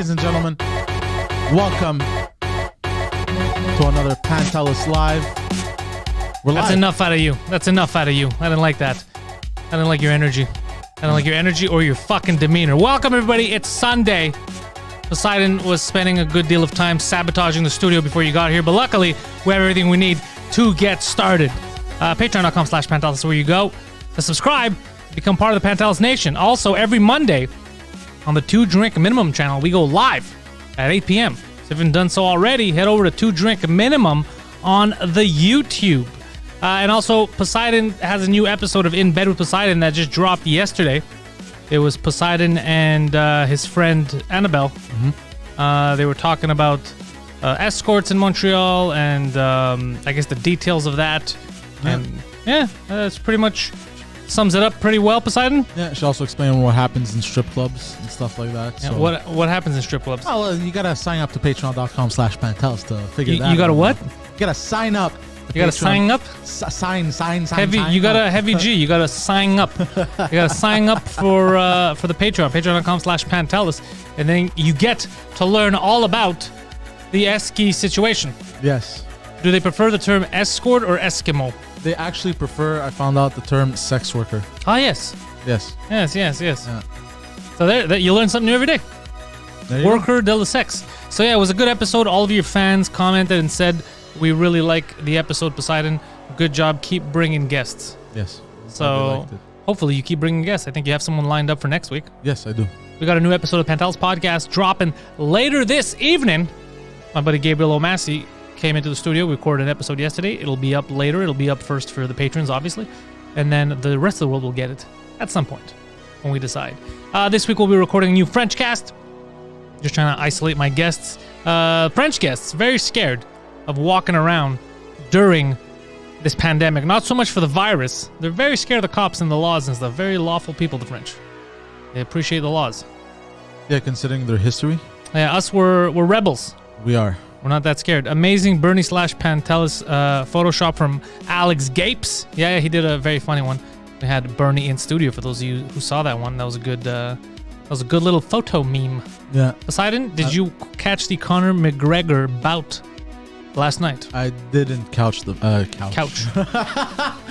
Ladies and gentlemen, welcome to another Pantelis Live. We're live. That's enough out of you. That's enough out of you. I didn't like that. I didn't like your energy. I don't like your energy or your fucking demeanor. Welcome, everybody. It's Sunday. Poseidon was spending a good deal of time sabotaging the studio before you got here, but luckily, we have everything we need to get started. Patreon.com/Pantelis is where you go to subscribe, become part of the Pantelis Nation. Also, every Monday on the 2 Drink Minimum channel, we go live at 8 p.m. So if you haven't done so already, head over to 2 Drink Minimum on the YouTube. And also, Poseidon has a new episode of In Bed with Poseidon that just dropped yesterday. It was Poseidon and his friend Annabelle. Mm-hmm. They were talking about escorts in Montreal and I guess the details of that. Yeah. And yeah, that's pretty much sums it up pretty well, Poseidon. Yeah, she also explained what happens in strip clubs and stuff like that. Yeah, so. What happens in strip clubs? Oh, well, you gotta sign up to Patreon.com/Pantelis to figure that out. You gotta what? You gotta sign up. You gotta sign up? Sign heavy. Sign you got up. a heavy G. You gotta sign up. You gotta sign up for the Patreon. Patreon.com/Pantelis, and then you get to learn all about the esky situation. Yes. Do they prefer the term escort or Eskimo? They actually prefer, I found out, the term sex worker. Oh yes. Yes. Yes. Yeah. So there, you learn something new every day. Worker de la sex. So yeah, it was a good episode. All of your fans commented and said, we really like the episode, Poseidon. Good job. Keep bringing guests. Yes. So hopefully you keep bringing guests. I think you have someone lined up for next week. Yes, I do. We got a new episode of Pantelis Podcast dropping later this evening. My buddy Gabriel O'Massey came into the studio. We recorded an episode yesterday. It'll be up later. It'll be up first for the patrons, obviously. And then the rest of the world will get it at some point when we decide. This week we'll be recording a new French cast. Just trying to isolate my guests. French guests, very scared of walking around during this pandemic. Not so much for the virus. They're very scared of the cops and the laws and stuff. Very lawful people, the French. They appreciate the laws. Yeah, considering their history. Yeah, us, we're rebels. We are. We're not that scared. Amazing Bernie/Pantelis Photoshop from Alex Gapes. Yeah, he did a very funny one. We had Bernie in studio for those of you who saw that one. That was a good little photo meme. Yeah. Poseidon, did you catch the Conor McGregor bout last night? I didn't couch the couch.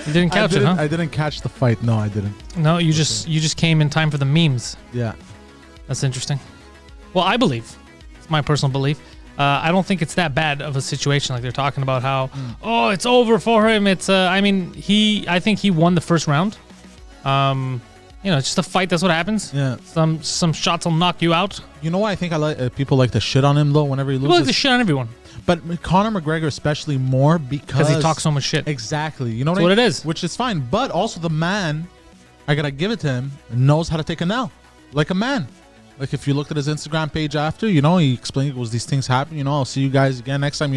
You didn't couch it, huh? I didn't catch the fight. No, I didn't. No, you just came in time for the memes. Yeah. That's interesting. Well, I believe, it's my personal belief, I don't think it's that bad of a situation. Like they're talking about how, it's over for him. It's, I think he won the first round. It's just a fight. That's what happens. Yeah. Some shots will knock you out. You know what? I think I like people like to shit on him though. Whenever he loses, People like to shit on everyone. But Conor McGregor especially more because he talks so much shit. Exactly. You know what it is. Which is fine. But also the man, I gotta give it to him, knows how to take a L, like a man. Like if you looked at his Instagram page after, he explained these things happen. I'll see you guys again next time.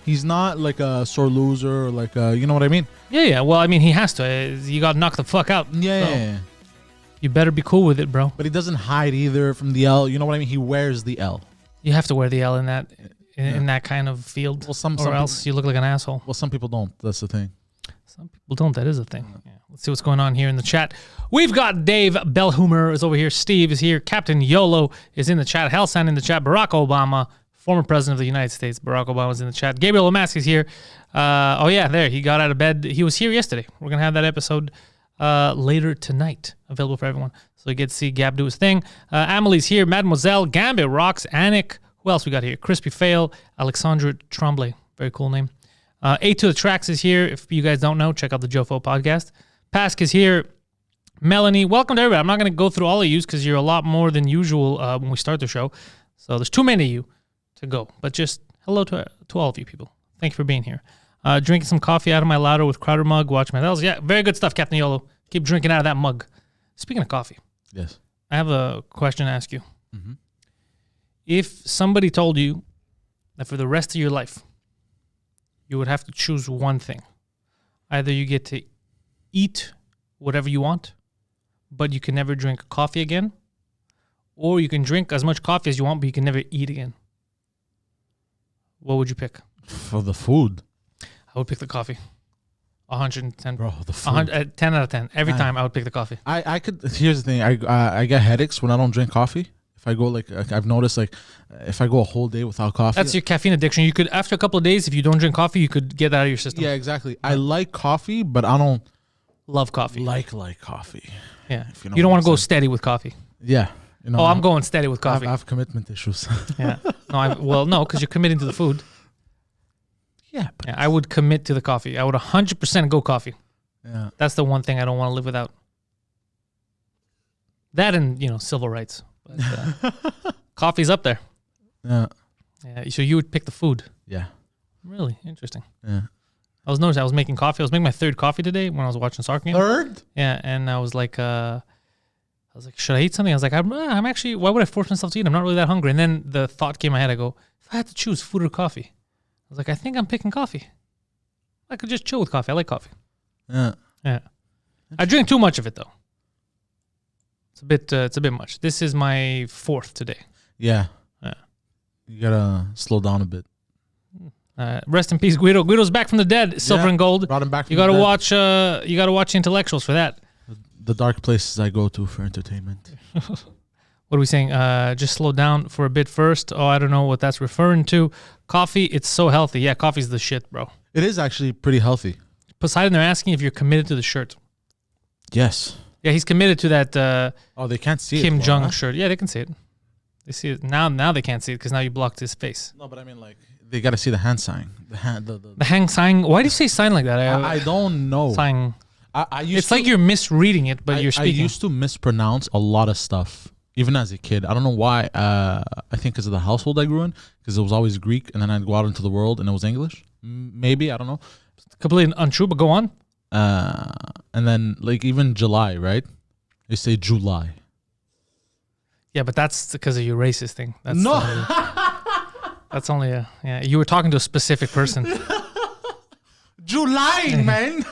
He's not like a sore loser or like you know what I mean? Yeah. Well, I mean, he has to. You got knocked the fuck out. Yeah. So you better be cool with it, bro. But he doesn't hide either from the L. You know what I mean? He wears the L. You have to wear the L in that in that kind of field. Well, some else you look like an asshole. Well, some people don't. That's the thing. Some people don't. That is a thing. Yeah. Let's see what's going on here in the chat. We've got Dave Belhumer is over here. Steve is here. Captain YOLO is in the chat. Helsan in the chat. Barack Obama, former president of the United States. Barack Obama is in the chat. Gabriel O'Massey is here. There. He got out of bed. He was here yesterday. We're going to have that episode later tonight, available for everyone. So you get to see Gab do his thing. Amelie's here. Mademoiselle. Gambit rocks. Anik. Who else we got here? Crispy Fail. Alexandra Tremblay. Very cool name. A to the Tracks is here. If you guys don't know, check out the Jofo podcast. Pask is here. Melanie, welcome to everybody. I'm not going to go through all of you because you're a lot more than usual when we start the show. So there's too many of you to go. But just hello to all of you people. Thank you for being here. Drinking some coffee out of my Lauder with Crowder mug. Watch my Pantelis. Yeah, very good stuff, Captain YOLO. Keep drinking out of that mug. Speaking of coffee. Yes. I have a question to ask you. Mm-hmm. If somebody told you that for the rest of your life, you would have to choose one thing. Either you get to eat whatever you want, but you can never drink coffee again, or you can drink as much coffee as you want, but you can never eat again. What would you pick? For the food. I would pick the coffee. 110. Bro, the food. 10 out of 10. Every time I would pick the coffee. I could. Here's the thing. I get headaches when I don't drink coffee. If I go like I've noticed like if I go a whole day without coffee. That's your caffeine addiction. You could, after a couple of days, if you don't drink coffee, you could get that out of your system. Yeah, exactly. I like coffee, but I don't Love coffee. like coffee. Yeah. If you You don't want to go steady with coffee. Yeah. You know, Oh, I'm going steady with I coffee. have commitment issues. Yeah. No, because you're committing to the food. Yeah, but Yeah, I would commit to the coffee. I would 100% go coffee. yeah. That's the one thing I don't want to live without. That and, civil rights. But, coffee's up there. Yeah. Yeah. So you would pick the food. Yeah. Really interesting. Yeah. I was noticing I was making coffee. I was making my third coffee today when I was watching soccer game. Third? Yeah, and I was like, should I eat something? I was like, I'm actually, why would I force myself to eat? I'm not really that hungry. And then the thought came in my head. I go, if I had to choose food or coffee, I was like, I think I'm picking coffee. I could just chill with coffee. I like coffee. Yeah. Yeah. I drink too much of it though. It's a bit much. This is my fourth today. Yeah. Yeah. You gotta slow down a bit. Rest in peace, Guido. Guido's back from the dead, silver and gold. Brought him back from You gotta the dead. watch. You gotta watch Intellectuals for that. The dark places I go to for entertainment. What are we saying? Just slow down for a bit first. Oh, I don't know what that's referring to. Coffee, it's so healthy. Yeah, coffee's the shit, bro. It is actually pretty healthy. Poseidon, they're asking if you're committed to the shirt. Yes. Yeah, he's committed to that Oh, they can't see Kim it. Jong shirt. Yeah, they can see it. They see it now. Now they can't see it because now you blocked his face. No, but I mean, like, they gotta see the hand sign. The hand. The hang sign. Why do you say sign like that? I don't know. Sign. I used It's to, like you're misreading it, but you're speaking. I used to mispronounce a lot of stuff, even as a kid. I don't know why. I think because of the household I grew in, because it was always Greek, and then I'd go out into the world and it was English. Maybe, I don't know. Completely untrue, but go on. And then like even July, right? They say July. Yeah, but that's because of your racist thing. That's No. That's only a. Yeah, you were talking to a specific person. July, man.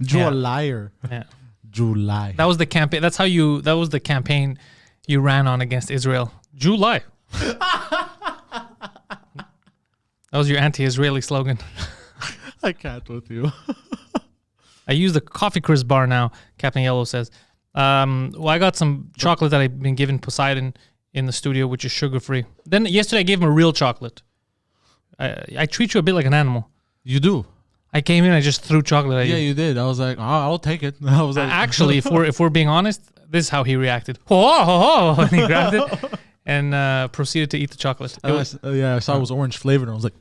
Yeah. Liar. Yeah. July. That was the campaign. That's how you. That was the campaign you ran on against Israel. July. That was your anti-Israeli slogan. I can't with you. I use the coffee crisp bar now. Captain Yellow says. Well, I got some chocolate that I've been giving Poseidon in the studio, which is sugar-free. Then yesterday I gave him a real chocolate. I treat you a bit like an animal. You do. I came in, I just threw chocolate at you. Yeah, you did. I was like, oh, I'll take it. I was like, Actually, if we're being honest, this is how he reacted. Ho ho ho! And he grabbed it and proceeded to eat the chocolate. I saw it was orange flavored. And I was like,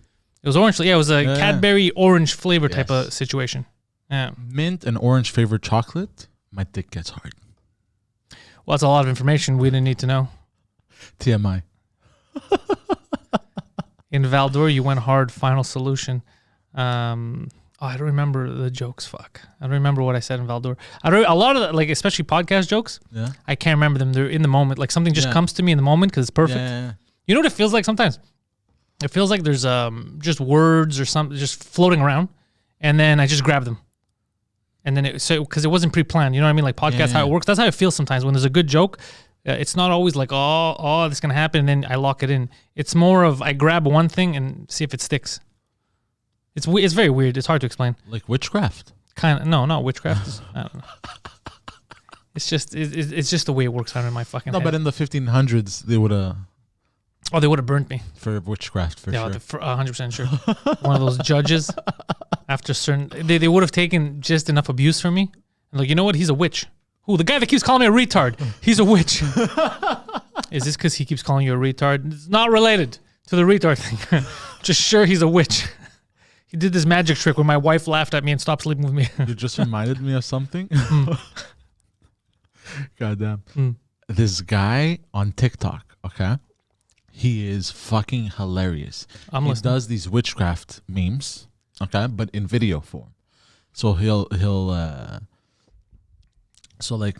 It was orange. Yeah, it was a Yeah. Cadbury orange flavor type Yes. of situation. Yeah. mint and orange flavored chocolate. My dick gets hard. Well, that's a lot of information we didn't need to know. TMI. In Valdor, you went hard. Final solution. I don't remember the jokes. Fuck. I don't remember what I said in Valdor. A lot of the, like, especially podcast jokes. Yeah. I can't remember them. They're in the moment. Like something just Yeah. comes to me in the moment because it's perfect. Yeah. You know what it feels like sometimes? It feels like there's just words or something just floating around, and then I just grab them. And then because it wasn't pre-planned, you know what I mean? Like podcast, how it works. That's how it feels sometimes when there's a good joke. It's not always like, oh, this is gonna happen, and then I lock it in. It's more of I grab one thing and see if it sticks. It's very weird. It's hard to explain. Like witchcraft. Kind of not witchcraft. I don't know. It's just the way it works out in my fucking No, head. but in the 1500s, they would have Oh, they would have burnt me. for witchcraft for Yeah, sure. 100% sure. One of those judges, after certain, they would have taken just enough abuse from me. And like, you know what? He's a witch. Who? The guy that keeps calling me a retard. He's a witch. Is this because he keeps calling you a retard? It's not related to the retard thing. Just sure he's a witch. He did this magic trick where my wife laughed at me and stopped sleeping with me. You just reminded me of something. Goddamn. This guy on TikTok, okay? He is fucking hilarious. I'm he listening. does these witchcraft memes, okay, but in video form. So he'll so like,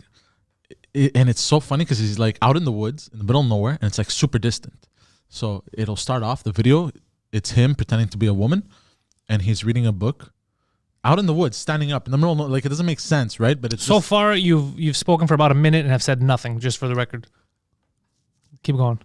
and it's so funny because he's like out in the woods in the middle of nowhere, and it's like super distant. So it'll start off the video. It's him pretending to be a woman, and he's reading a book out in the woods, standing up in the middle of like it doesn't make sense, right? But it's So just, far, you've spoken for about a minute and have said nothing, just for the record. Keep going.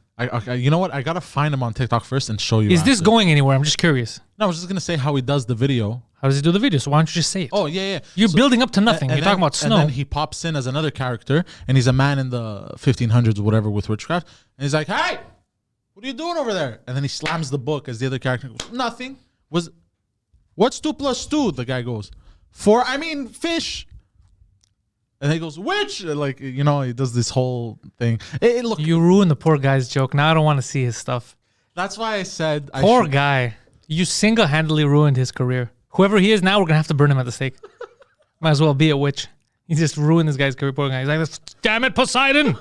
you know what? I gotta find him on TikTok first and show you. Is this after. going anywhere? I'm just curious. No, I was just gonna say how he does the video. How does he do the video? So why don't you just say it? Oh, yeah. You're building up to nothing. You're talking about snow. And then he pops in as another character, and he's a man in the 1500s or whatever with witchcraft. And he's like, hey, what are you doing over there? And then he slams the book as the other character goes, nothing. What's 2 plus 2? The guy goes, 4, fish. And he goes, witch. Like, he does this whole thing. Look, you ruined the poor guy's joke. Now I don't want to see his stuff. That's why I said... Poor guy. You single-handedly ruined his career. Whoever he is now, we're going to have to burn him at the stake. Might as well be a witch. He just ruined this guy's career. Poor guy. He's like, damn it, Poseidon.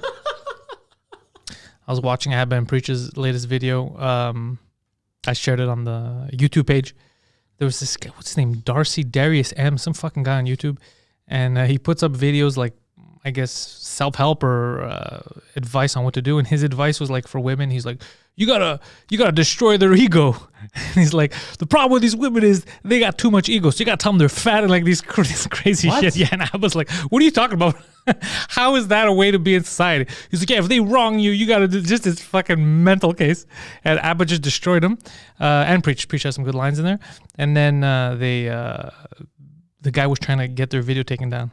I was watching Abba Preach's latest video. I shared it on the YouTube page. There was this guy, what's his name? Darius M, some fucking guy on YouTube. And he puts up videos like, I guess, self-help or advice on what to do. And his advice was like for women, he's like, you gotta destroy their ego. And he's like, the problem with these women is they got too much ego. So you gotta tell them they're fat and like these crazy shit. Yeah, and I was like, what are you talking about? How is that a way to be in society? He's like, yeah, if they wrong you, you gotta do just this fucking mental case. And Abba just destroyed him. And Preach has some good lines in there. And then the guy was trying to get their video taken down.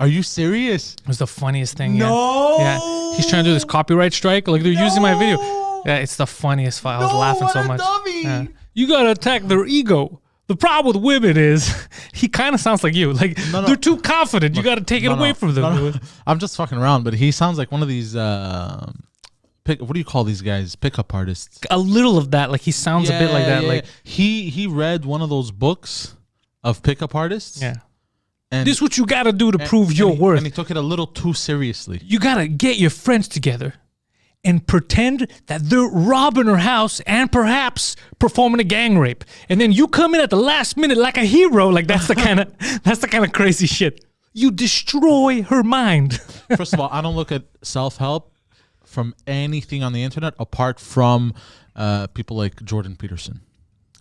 Are you serious? It was the funniest thing. No. Yeah. He's trying to do this copyright strike. Like they're using my video. Yeah, it's the funniest fight. I was laughing so much. Yeah. You gotta attack their ego. The problem with women is he kind of sounds like you. Like they're too confident. You gotta take it away from them. I'm just fucking around, but he sounds like one of these what do you call these guys? Pickup artists. A little of that. Like he sounds a bit like that. Like he read one of those books of pickup artists. Yeah. And this is what you got to do to prove your worth. And he took it a little too seriously. You got to get your friends together and pretend that they're robbing her house and perhaps performing a gang rape. And then you come in at the last minute like a hero. Like that's the kind of crazy shit. You destroy her mind. First of all, I don't look at self-help from anything on the internet apart from people like Jordan Peterson.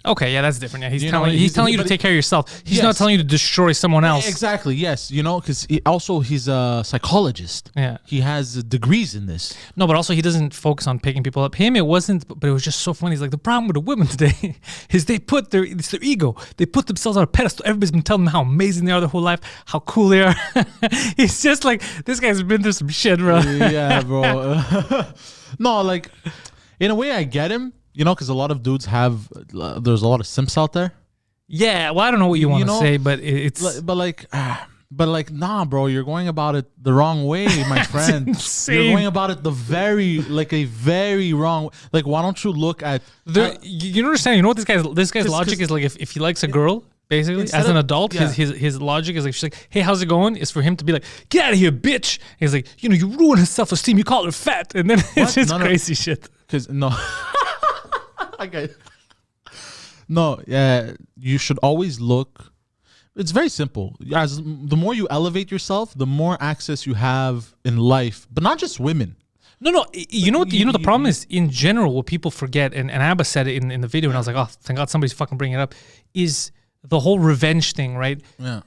Okay, yeah, that's different. Yeah, he's telling you to take care of yourself. He's not telling you to destroy someone else. Exactly. Yes, because he's a psychologist. Yeah, he has degrees in this. No, but also he doesn't focus on picking people up. Him, it wasn't, but it was just so funny. He's like, the problem with the women today is it's their ego. They put themselves on a pedestal. Everybody's been telling them how amazing they are their whole life, how cool they are. He's just like, this guy's been through some shit, bro. Yeah, bro. No, like in a way, I get him. Because a lot of dudes there's a lot of simps out there. Yeah, well, I don't know what you want to say, but it's... But nah, bro, you're going about it the wrong way, my friend. You're going about it a very wrong... Like, why don't you look at... you don't understand, you know what this guy's logic is like, if he likes a girl, basically, as an adult, his logic is like, she's like, hey, how's it going? Is for him to be like, get out of here, bitch. And he's like, you ruin his self-esteem, you call her fat. And then it's just crazy shit. Because, no... Okay. No, yeah, you should always look. It's very simple. The more you elevate yourself, the more access you have in life, but not just women. No. You know what? The problem is in general. What people forget, and Abba said it in the video, and I was like, oh, thank God somebody's fucking bringing it up. Is the whole revenge thing, right? Yeah.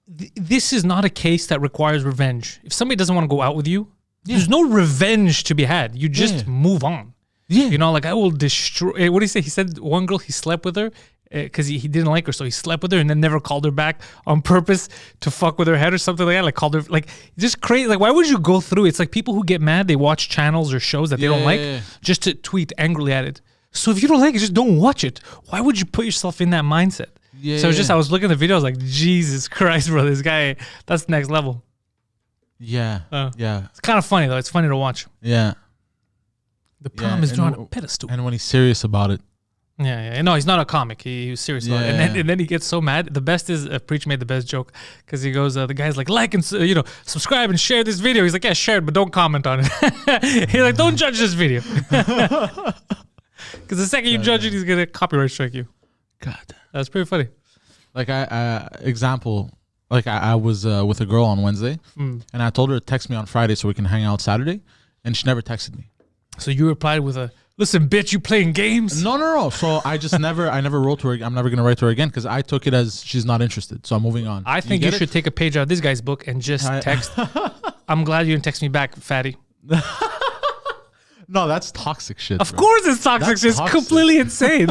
This is not a case that requires revenge. If somebody doesn't want to go out with you, there's no revenge to be had. You just move on. Yeah. Like I will destroy. What did he say? He said one girl, he slept with her because he didn't like her. So he slept with her and then never called her back on purpose to fuck with her head or something like that. Like called her, like just crazy. Like why would you go through? It's like people who get mad, they watch channels or shows that they don't like just to tweet angrily at it. So if you don't like it, just don't watch it. Why would you put yourself in that mindset? Yeah. So I was looking at the video, I was like, Jesus Christ, bro, this guy, that's next level. Yeah. Yeah. It's kind of funny though. It's funny to watch. Yeah. The problem is drawn a pedestal. And when he's serious about it. Yeah. No, he's not a comic. He was serious about it. And then he gets so mad. The best is, Preach made the best joke because he goes, the guy's like and, subscribe and share this video. He's like, yeah, share it, but don't comment on it. He's like, don't judge this video. Because the second you judge it, he's going to copyright strike you. God. That's pretty funny. Like, example, like I was with a girl on Wednesday and I told her to text me on Friday so we can hang out Saturday. And she never texted me. So you replied with listen, bitch, you playing games? No. So I never wrote to her. I'm never going to write to her again because I took it as she's not interested. So I'm moving on. I think you should take a page out of this guy's book and just text. I'm glad you didn't text me back, fatty. No, that's toxic shit. Of course it's toxic. It's completely insane.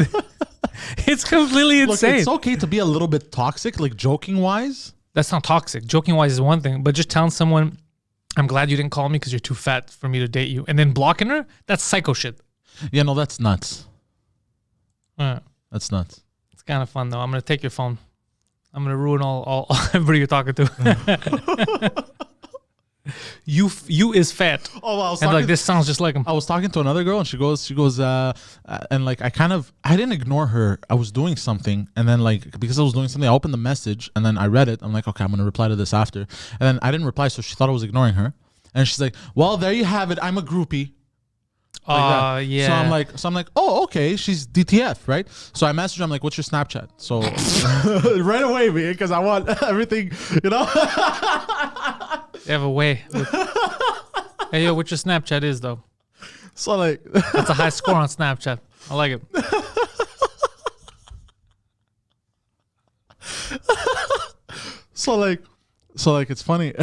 It's completely Look, insane. it's okay to be a little bit toxic, like joking wise. That's not toxic. Joking wise is one thing, but just telling someone, I'm glad you didn't call me because you're too fat for me to date you, and then blocking her, that's psycho shit. Yeah, no, that's nuts. Uh, That's nuts. It's kind of fun though. I'm gonna take your phone. I'm gonna ruin all everybody you're talking to. You is fat. Oh, well, I was And talking, like this sounds just like him. I was talking to another girl, and she goes, and like I didn't ignore her. I was doing something, and then like because I was doing something, I opened the message, and then I read it. I'm like, okay, I'm gonna reply to this after, and then I didn't reply, so she thought I was ignoring her, and she's like, well, there you have it. I'm a groupie. Like Yeah. So I'm like, oh, okay, she's DTF, right? So I messaged her, I'm like, what's your Snapchat? So right away, man, because I want everything, you know. You have a way. Hey, yo, what your Snapchat is, though? So like, That's a high score on Snapchat. I like it. so like, it's funny.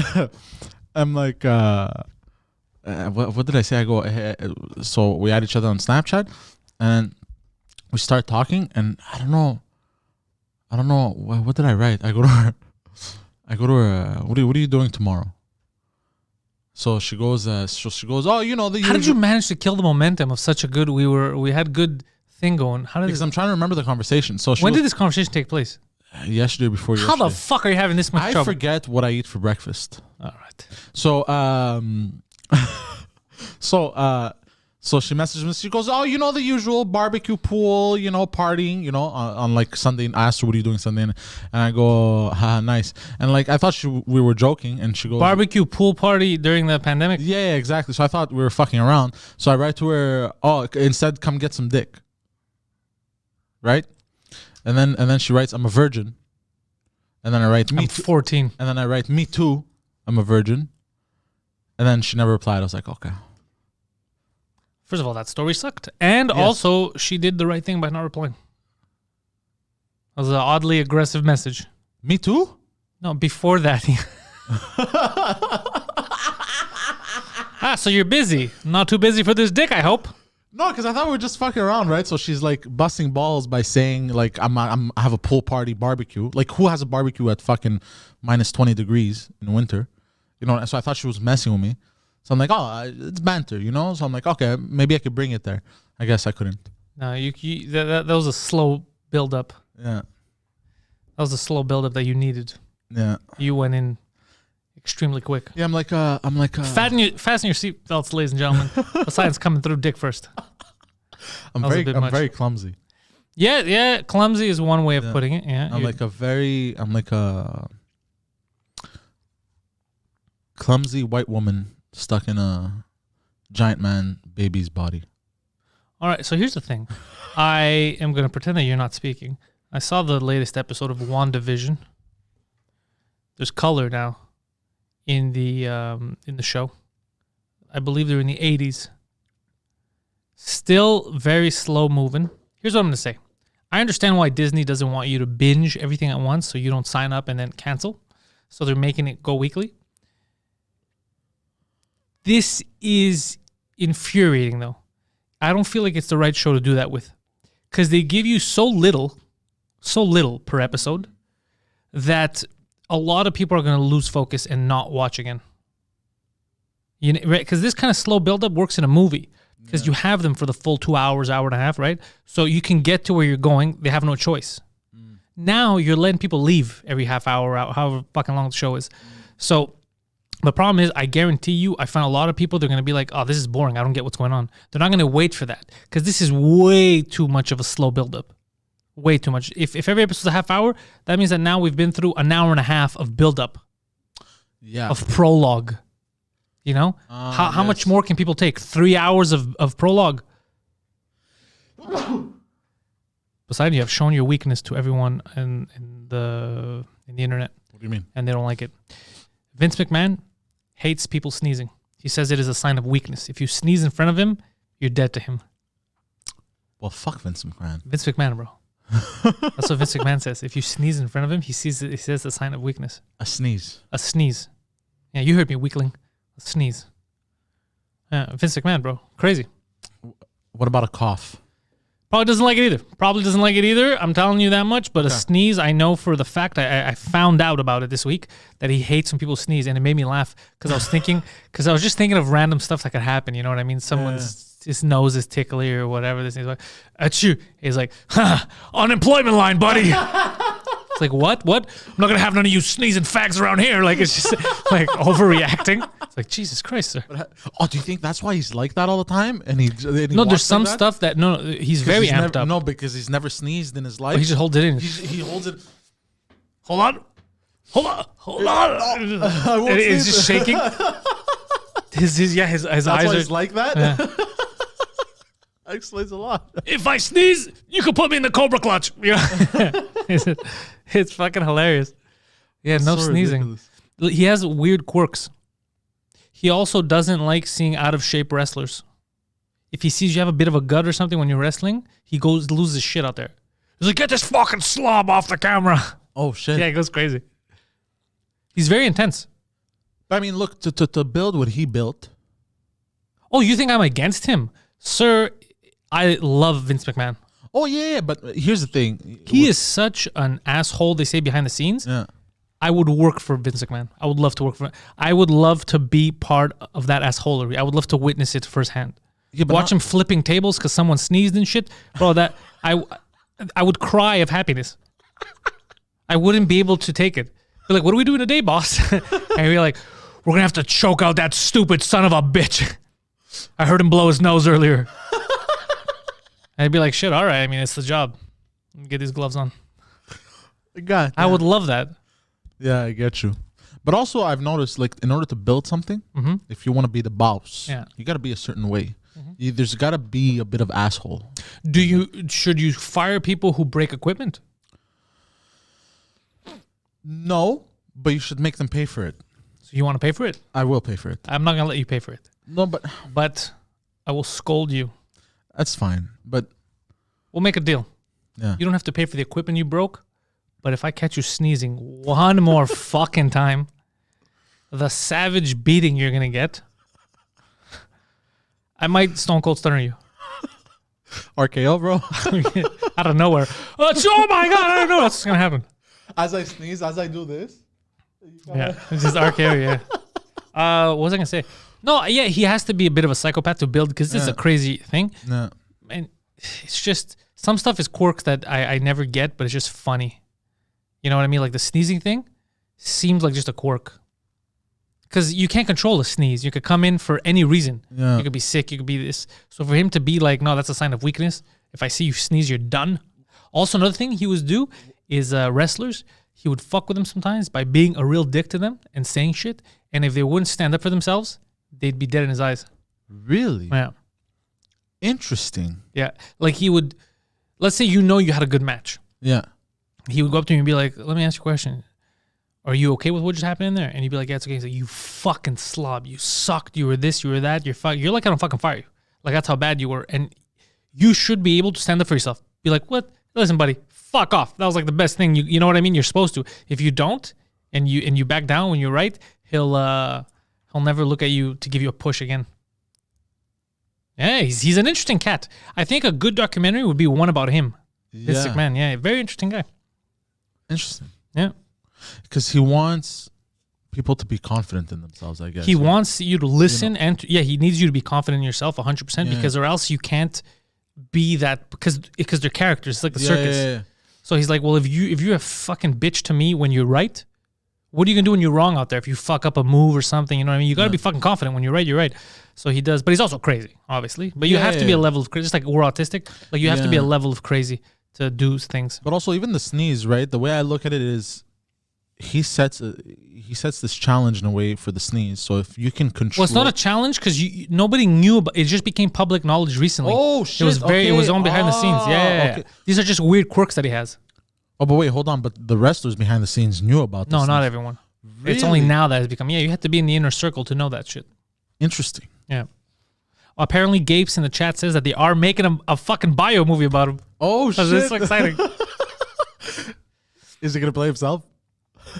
I'm like, what did I say? I go, hey, so we add each other on Snapchat, and we start talking, and I don't know. What did I write? I go to her. What are you doing tomorrow? So she goes, oh, you know, the How did you usual. manage to kill the momentum of such a good? We had good thing going. How did? Because I'm trying to remember the conversation. So When did this conversation take place? yesterday or before How yesterday? the fuck are you having this much I trouble? forget what I eat for breakfast. All right. So so she messaged me. She goes, oh, you know, the usual barbecue, pool, you know, partying, you know, on like Sunday. I asked her, what are you doing Sunday? And I go, haha, nice. And like I thought we were joking, and she goes, Barbecue pool party during the pandemic. yeah, exactly. So I thought we were fucking around. So I write to her, oh, instead come get some dick. Right? And then she writes, I'm a virgin. And then I write, me I'm too. 14. And then I write, me too, I'm a virgin. And then she never replied. I was like, okay. First of all, that story sucked, and also she did the right thing by not replying. That was an oddly aggressive message. Me too? No, before that. So you're busy. Not too busy for this dick, I hope. No, because I thought we were just fucking around, right? So she's like busting balls by saying like I have a pool party barbecue. Like who has a barbecue at fucking minus 20 degrees in winter? You know, so I thought she was messing with me. So I'm like, oh, it's banter, you know? So I'm like, okay, maybe I could bring it there. I guess I couldn't. No, that was a slow build up. Yeah. That was a slow build up that you needed. Yeah. You went in extremely quick. Yeah, I'm like Fasten your seatbelts, ladies and gentlemen. Besides coming through dick first. I'm very clumsy. Yeah, clumsy is one way of putting it. Yeah. I'm like a clumsy white woman stuck in a giant man baby's body. All right, so here's the thing. I am going to pretend that you're not speaking. I saw the latest episode of WandaVision. There's color now in the show. I believe they're in the 80s. Still very slow moving. Here's what I'm going to say. I understand why Disney doesn't want you to binge everything at once so you don't sign up and then cancel. So they're making it go weekly. This is infuriating, though. I don't feel like it's the right show to do that with. Because they give you so little per episode that a lot of people are going to lose focus and not watch again. You know, right? Because this kind of slow buildup works in a movie. Because you have them for the full 2 hours, hour and a half, right? So you can get to where you're going. They have no choice. Now you're letting people leave every half hour, however fucking long the show is. So the problem is, I guarantee you, I find a lot of people, they're going to be like, oh, this is boring. I don't get what's going on. They're not going to wait for that because this is way too much of a slow buildup. Way too much. If every episode's a half hour, that means that now we've been through an hour and a half of buildup. Yeah. Of prologue. You know? How much more can people take? 3 hours of prologue? Besides, you have shown your weakness to everyone in the internet. What do you mean? And they don't like it. Vince McMahon hates people sneezing. He says it is a sign of weakness. If you sneeze in front of him, you're dead to him. Well, fuck Vince McMahon. Vince McMahon, bro. That's what Vince McMahon says. If you sneeze in front of him, he says it's a sign of weakness. A sneeze. A sneeze. Yeah, you heard me, weakling. A sneeze. Yeah, Vince McMahon, bro. Crazy. What about a cough? Probably doesn't like it either. I'm telling you that much. But a sneeze, I know for the fact, I found out about it this week, that he hates when people sneeze. And it made me laugh because I was just thinking of random stuff that could happen. You know what I mean? His nose is tickly or whatever. This is like, achoo. He's like, unemployment line, buddy. It's like, what? I'm not going to have none of you sneezing fags around here. Like, it's just like overreacting. It's like, Jesus Christ, sir. Do you think that's why he's like that all the time? And he no, there's some stuff that, he's very amped up. No, because he's never sneezed in his life. He just holds it in. He holds it. Hold on. It's just shaking. His eyes that's why he's like that? Yeah. That explains a lot. If I sneeze, you can put me in the Cobra clutch. Yeah. It's fucking hilarious. Yeah, no sneezing. Ridiculous. He has weird quirks. He also doesn't like seeing out of shape wrestlers. If he sees you have a bit of a gut or something when you're wrestling, he loses his shit out there. He's like, get this fucking slob off the camera. Oh, shit. Yeah, he goes crazy. He's very intense. I mean, look, to build what he built. Oh, you think I'm against him? Sir, I love Vince McMahon. Oh, yeah, but here's the thing. He is such an asshole, they say, behind the scenes. Yeah. I would work for Vince McMahon. I would love to work for him. I would love to be part of that assholery. I would love to witness it firsthand. Yeah, watch him flipping tables because someone sneezed and shit. Bro, that I would cry of happiness. I wouldn't be able to take it. Be like, what are we doing today, boss? And be like, we're going to have to choke out that stupid son of a bitch. I heard him blow his nose earlier. I'd be like, shit, all right. I mean, it's the job. Get these gloves on. God, I would love that. Yeah, I get you. But also, I've noticed, like, in order to build something, if you want to be the boss, you got to be a certain way. There's got to be a bit of asshole. Should you fire people who break equipment? No, but you should make them pay for it. So you want to pay for it? I will pay for it. I'm not going to let you pay for it. No, but I will scold you. That's fine. But we'll make a deal. Yeah. You don't have to pay for the equipment you broke, but if I catch you sneezing one more fucking time, the savage beating you're going to get, I might Stone Cold Stunner you. RKO, bro. Out of nowhere. Oh my God, I don't know what's going to happen. As I sneeze, as I do this. Yeah, it's just RKO, yeah. What was I going to say? No, yeah, he has to be a bit of a psychopath to build because this is a crazy thing. Yeah. And it's just, some stuff is quirks that I never get, but it's just funny. You know what I mean? Like the sneezing thing seems like just a quirk. Because you can't control a sneeze. You could come in for any reason. Yeah. You could be sick. You could be this. So for him to be like, no, that's a sign of weakness. If I see you sneeze, you're done. Also, another thing he would do is wrestlers, he would fuck with them sometimes by being a real dick to them and saying shit. And if they wouldn't stand up for themselves, they'd be dead in his eyes. Really? Yeah. Interesting. Yeah. Like he would, let's say you know you had a good match. Yeah. He would go up to me and be like, let me ask you a question. Are you okay with what just happened in there? And you'd be like, yeah, it's okay. He's like, you fucking slob. You sucked. You were this, you were that. You're like, I don't fucking fire you. Like, that's how bad you were. And you should be able to stand up for yourself. Be like, what? Listen, buddy, fuck off. That was like the best thing. You know what I mean? You're supposed to. If you don't, and you back down when you're right, he'll never look at you to give you a push again. Yeah, he's an interesting cat. I think a good documentary would be one about him. Vince McMahon. Yeah, very interesting guy. Interesting. Yeah. Because he wants people to be confident in themselves, I guess. He wants you to listen and he needs you to be confident in yourself 100% because or else you can't be that because they're characters. It's like the circus. Yeah. So he's like, well, if you're a fucking bitch to me when you're right, what are you going to do when you're wrong out there? If you fuck up a move or something, you know what I mean? You got to be fucking confident when you're right, you're right. So he does, but he's also crazy, obviously. But you have to be a level of crazy, just like we're autistic. Like you have to be a level of crazy to do things. But also even the sneeze, right? The way I look at it is he sets this challenge in a way for the sneeze. So if you can control, well, it's not a challenge because nobody knew about it. Just became public knowledge recently. Oh shit! It was on behind the scenes. Yeah. These are just weird quirks that he has. Oh, but wait, hold on. But the wrestlers behind the scenes knew about this. No, not everyone. Really? It's only now that it's become. Yeah, you have to be in the inner circle to know that shit. Interesting. Yeah. Well, apparently, Gapes in the chat says that they are making a fucking bio movie about him. Oh shit! It's so exciting. Is he gonna play himself?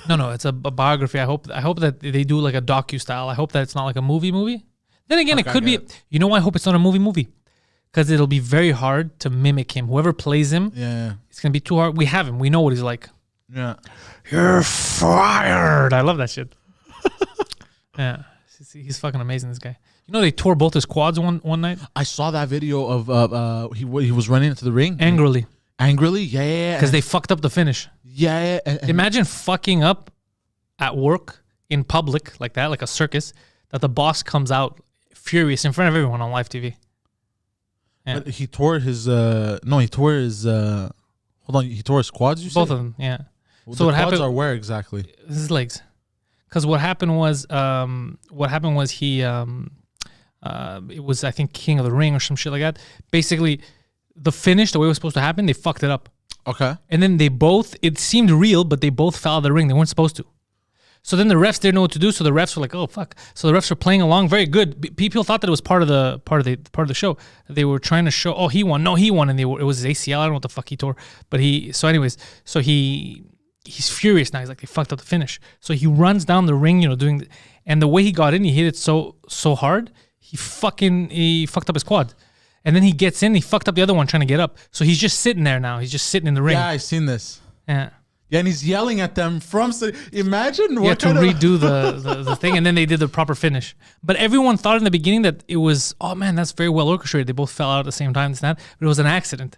No, it's a biography. I hope that they do like a docu style. I hope that it's not like a movie. Then again, it could be. You know why I hope it's not a movie? because it'll be very hard to mimic him. Whoever plays him, it's gonna be too hard. We have him. We know what he's like. Yeah. You're fired. I love that shit. Yeah. He's fucking amazing, this guy. You know, they tore both his quads one night? I saw that video of he was running into the ring. Angrily. Angrily? Yeah. Because they fucked up the finish. Yeah. Imagine fucking up at work in public like that, like a circus, that the boss comes out furious in front of everyone on live TV. Yeah. But he tore his he tore his he tore his quads, you said? Both of them, yeah. Well, so the what quads happened? are where exactly? His legs. Because what happened was he it was, I think, King of the Ring or some shit like that. Basically, the finish, the way it was supposed to happen, they fucked it up. Okay. And then it seemed real, but they both fell out of the ring. They weren't supposed to. So then the refs didn't know what to do. So the refs were like, "Oh fuck!" So the refs were playing along, very good. People thought that it was part of the show. They were trying to show, "Oh, he won." No, he won, and it was his ACL. I don't know what the fuck he tore, but he's furious now. He's like, they fucked up the finish. So he runs down the ring, and the way he got in, he hit it so hard, he fucked up his quad. And then he gets in, he fucked up the other one trying to get up. So he's just sitting there now. He's just sitting in the ring. Yeah, I've seen this. Yeah. Yeah, and he's yelling at them from... Imagine what Yeah, to redo the thing, and then they did the proper finish. But everyone thought in the beginning that it was, oh man, that's very well orchestrated. They both fell out at the same time, but it was an accident.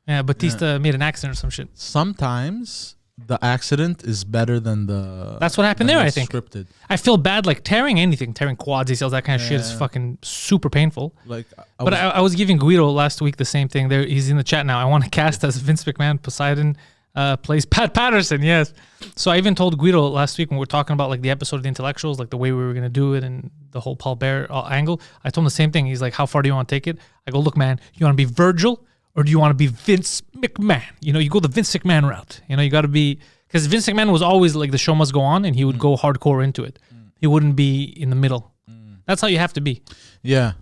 Yeah, Batista made an accident or some shit. Sometimes the accident is better than the... That's what happened there, I think. Scripted. I feel bad, like tearing quads, ACLs, that kind of shit is fucking super painful. Like, I was giving Guido last week the same thing. He's in the chat now. I want to cast as Vince McMahon. Poseidon plays Pat Patterson, yes. So I even told Guido last week when we were talking about like the episode of The Intellectuals, like the way we were going to do it and the whole Paul Bear angle. I told him the same thing. He's like, how far do you want to take it? I go, look, man, you want to be Virgil or do you want to be Vince McMahon? You go the Vince McMahon route. You got to be... Because Vince McMahon was always like, the show must go on, and he would go hardcore into it. He wouldn't be in the middle. That's how you have to be. Yeah.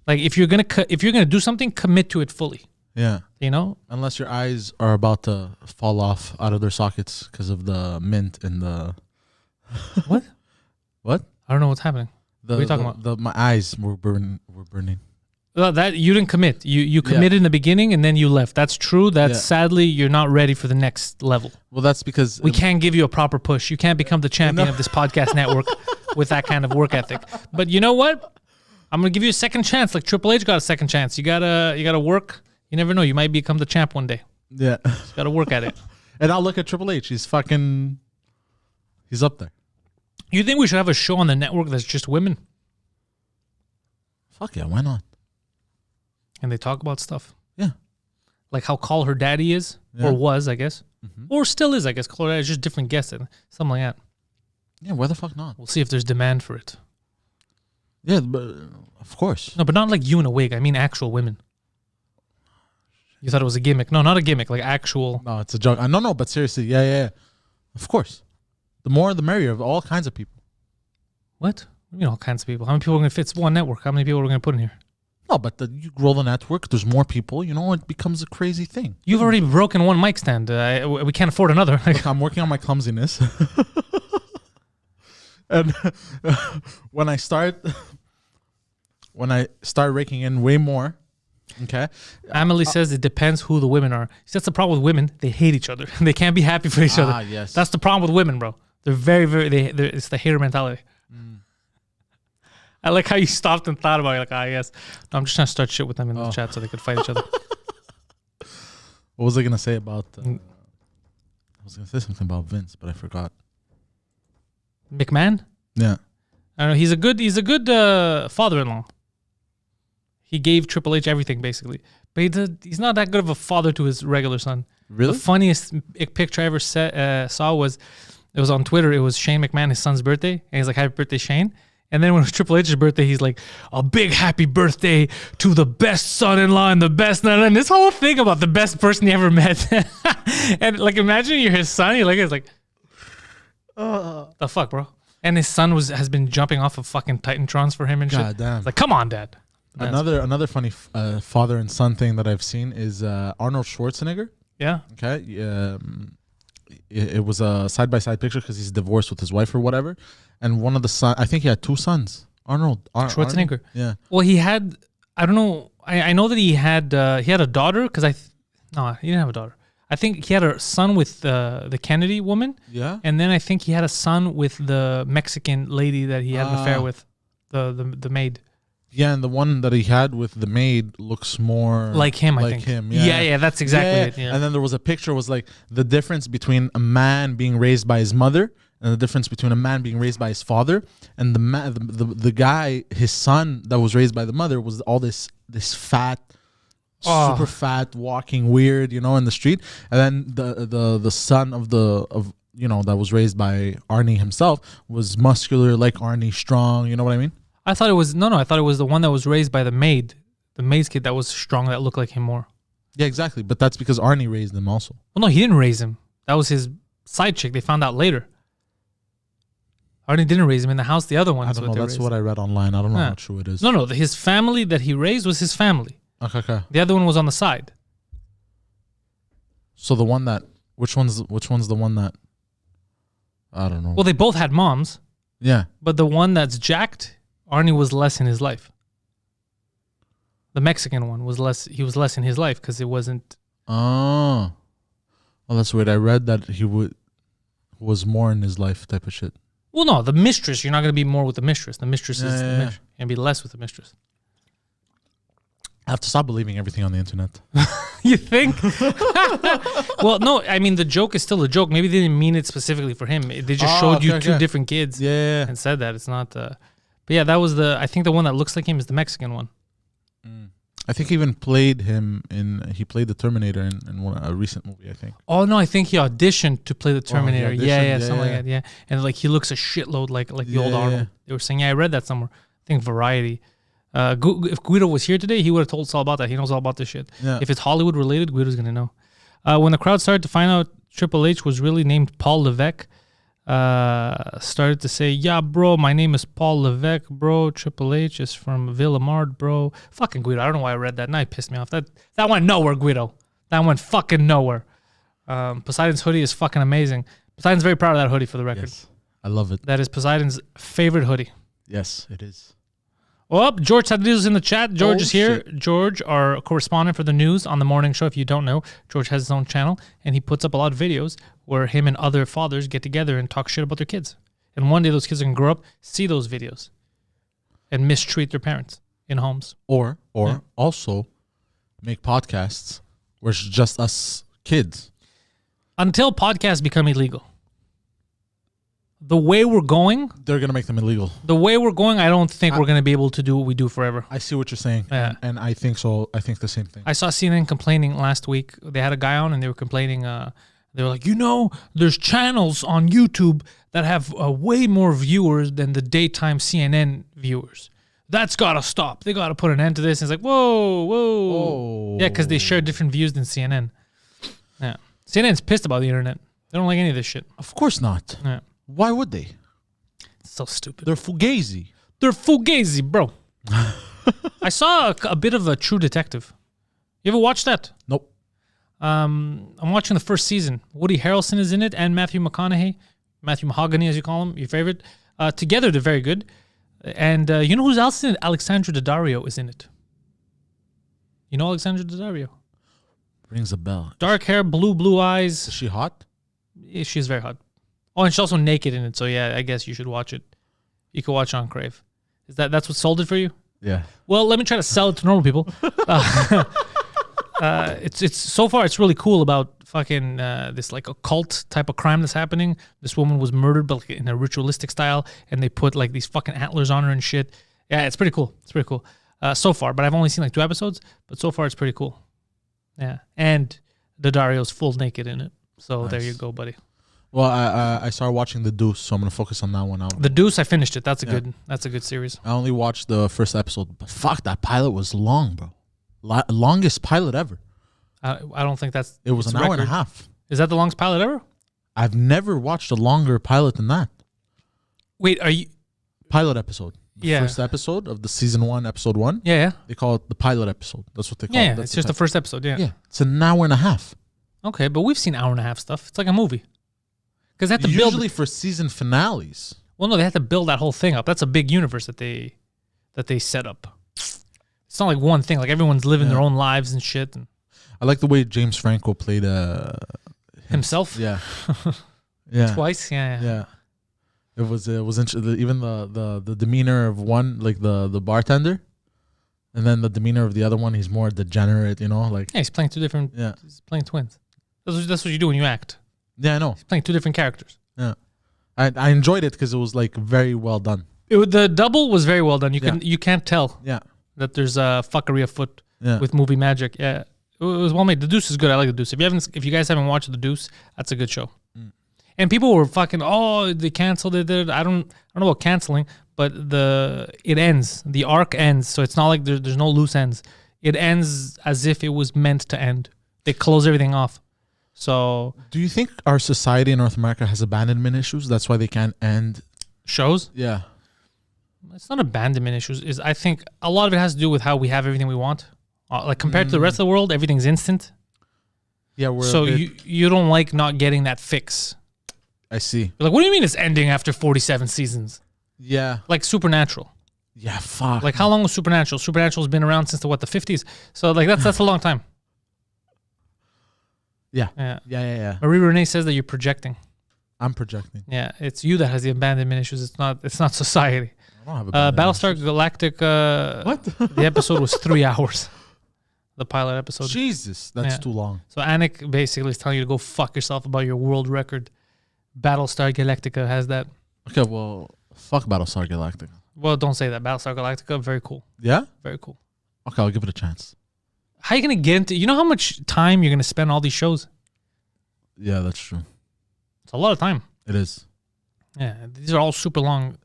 Like if you're gonna do something, commit to it fully. Yeah. Unless your eyes are about to fall off out of their sockets because of the mint and the... What? What? I don't know what's happening. What are you talking about? My eyes were burning. That you didn't commit. You committed in the beginning and then you left. That's true. Sadly you're not ready for the next level. Well, that's because we can't give you a proper push. You can't become the champion of this podcast network with that kind of work ethic. But you know what? I'm gonna give you a second chance. Like Triple H got a second chance. You gotta work. You never know. You might become the champ one day. Yeah. Just gotta work at it. And I'll look at Triple H. He's up there. You think we should have a show on the network that's just women? Fuck yeah, why not? And they talk about stuff. Yeah. Like how Call Her Daddy is, or was, I guess. Mm-hmm. Or still is, I guess. Call Her Daddy is just different guests and something like that. Yeah, why the fuck not? We'll see if there's demand for it. Yeah, but of course. No, but not like you in a wig. I mean actual women. You thought it was a gimmick. No, not a gimmick. Like actual. No, it's a joke. No, but seriously. Yeah. Of course. The more the merrier of all kinds of people. What? All kinds of people. How many people are going to fit one network? How many people are we going to put in here? No, but you grow the network. There's more people. It becomes a crazy thing. You've already broken one mic stand. We can't afford another. Look, I'm working on my clumsiness. And when I start raking in way more, okay. Amelie says it depends who the women are. See, that's the problem with women. They hate each other. They can't be happy for each other. Yes. That's the problem with women, bro. They're very, very. It's the hater mentality. I like how you stopped and thought about it. Like, yes. No, I'm just trying to start shit with them in the chat so they could fight each other. What was I gonna say about? I was gonna say something about Vince, but I forgot. McMahon? Yeah. I don't know. He's a good father-in-law. He gave Triple H everything basically, but he's not that good of a father to his regular son. Really? The funniest picture I ever saw was it was on Twitter. It was Shane McMahon, his son's birthday, and he's like, "Happy birthday, Shane." And then when it was Triple H's birthday, he's like, "A big happy birthday to the best son-in-law and the best..." And this whole thing about the best person he ever met. And like, imagine you're his son. It's like, the fuck, bro. And his son has been jumping off of fucking Titantrons for him and shit. God damn. It's like, come on, Dad. Another funny father and son thing that I've seen is Arnold Schwarzenegger. Yeah. Okay. It was a side-by-side picture because he's divorced with his wife or whatever. And one of the sons, I think he had two sons. Schwarzenegger. Yeah. Well, he had, I don't know I know that he had a daughter no, he didn't have a daughter. I think he had a son with the Kennedy woman. Yeah. And then I think he had a son with the Mexican lady that he had an affair with, the maid. Yeah, and the one that he had with the maid looks more like him, I think. Like him, yeah. That's exactly it. Yeah. And then there was a picture, was like the difference between a man being raised by his mother and the difference between a man being raised by his father. And the guy, his son that was raised by the mother was all this fat, super fat, walking weird, in the street. And then the son of that was raised by Arnie himself was muscular like Arnie, strong. You know what I mean? I thought it was I thought it was the one that was raised by the maid's kid that was strong, that looked like him more. Yeah, exactly. But that's because Arnie raised him also. Well, no, he didn't raise him. That was his side chick. They found out later. Arnie didn't raise him in the house. The other one. I don't know. That's what I read online. I don't know how true it is. No. His family that he raised was his family. Okay. The other one was on the side. So the one that, which one's the one that? I don't know. Well, they both had moms. Yeah. But the one that's jacked, Arnie was less in his life. The Mexican one was less. He was less in his life because it wasn't. Oh. Well, that's weird. I read that he was more in his life type of shit. Well, no, the mistress. You're not going to be more with the mistress. The mistress is the mistress. You're going to be less with the mistress. I have to stop believing everything on the internet. You think? Well, no. I mean, the joke is still a joke. Maybe they didn't mean it specifically for him. They just showed you two different kids. Yeah. And said that it's not. But yeah, that was I think the one that looks like him is the Mexican one. I think he even played him he played the Terminator in a recent movie, I think. Oh no, I think he auditioned to play the Terminator. Yeah, Something like that. Yeah, and like he looks a shitload like the old Arnold. They were saying, yeah, I read that somewhere. I think Variety. If Guido was here today, he would have told us all about that. He knows all about this shit. Yeah. If it's Hollywood related, Guido's gonna know. When the crowd started to find out Triple H was really named Paul Levesque, started to say, yeah, bro, my name is Paul Levesque, bro. Triple H is from Villamard, bro. Fucking Guido. I don't know why I read that. Now it pissed me off. That went nowhere, Guido. That went fucking nowhere. Poseidon's hoodie is fucking amazing. Poseidon's very proud of that hoodie, for the record. Yes, I love it. That is Poseidon's favorite hoodie. Yes, it is. Well, George Sadidis is in the chat. George is here. Shit. George, our correspondent for the news on the morning show. If you don't know, George has his own channel, and he puts up a lot of videos where him and other fathers get together and talk shit about their kids. And one day those kids are going to grow up, see those videos, and mistreat their parents in homes. Or also make podcasts where it's just us kids. Until podcasts become illegal. The way we're going... They're going to make them illegal. The way we're going, I don't think we're going to be able to do what we do forever. I see what you're saying. Yeah. And I think so. I think the same thing. I saw CNN complaining last week. They had a guy on and they were complaining. They were like, there's channels on YouTube that have way more viewers than the daytime CNN viewers. That's got to stop. They got to put an end to this. And it's like, whoa. Yeah, because they share different views than CNN. Yeah. CNN's pissed about the internet. They don't like any of this shit. Of course not. Yeah. Why would they? It's so stupid. They're fugazi. They're fugazi, bro. I saw a bit of a True Detective. You ever watched that? Nope. I'm watching the first season. Woody Harrelson is in it, and Matthew McConaughey. Matthew Mahogany, as you call him, your favorite. Together, they're very good. And you know who's else in it? Alexandra Daddario is in it. You know Alexandra Daddario? Rings a bell. Dark hair, blue eyes. Is she hot? Yeah, she's very hot. Oh, and she's also naked in it, so yeah, I guess you should watch it. You can watch it on Crave. That's what sold it for you? Yeah. Well, let me try to sell it to normal people. It's so far it's really cool about fucking this like occult type of crime that's happening. This woman was murdered, but like in a ritualistic style, and they put like these fucking antlers on her and shit. Yeah, it's pretty cool. It's pretty cool so far, but I've only seen like 2 episodes. But so far, it's pretty cool. Yeah, and Daddario's full naked in it. So There you go, buddy. Well, I started watching The Deuce, so I'm gonna focus on that one now. The Deuce, I finished it. That's a good series. I only watched the first episode, but fuck, that pilot was long, bro. Longest pilot ever. I don't think it was an hour and a half. Is that the longest pilot ever? I've never watched a longer pilot than that. Wait, are you pilot episode? The first episode of the season 1, episode 1. Yeah. They call it the pilot episode. That's what they call it. Yeah, it's just the first episode. Yeah. Yeah, it's an hour and a half. Okay, but we've seen hour and a half stuff. It's like a movie. Because they have to usually for season finales. Well, no, they have to build that whole thing up. That's a big universe that they set up. It's not like one thing. Like everyone's living their own lives and shit. And I like the way James Franco played himself. Yeah. Yeah. Twice. Yeah. It was interesting. Even the demeanor of one, like the bartender, and then the demeanor of the other one. He's more degenerate, like. Yeah, he's playing two different. Yeah. He's playing twins. That's what you do when you act. Yeah, I know. He's playing two different characters. Yeah. I enjoyed it because it was like very well done. The double was very well done. You can't tell. Yeah. That there's a fuckery afoot with movie magic. Yeah. It was well made. The Deuce is good. I like The Deuce. If you guys haven't watched The Deuce, that's a good show. And people were fucking, they canceled it. I don't know about canceling, but it ends. The arc ends, so it's not like there's no loose ends. It ends as if it was meant to end. They close everything off. So, do you think our society in North America has abandonment issues? That's why they can't end shows? Yeah. It's not abandonment issues. I think a lot of it has to do with how we have everything we want. Like compared to the rest of the world, everything's instant. Yeah, so you don't like not getting that fix. I see. You're like, what do you mean it's ending after 47 seasons? Yeah. Like Supernatural. Yeah, fuck. Like how long was Supernatural? Supernatural's been around since the 50s. So like that's a long time. Yeah. Marie Renee says that you're projecting. I'm projecting. Yeah, it's you that has the abandonment issues. It's not society. I don't have abandonment Battlestar issues. Galactic. What? The episode was 3 hours. The pilot episode. Jesus, that's too long. So Anik basically is telling you to go fuck yourself about your world record. Battlestar Galactica has that. Okay, well, fuck Battlestar Galactica. Well, don't say that. Battlestar Galactica, very cool. Yeah? Very cool. Okay, I'll give it a chance. How are you going to get into... You know how much time you're going to spend on all these shows? Yeah, that's true. It's a lot of time. It is. Yeah, these are all super long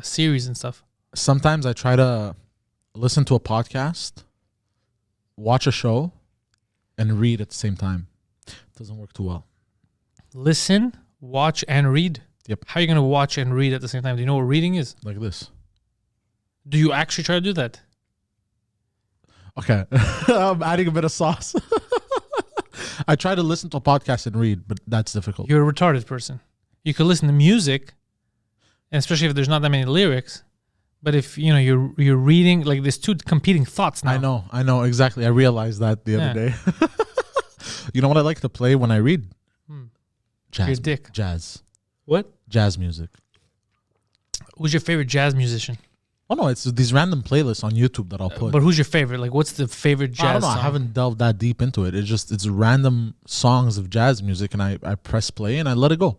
series and stuff. Sometimes I try to listen to a podcast, watch a show, and read at the same time. It doesn't work too well. Listen, watch, and read? Yep. How are you going to watch and read at the same time? Do you know what reading is? Like this. Do you actually try to do that? Okay. I'm adding a bit of sauce. I try to listen to a podcast and read, but that's difficult. You're a retarded person. You could listen to music, and especially if there's not that many lyrics. But if you're reading, like there's two competing thoughts now. I know exactly. I realized that the other day. You know what I like to play when I read? Jazz. Your dick. Jazz. What? Jazz music. Who's your favorite jazz musician? Oh no, it's these random playlists on YouTube that I'll put. But who's your favorite? Like, what's the favorite jazz I don't know. song? I haven't delved that deep into it. It's random songs of jazz music, and I press play and I let it go.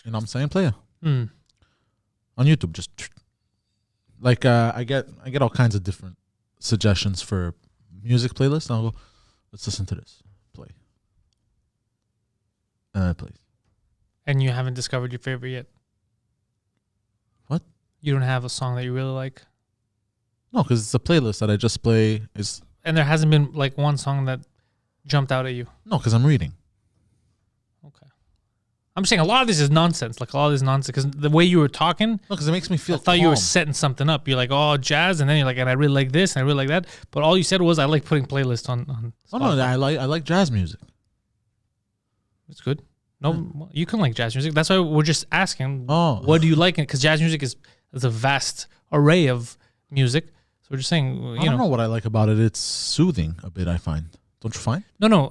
You know what I'm saying? Play it on YouTube. Just like I get all kinds of different suggestions for music playlists. And I'll go, let's listen to this. Play. And it plays. And you haven't discovered your favorite yet. What? You don't have a song that you really like? No, because it's a playlist that I just play. And there hasn't been like one song that jumped out at you? No, because I'm reading. Okay. I'm saying a lot of this is nonsense. Like a lot of this nonsense. Because the way you were talking. No, because it makes me feel I thought calm. you were setting something up. You're like, oh, jazz. And then you're like, and I really like this and I really like that. But all you said was, I like putting playlists on Spotify. Oh, no, I like jazz music. It's good. No, well, you can like jazz music. That's why we're just asking. Oh, what do you like? Because jazz music is a vast array of music. So we're just saying. I don't know what I like about it. It's soothing a bit. I find. Don't you find? No.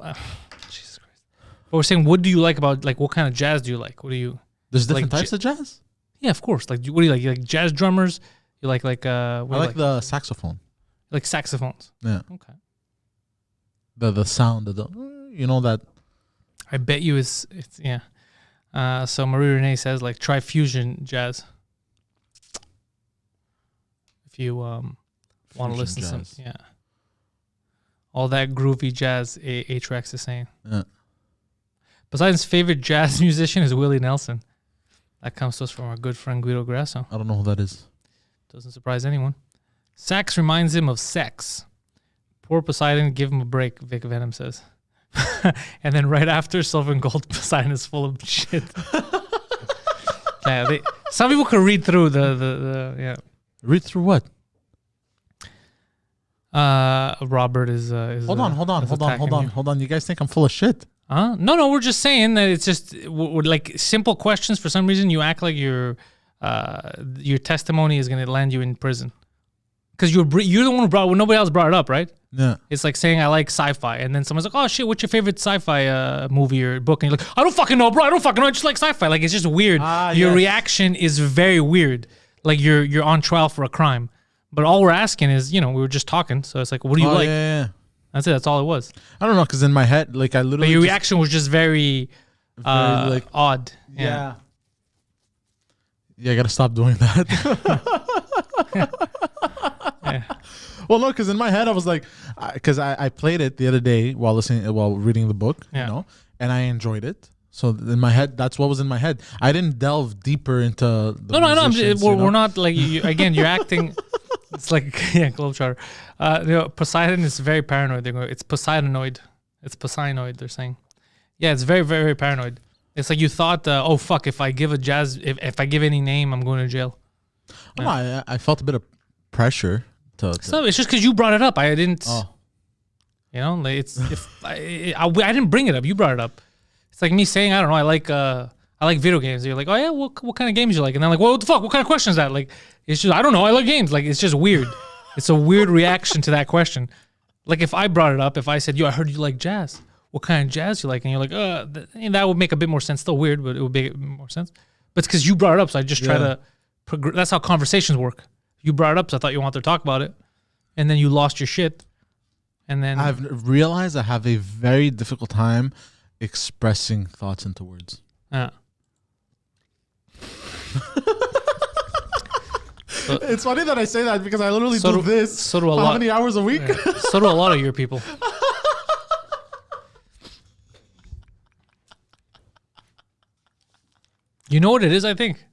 Jesus Christ. But we're saying, what do you like about like what kind of jazz do you like? What do you? There's different types of jazz. Yeah, of course. Like, what do you like? You like jazz drummers? You like I like the saxophone. You like saxophones. Yeah. Okay. The sound of the that. I bet you it's yeah. So Marie Renee says like try fusion jazz. If you want to listen to some, yeah. All that groovy jazz H-Rex is saying. Yeah. Poseidon's favorite jazz musician is Willie Nelson. That comes to us from our good friend Guido Grasso. I don't know who that is. Doesn't surprise anyone. Sax reminds him of sex. Poor Poseidon, give him a break, Vic Venom says. And then right after, Silver and Gold, Poseidon is full of shit. Yeah, some people could read through the yeah. Read through what? Robert is hold on. You guys think I'm full of shit? No, we're just saying that it's just we're like simple questions. For some reason, you act like you're your testimony is going to land you in prison. Because you're the one who brought, nobody else brought it up, right? Yeah. It's like saying I like sci-fi, and then someone's like, "Oh shit, what's your favorite sci-fi movie or book?" And you're like, "I don't fucking know, bro. I don't fucking know. I just like sci-fi." Like it's just weird. Your reaction is very weird. Like you're on trial for a crime, but all we're asking is, we were just talking, so it's like, what do you like? Yeah. That's it. That's all it was. I don't know, because in my head, like I literally. But your reaction was just very like odd. Yeah. Yeah, I gotta stop doing that. Yeah. Well, no, because in my head I was like, because I played it the other day while reading the book, and I enjoyed it. So in my head, that's what was in my head. I didn't delve deeper into the musicians, we're not like again. You're acting. It's like Globetrotter. Poseidon is very paranoid. It's Poseidonoid. It's Poseidonoid. They're saying, it's very very very paranoid. It's like you thought, oh fuck, if I give if I give any name, I'm going to jail. No, I felt a bit of pressure. So it's just because you brought it up. I didn't. Oh. It's I didn't bring it up. You brought it up. It's like me saying, I don't know. I like video games. You're like, oh yeah, what kind of games you like? And then like, well, what the fuck? What kind of question is that? Like, it's just I don't know. I like games. Like it's just weird. It's a weird reaction to that question. Like if I brought it up, if I said, yo, I heard you like jazz. What kind of jazz you like? And you're like, that would make a bit more sense. Still weird, but it would make more sense. But it's because you brought it up, so I just try to progress. That's how conversations work. You brought it up, so I thought you wanted to talk about it, and then you lost your shit, and then I've realized I have a very difficult time expressing thoughts into words. Yeah. It's funny that I say that because I literally do this. So do a how lot. Many hours a week? Yeah. So do a lot of your people. You know what it is? I think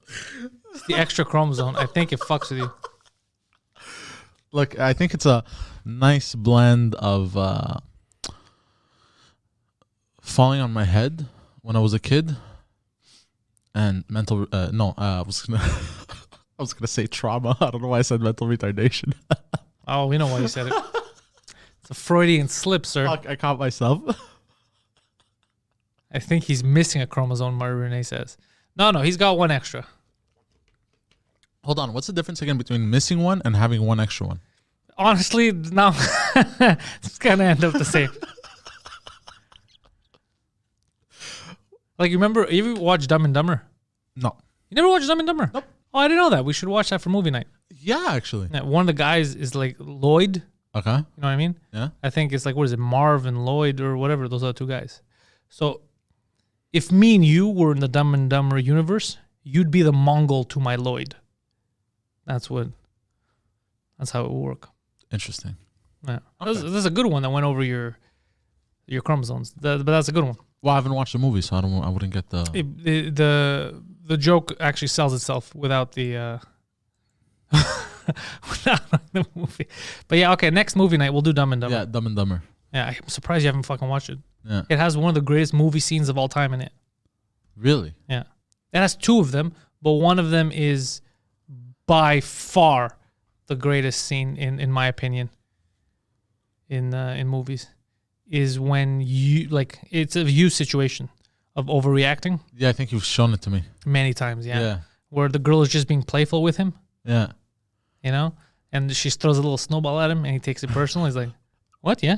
it's the extra chromosome. I think it fucks with you. Look, I think it's a nice blend of falling on my head when I was a kid and mental. I was gonna say trauma. I don't know why I said mental retardation. Oh, we know why you said it. It's a Freudian slip, sir. Fuck, I caught myself. I think he's missing a chromosome. Marie Renee says, no, he's got one extra. Hold on, what's the difference again between missing one and having one extra one? Honestly, no. It's gonna end up the same. Like, you ever watch Dumb and Dumber? No. You never watched Dumb and Dumber? Nope. Oh, I didn't know that. We should watch that for movie night. Yeah, actually. Yeah, one of the guys is like Lloyd. Okay. You know what I mean? Yeah. I think it's like, what is it, Marv and Lloyd or whatever. Those are the two guys. So if me and you were in the Dumb and Dumber universe, you'd be the Mongol to my Lloyd. That's how it would work. Interesting. Yeah. Okay. That's a good one that went over your chromosomes. But that's a good one. Well, I haven't watched the movie, so I wouldn't get the joke actually sells itself without the without the movie. But yeah, okay. Next movie night we'll do Dumb and Dumber. Yeah, Dumb and Dumber. Yeah, I'm surprised you haven't fucking watched it. Yeah. It has one of the greatest movie scenes of all time in it. Really? Yeah. It has two of them, but one of them is by far the greatest scene in my opinion in movies. Is when you it's a you situation of overreacting. Yeah, I think you've shown it to me many times. Yeah. Where the girl is just being playful with him. Yeah. And she throws a little snowball at him and he takes it personal. He's like, what? Yeah.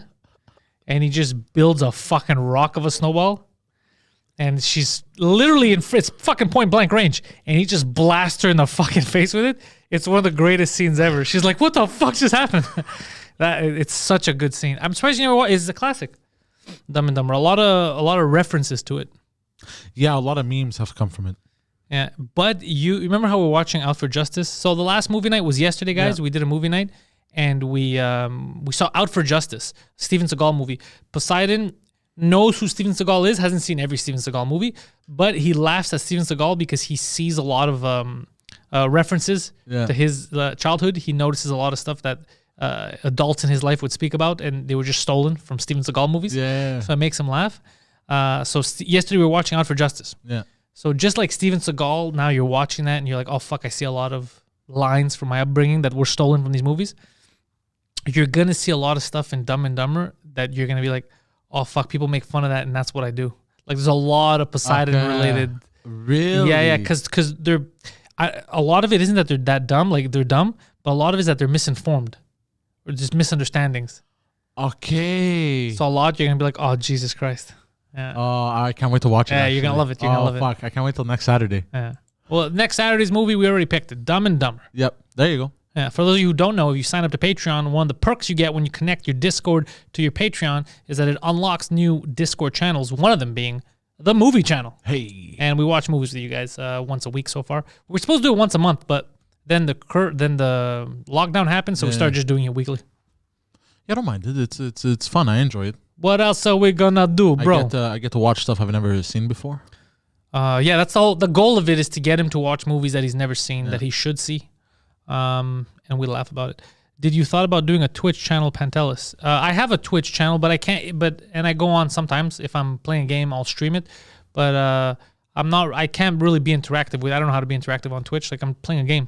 And he just builds a fucking rock of a snowball. And she's literally it's fucking point blank range. And he just blasts her in the fucking face with it. It's one of the greatest scenes ever. She's like, what the fuck just happened? It's such a good scene. I'm surprised you never watched. It's a classic, Dumb and Dumber. A lot of references to it. Yeah, a lot of memes have come from it. Yeah, but you remember how we're watching Out for Justice? So the last movie night was yesterday, guys. Yeah. We did a movie night, and we saw Out for Justice, Steven Seagal movie. Poseidon knows who Steven Seagal is. Hasn't seen every Steven Seagal movie, but he laughs at Steven Seagal because he sees a lot of references to his childhood. He notices a lot of stuff that adults in his life would speak about, and they were just stolen from Steven Seagal movies. Yeah. So it makes him laugh. So yesterday we were watching Out for Justice. Yeah. So just like Steven Seagal, now you're watching that and you're like, oh fuck, I see a lot of lines from my upbringing that were stolen from these movies. You're gonna see a lot of stuff in Dumb and Dumber that you're gonna be like, oh fuck, people make fun of that, and that's what I do. Like there's a lot of Poseidon related. Really? Yeah, because they're. a lot of it isn't that they're that dumb, like they're dumb, but a lot of it is that they're misinformed or just misunderstandings. Okay. So a lot you're gonna be like, oh Jesus Christ. Yeah. Oh, I can't wait to watch it. Yeah, you're gonna love it. You're gonna love it. Fuck, I can't wait till next Saturday. Yeah. Well, next Saturday's movie we already picked it, Dumb and Dumber. Yep. There you go. Yeah. For those of you who don't know, if you sign up to Patreon, one of the perks you get when you connect your Discord to your Patreon is that it unlocks new Discord channels. One of them being the movie channel. Hey. And we watch movies with you guys once a week so far. We're supposed to do it once a month, but then the lockdown happened, so we started just doing it weekly. Yeah, I don't mind it. It's fun. I enjoy it. What else are we gonna do, bro? I get to watch stuff I've never seen before. Yeah, that's all. The goal of it is to get him to watch movies that he's never seen that he should see. And we laugh about it. Did you thought about doing a Twitch channel, Pantelis? I have a Twitch channel, but I can't. And I go on sometimes. If I'm playing a game, I'll stream it. But I'm not. I can't really be interactive with. I don't know how to be interactive on Twitch. Like I'm playing a game.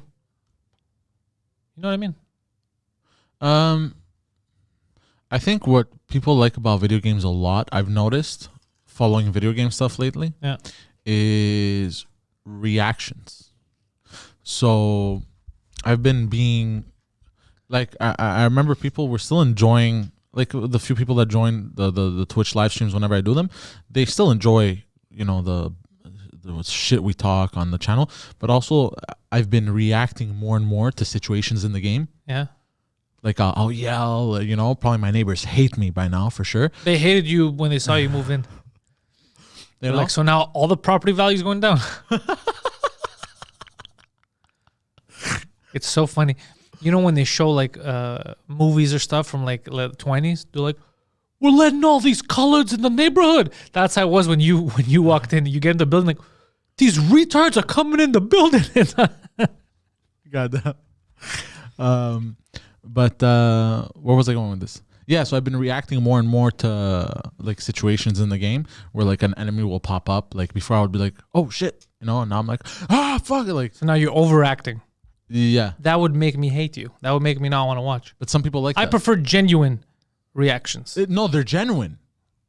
You know what I mean? I think what people like about video games a lot, I've noticed following video game stuff lately, is reactions. So I've been being like, I remember people were still enjoying, like the few people that join the Twitch live streams whenever I do them, they still enjoy, the shit we talk on the channel, but also I've been reacting more and more to situations in the game. Yeah. Like I'll yell, probably my neighbors hate me by now for sure. They hated you when they saw you move in. They're like, so now all the property value is going down. It's so funny. You know when they show like movies or stuff from like the 20s, they're like, we're letting all these coloreds in the neighborhood. That's how it was when you walked in. You get in the building like, these retards are coming in the building. Goddamn. But where was I going with this? Yeah, so I've been reacting more and more to like situations in the game where like an enemy will pop up. Like before I would be like, oh shit, and now I'm like, fuck it. Like, so now you're overacting. Yeah. That would make me hate you. That would make me not want to watch. But some people like that. I prefer genuine reactions. No, they're genuine.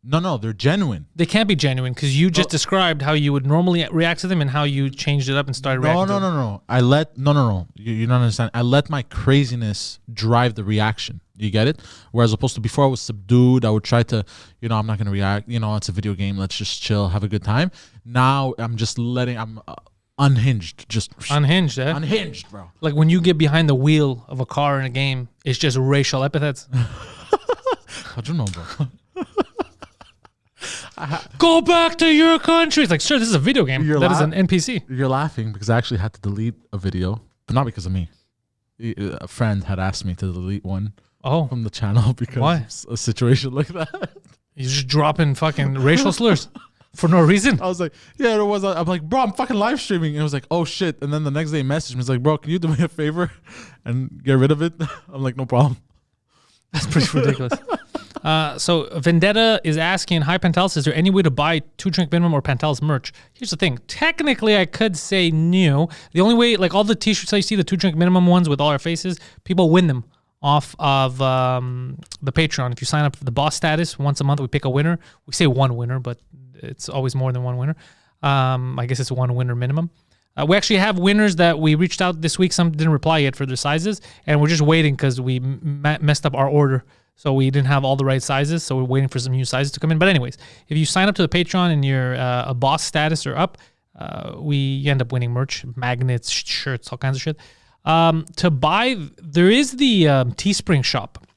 No, they're genuine. They can't be genuine because you just described how you would normally react to them and how you changed it up and started reacting to them. No. You don't understand. I let my craziness drive the reaction. You get it? Whereas opposed to before I was subdued, I would try to, I'm not going to react. It's a video game. Let's just chill, have a good time. Now I'm just I'm unhinged. Just unhinged, eh? Unhinged, bro. Like when you get behind the wheel of a car in a game, it's just racial epithets. How'd you know, bro? Go back to your country. It's like, sure, this is a video game. That is an NPC. You're laughing because I actually had to delete a video, but not because of me. A friend had asked me to delete one from the channel because of a situation like that. You're just dropping fucking racial slurs for no reason. I was like, yeah, there was. I'm like, bro, I'm fucking live streaming. And it was like, oh shit. And then the next day he messaged me. He's like, bro, can you do me a favor and get rid of it? I'm like, no problem. That's pretty ridiculous. So Vendetta is asking, hi Pantelis, is there any way to buy 2-drink minimum or Pantelis merch? Here's the thing. Technically, I could say no. The only way, like all the t-shirts I see, the 2-drink minimum ones with all our faces, people win them off of the Patreon. If you sign up for the boss status, once a month we pick a winner. We say one winner, but it's always more than one winner. I guess it's one winner minimum. We actually have winners that we reached out this week. Some didn't reply yet for their sizes, and we're just waiting because we messed up our order. So we didn't have all the right sizes, so we're waiting for some new sizes to come in. But anyways, if you sign up to the Patreon and you're a boss status or up, you end up winning merch, magnets, shirts, all kinds of shit. To buy, there is the Teespring shop,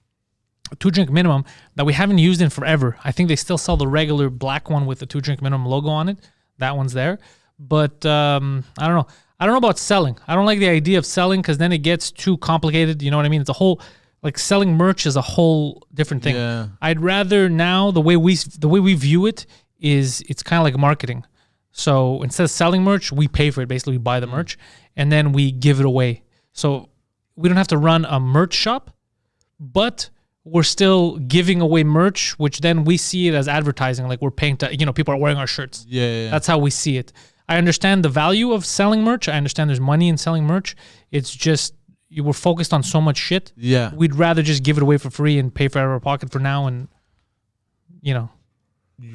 2-drink minimum, that we haven't used in forever. I think they still sell the regular black one with the 2-drink minimum logo on it. That one's there. But I don't know. I don't know about selling. I don't like the idea of selling because then it gets too complicated. You know what I mean? It's a whole... Like selling merch is a whole different thing. Yeah. I'd rather now the way we view it is it's kind of like marketing. So instead of selling merch, we pay for it. Basically, we buy the merch and then we give it away. So we don't have to run a merch shop, but we're still giving away merch, which then we see it as advertising. Like we're paying to, people are wearing our shirts. Yeah. That's how we see it. I understand the value of selling merch. I understand there's money in selling merch. It's just, you were focused on so much shit. Yeah. We'd rather just give it away for free and pay for it out of our pocket for now and, You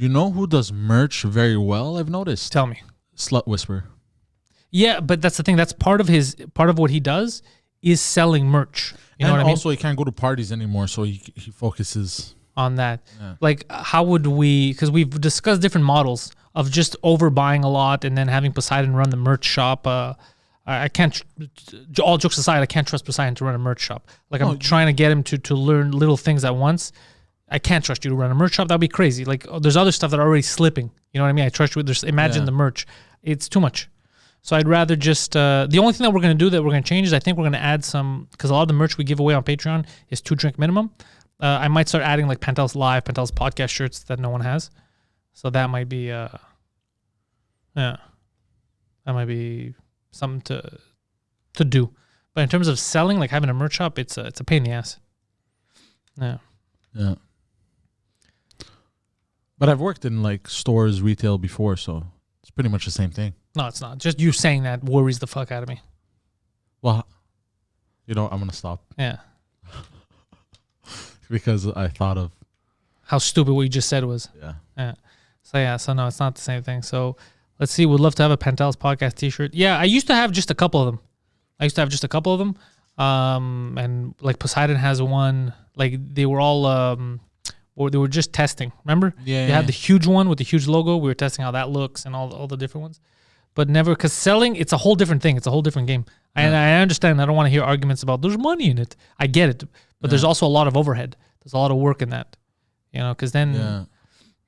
know who does merch very well, I've noticed? Tell me. Slut Whisperer. Yeah, but that's the thing. That's part of what he does is selling merch. You know what I mean? Also, he can't go to parties anymore, so he focuses on that. Yeah. Like, how would we? Because we've discussed different models of just overbuying a lot and then having Poseidon run the merch shop. I can't. All jokes aside, I can't trust Poseidon to run a merch shop. Like, I'm trying to get him to learn little things at once. I can't trust you to run a merch shop. That'd be crazy. Like, there's other stuff that are already slipping. You know what I mean? I trust you. Just imagine the merch. It's too much. So I'd rather just the only thing that we're going to do that we're going to change is I think we're going to add some, because a lot of the merch we give away on Patreon is 2-drink minimum. I might start adding like Pantelis Live, Pantelis podcast shirts that no one has. So that might be that might be something to do. But in terms of selling, like having a merch shop, it's a pain in the ass. Yeah. But I've worked in like stores, retail before, so it's pretty much the same thing. No, it's not. Just you saying that worries the fuck out of me. Well, I'm going to stop. Yeah. Because I thought of how stupid what you just said was. Yeah. So no, it's not the same thing. So let's see. We'd love to have a Pantelis podcast t-shirt. Yeah, I used to have just a couple of them. And like Poseidon has one. Like they were all or they were just testing. Remember? Yeah. You had the huge one with the huge logo. We were testing how that looks and all the different ones. But never, because selling, it's a whole different thing. It's a whole different game. And I understand. I don't want to hear arguments about there's money in it. I get it. But there's also a lot of overhead. There's a lot of work in that. Because then,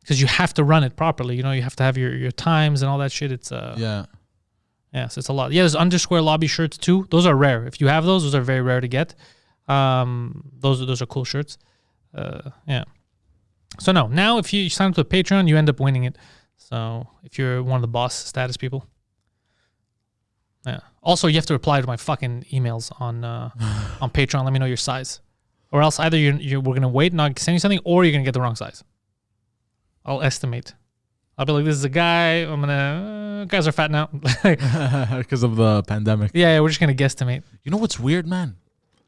because you have to run it properly. You have to have your times and all that shit. It's so it's a lot. Yeah, there's underscore lobby shirts too. Those are rare. If you have those are very rare to get. Those are cool shirts. So no, now if you sign up to a Patreon, you end up winning it. So if you're one of the boss status people. Yeah. Also, you have to reply to my fucking emails on Patreon. Let me know your size, or else either we're gonna wait and I'll send you something, or you're gonna get the wrong size. I'll estimate. I'll be like, this is a guy. Guys are fat now because of the pandemic. Yeah, we're just gonna guesstimate. You know what's weird, man?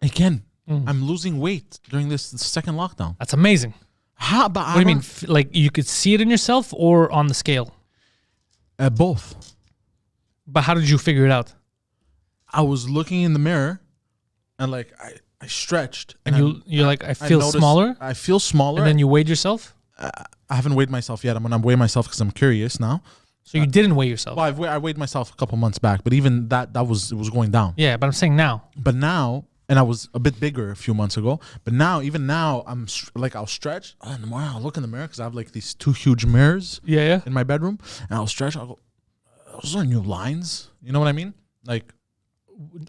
Again, I'm losing weight during this second lockdown. That's amazing. What do you mean? Like you could see it in yourself or on the scale? Both. But how did you figure it out? I was looking in the mirror, and like I stretched, and you're like, I feel smaller. I feel smaller, and then you weighed yourself. I haven't weighed myself yet. I'm gonna weigh myself because I'm curious now. So you didn't weigh yourself? Well, I weighed myself a couple months back, but even that was going down. Yeah, but I'm saying now. But now. And I was a bit bigger a few months ago, but even now, I'm like, I'll stretch. In the morning, I'll look in the mirror because I have like these 2 huge mirrors in my bedroom, and I'll stretch. I'll go, those are new lines. You know what I mean? Like,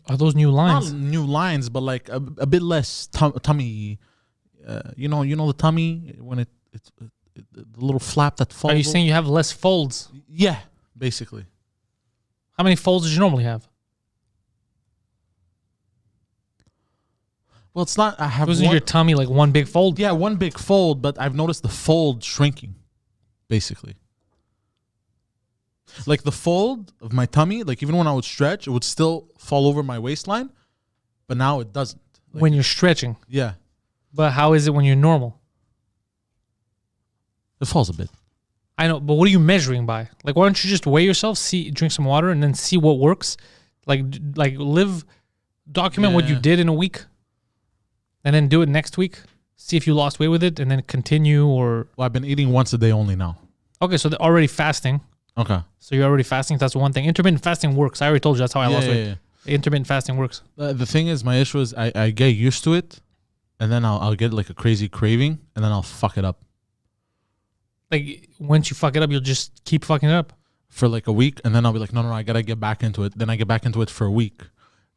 are those new lines? Not new lines, but like a bit less tummy. You know the tummy when it's the little flap that folds. Are you saying you have less folds? Yeah, basically. How many folds did you normally have? Well, it's not. I have. Wasn't your tummy like one big fold? Yeah, one big fold, but I've noticed the fold shrinking, basically. Like the fold of my tummy, like even when I would stretch, it would still fall over my waistline, but now it doesn't. Like, when you're stretching? Yeah. But how is it when you're normal? It falls a bit. I know, but what are you measuring by? Like, why don't you just weigh yourself, drink some water, and then see what works? Like document what you did in a week. And then do it next week. See if you lost weight with it, and then continue. Or I've been eating once a day only now. Okay, so they're already fasting. Okay. So you're already fasting. That's one thing. Intermittent fasting works. I already told you that's how I lost weight. Yeah. Intermittent fasting works. The thing is, my issue is I get used to it, and then I'll get like a crazy craving, and then I'll fuck it up. Like once you fuck it up, you'll just keep fucking it up for like a week, and then I'll be like, no, I gotta get back into it. Then I get back into it for a week.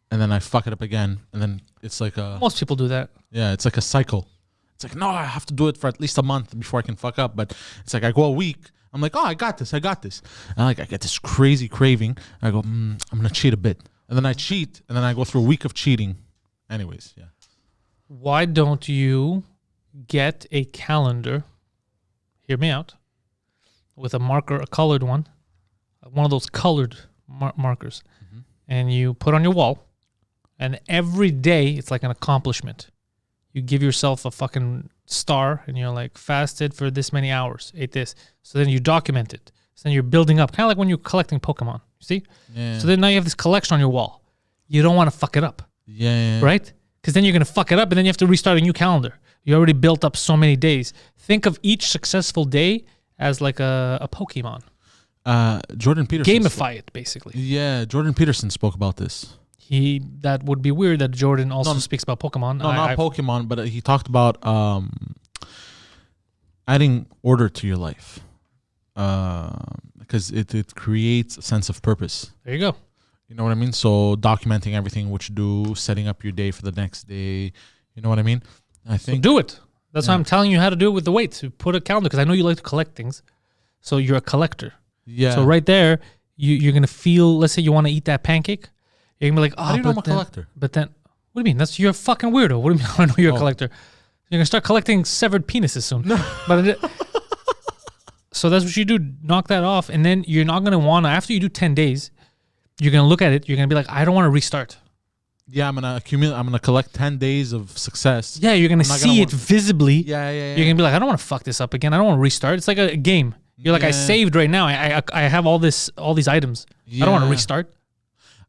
And then I fuck it up again, and then it's like a... Most people do that. Yeah, it's like a cycle. It's like, no, I have to do it for at least a month before I can fuck up. But it's like I go a week, I'm like, oh, I got this. And I get this crazy craving. I go, I'm going to cheat a bit. And then I cheat, and then I go through a week of cheating. Anyways, yeah. Why don't you get a calendar, hear me out, with a marker, a colored one of those colored markers, and you put on your wall. And every day, it's like an accomplishment. You give yourself a fucking star, and you're like, fasted for this many hours, ate this. So then you document it. So then you're building up, kind of like when you're collecting Pokemon. You see? Yeah. So then now you have this collection on your wall. You don't want to fuck it up. Yeah. Right? Because then you're going to fuck it up, and then you have to restart a new calendar. You already built up so many days. Think of each successful day as like a Pokemon. Jordan Peterson. Gamify it, basically. Yeah, Jordan Peterson spoke about this. That would be weird that Jordan also speaks about Pokemon. No, not Pokemon, but he talked about adding order to your life. Because it creates a sense of purpose. There you go. You know what I mean? So documenting everything what you do, setting up your day for the next day. You know what I mean? I think do it. That's why I'm telling you how to do it with the weights. You put a calendar, because I know you like to collect things. So you're a collector. Yeah. So right there, you're going to feel, let's say you want to eat that pancake. You're going to be like, oh, how do you know I'm a collector? But then, what do you mean? You're a fucking weirdo. What do you mean I know you're a collector? You're going to start collecting severed penises soon. No. But so that's what you do. Knock that off. And then you're not going to want to, after you do 10 days, you're going to look at it. You're going to be like, I don't want to restart. Yeah, I'm going to accumulate. I'm going to collect 10 days of success. Yeah, you're going to see it visibly. Yeah. You're going to be like, I don't want to fuck this up again. I don't want to restart. It's like a game. You're like, I saved right now. I have all these items. I don't want to restart.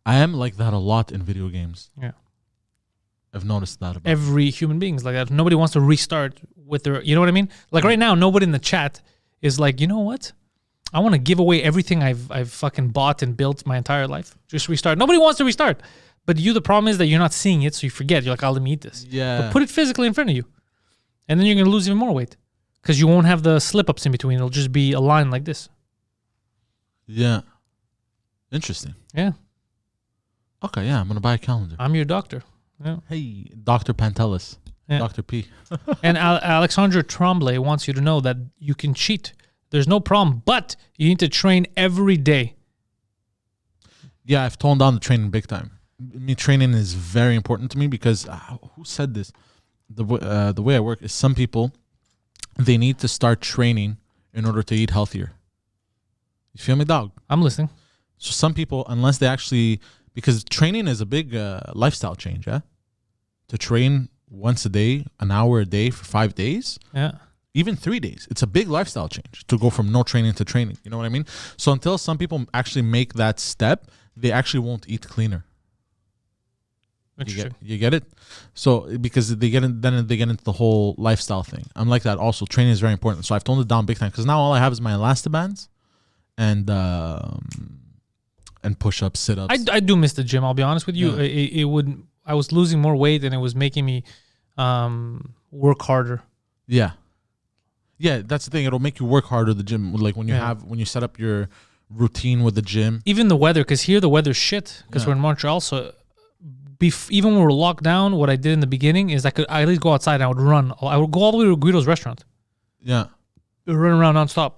I am like that a lot in video games. Yeah. I've noticed that about every human being is like that. Nobody wants to restart with their, you know what I mean? Like right now, nobody in the chat is like, you know what? I want to give away everything I've fucking bought and built my entire life. Just restart. Nobody wants to restart. But the problem is that you're not seeing it, so you forget. You're like, oh, let me eat this. Yeah. But put it physically in front of you. And then you're going to lose even more weight. Because you won't have the slip-ups in between. It'll just be a line like this. Yeah. Interesting. Yeah. Okay, yeah, I'm going to buy a calendar. I'm your doctor. Yeah. Hey, Dr. Pantelis. Yeah. Dr. P. And Alexandra Tremblay wants you to know that you can cheat. There's no problem, but you need to train every day. Yeah, I've toned down the training big time. Training is very important to me because, who said this? The way I work is some people, they need to start training in order to eat healthier. You feel me, dog? I'm listening. So some people, unless they actually, because training is a big lifestyle change, yeah? To train once a day, an hour a day for 5 days. Yeah. Even 3 days. It's a big lifestyle change to go from no training to training. You know what I mean? So until some people actually make that step, they actually won't eat cleaner. You get it? So because they get into the whole lifestyle thing. I'm like that also. Training is very important. So I've toned it down big time because now all I have is my elastobands and push-ups, sit-ups. I do miss the gym. I'll be honest with you. Yeah. I was losing more weight and it was making me work harder. Yeah. Yeah, that's the thing. It'll make you work harder. The gym, like when you set up your routine with the gym. Even the weather, because here the weather's shit. Because we're in Montreal, so even when we're locked down, what I did in the beginning is I at least go outside and I would run. I would go all the way to Guido's restaurant. Yeah. Run around nonstop.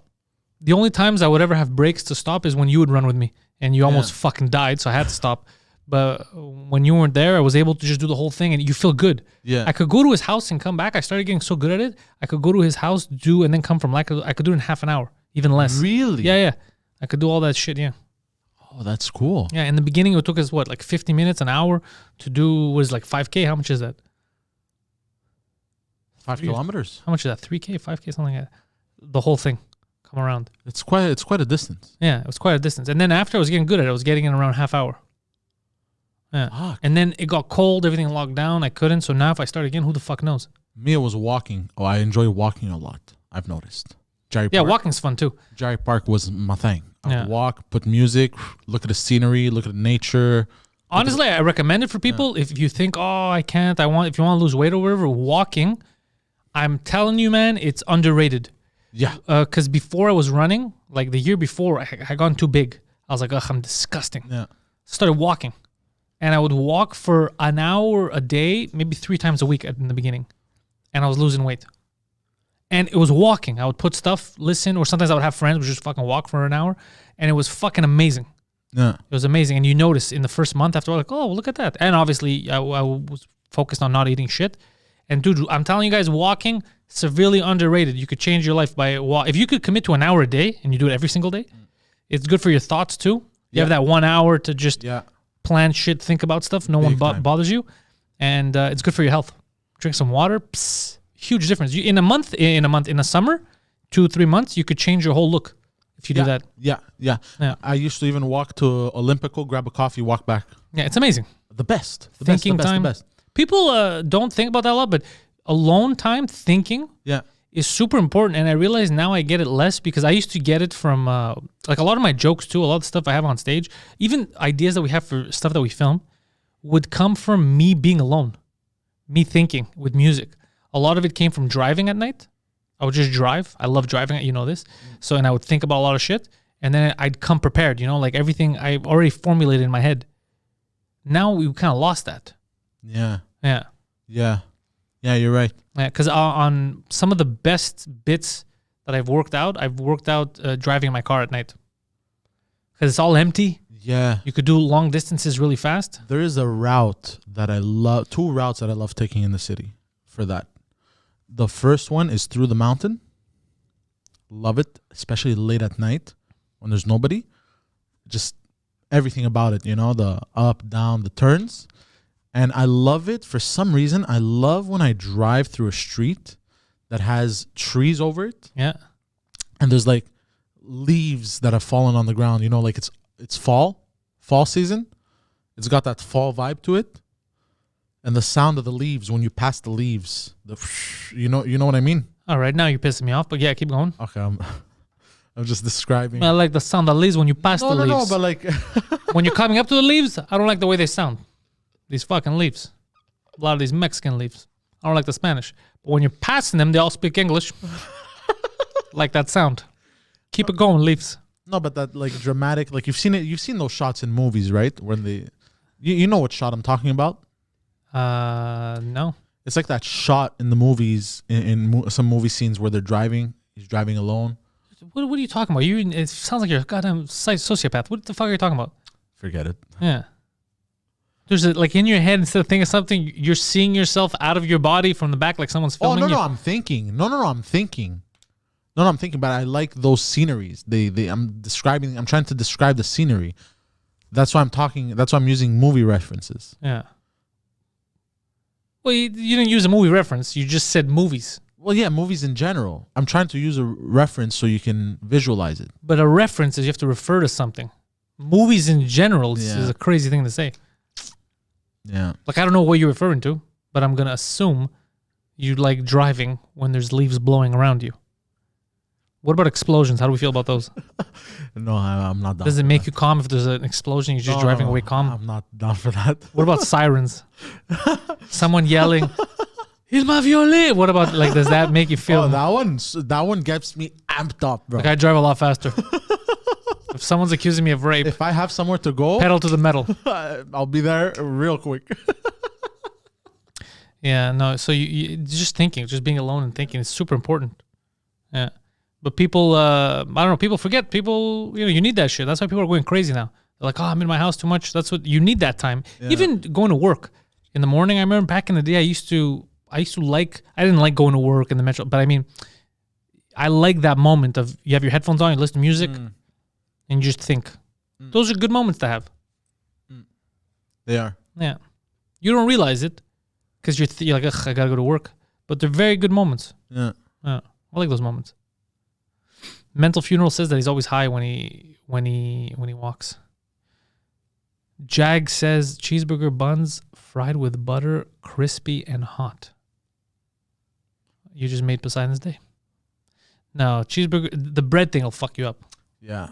The only times I would ever have breaks to stop is when you would run with me and you almost fucking died, so I had to stop. But when you weren't there, I was able to just do the whole thing and you feel good. Yeah. I could go to his house and come back. I started getting so good at it. I could go to his house, and then come from I could do it in half an hour, even less. Really? Yeah. I could do all that shit, yeah. Oh, that's cool. Yeah, in the beginning, it took us, like 50 minutes, an hour to do, was like 5K? How much is that? 5 kilometers? How much is that? 3K, 5K, something like that? The whole thing. Come around. It's quite a distance. Yeah, it was quite a distance. And then after I was getting good at it, I was getting in around half hour. Yeah. Fuck. And then it got cold, everything locked down. I couldn't. So now if I start again, who the fuck knows? Me, it was walking. Oh, I enjoy walking a lot. I've noticed. Yeah, walking's fun too. Jerry Park was my thing. I would walk, put music, look at the scenery, look at nature. Honestly, I recommend it for people. If you think, oh, I can't, if you want to lose weight or whatever, walking, I'm telling you, man, it's underrated. Yeah. Because before I was running, like the year before, I had gotten too big. I was like, ugh, I'm disgusting. Yeah. Started walking. And I would walk for an hour a day, maybe 3 times a week in the beginning. And I was losing weight. And it was walking. I would put stuff, listen, or sometimes I would have friends who would just fucking walk for an hour. And it was fucking amazing. Yeah. It was amazing. And you notice in the first month after, like, oh, look at that. And obviously, I was focused on not eating shit. And dude, I'm telling you guys, walking, severely underrated. You could change your life by if you could commit to an hour a day and you do it every single day, it's good for your thoughts too. You have that 1 hour to just plan shit, think about stuff. No one bothers you. And it's good for your health. Drink some water. Psst, huge difference. In a summer, 2-3 months, you could change your whole look. if you do that. Yeah. I used to even walk to Olympical, grab a coffee, walk back. Yeah, it's amazing. The best. Thinking time. The best. People don't think about that a lot, but alone time thinking is super important. And I realize now I get it less because I used to get it from like a lot of my jokes too, a lot of stuff I have on stage, even ideas that we have for stuff that we film would come from me being alone, me thinking with music. A lot of it came from driving at night. I would just drive. I love driving, you know this. So, and I would think about a lot of shit and then I'd come prepared, you know, like everything I already formulated in my head. Now we kind of lost that. Yeah. Yeah, you're right. Yeah, because on some of the best bits that I've worked out driving in my car at night. Because it's all empty. Yeah. You could do long distances really fast. There is a route that I love, 2 routes that I love taking in the city for that. The first one is through the mountain. Love it, especially late at night when there's nobody. Just everything about it, you know, the up, down, the turns. And I love it for some reason. I love when I drive through a street that has trees over it. Yeah. And there's like leaves that have fallen on the ground, you know, like it's fall season. It's got that fall vibe to it. And the sound of the leaves when you pass the leaves, you know what I mean? All right, now you're pissing me off, but yeah, keep going. Okay, I'm just describing. I like the sound of the leaves when you pass the leaves. No, but like when you're coming up to the leaves, I don't like the way they sound. These fucking leaves. A lot of these Mexican leaves. I don't like the Spanish. But when you're passing them, they all speak English. Like that sound. Keep it going, leaves. No, but that like dramatic, like you've seen those shots in movies, right? When you know what shot I'm talking about? No. It's like that shot in the movies, in some movie scenes where they're driving. He's driving alone. What are you talking about? It sounds like you're a goddamn sociopath. What the fuck are you talking about? Forget it. Yeah. There's like in your head, instead of thinking of something, you're seeing yourself out of your body from the back like someone's filming you. I'm thinking. I'm thinking. But I like those sceneries. I'm trying to describe the scenery. That's why I'm using movie references. Yeah. Well, you didn't use a movie reference. You just said movies. Well, yeah, movies in general. I'm trying to use a reference so you can visualize it. But a reference is you have to refer to something. Movies in general is a crazy thing to say. Yeah. Like, I don't know what you're referring to, but I'm going to assume you like driving when there's leaves blowing around you. What about explosions? How do we feel about those? No, I'm not down. Does it make you calm if there's an explosion? You're just driving away calm? I'm not down for that. What about sirens? Someone yelling, "Il m'a violé." What about, like, does that make you feel? That one gets me amped up, bro. Like, I drive a lot faster. If someone's accusing me of rape, if I have somewhere to go, pedal to the metal. I'll be there real quick. Yeah, no. So you just thinking, just being alone and thinking is super important. Yeah. But people, I don't know, people forget. People, you need that shit. That's why people are going crazy now. They're like, oh, I'm in my house too much. That's what you need that time. Yeah. Even going to work in the morning. I remember back in the day, I didn't like going to work in the metro, but I mean, I like that moment of you have your headphones on, you listen to music, and you just think. Those are good moments to have. They are. Yeah. You don't realize it because you're like, ugh, I gotta go to work. But they're very good moments. Yeah. I like those moments. Mental Funeral says that he's always high when he walks. Jag says cheeseburger buns fried with butter, crispy and hot. You just made Poseidon's day. No, cheeseburger, the bread thing will fuck you up. Yeah.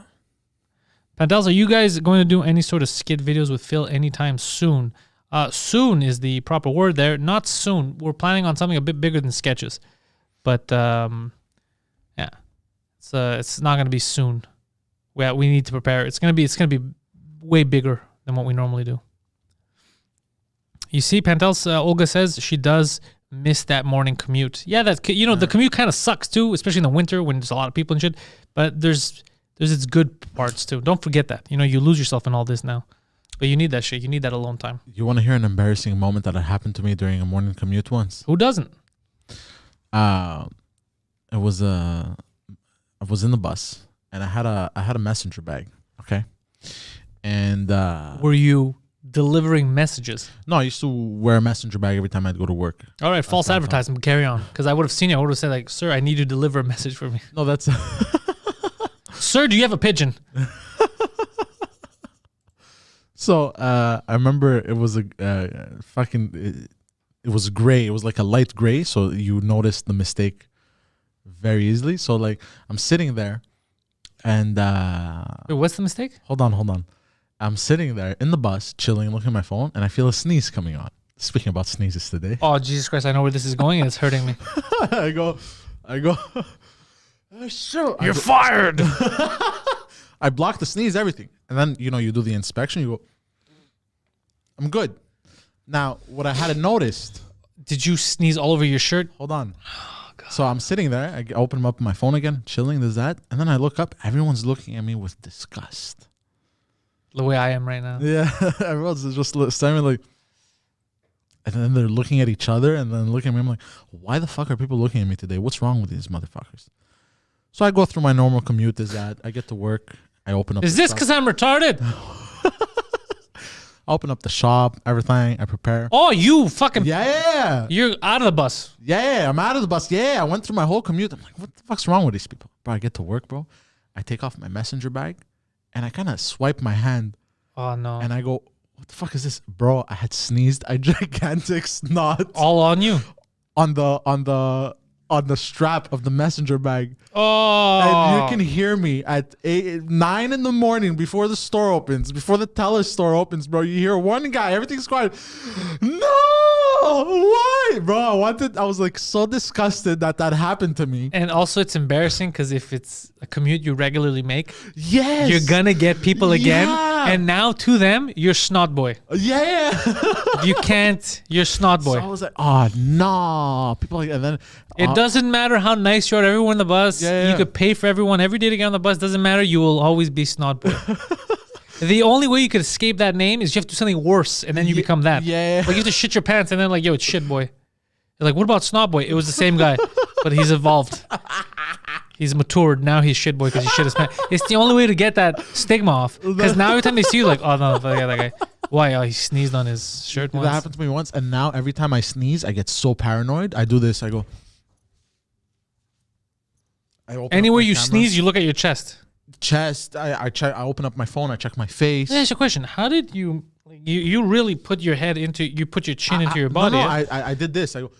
Pantelis, are you guys going to do any sort of skit videos with Phil anytime soon? Soon is the proper word there. Not soon. We're planning on something a bit bigger than sketches. But, yeah. It's not going to be soon. We need to prepare. It's going to be way bigger than what we normally do. You see, Pantelis, Olga says she does miss that morning commute. Yeah, the commute kind of sucks too, especially in the winter when there's a lot of people and shit. But there's its good parts too. Don't forget that. You lose yourself in all this now. But you need that shit. You need that alone time. You want to hear an embarrassing moment that happened to me during a morning commute once? Who doesn't? I was in the bus and I had a messenger bag, okay? And were you delivering messages? No, I used to wear a messenger bag every time I'd go to work. All right, false advertising, but carry on. Because I would have seen you. I would have said, like, sir, I need you to deliver a message for me. No, that's Sir, do you have a pigeon? So I remember it was a it was gray. It was like a light gray, so you noticed the mistake very easily. So like I'm sitting there, and Wait, what's the mistake? hold on. I'm sitting there in the bus, chilling, looking at my phone, and I feel a sneeze coming on. Speaking about sneezes today, Oh, Jesus Christ, I know where this is going, and it's hurting me. I go. Sure. You're fired. I block the sneeze, everything. And then, you do the inspection. You go, I'm good. Now, what I hadn't noticed. Did you sneeze all over your shirt? Hold on. So I'm sitting there. I open up my phone again, chilling, this, that. And then I look up. Everyone's looking at me with disgust. The way I am right now. Yeah. Everyone's just staring like. And then they're looking at each other and then looking at me. I'm like, why the fuck are people looking at me today? What's wrong with these motherfuckers? So I go through my normal commute, this, that. I get to work. I open up. Is this because I'm retarded? I open up the shop, everything. I prepare. Oh, you fucking... Yeah. You're out of the bus. Yeah, I'm out of the bus. Yeah, I went through my whole commute. I'm like, what the fuck's wrong with these people? Bro, I get to work, bro. I take off my messenger bag, and I kind of swipe my hand. Oh, no. And I go, what the fuck is this? Bro, I had sneezed a gigantic snot. All on you. On the strap of the messenger bag. Oh. And you can hear me at 9 in the morning before the store opens, before the teller store opens, bro. You hear one guy, everything's quiet. No! Why? Bro, I was like so disgusted that happened to me. And also it's embarrassing because if it's a commute you regularly make, yes, you're gonna get people again. Yeah. And now to them, you're snot boy. Yeah. You can't, you're snot boy. So I was like, oh, no. People like, and then. It doesn't matter how nice you are to everyone on the bus. Yeah. You could pay for everyone every day to get on the bus. Doesn't matter. You will always be snot boy. The only way you could escape that name is you have to do something worse, and then you become that. Yeah. Like you have to shit your pants, and then like, yo, it's shit boy. You're like, what about snot boy? It was the same guy, but he's evolved. He's matured. Now he's shit boy because he shit his pants. It's the only way to get that stigma off. Because now every time they see you, like, oh no, yeah, that guy. Why? Oh, he sneezed on his shirt once. That happened to me once, and now every time I sneeze, I get so paranoid. I do this. I go. Anywhere you sneeze, you look at your chest. Chest. I check. I open up my phone. I check my face. Let me ask you a question. How did you really put your head into? You put your chin into your body. No, I did this. I go.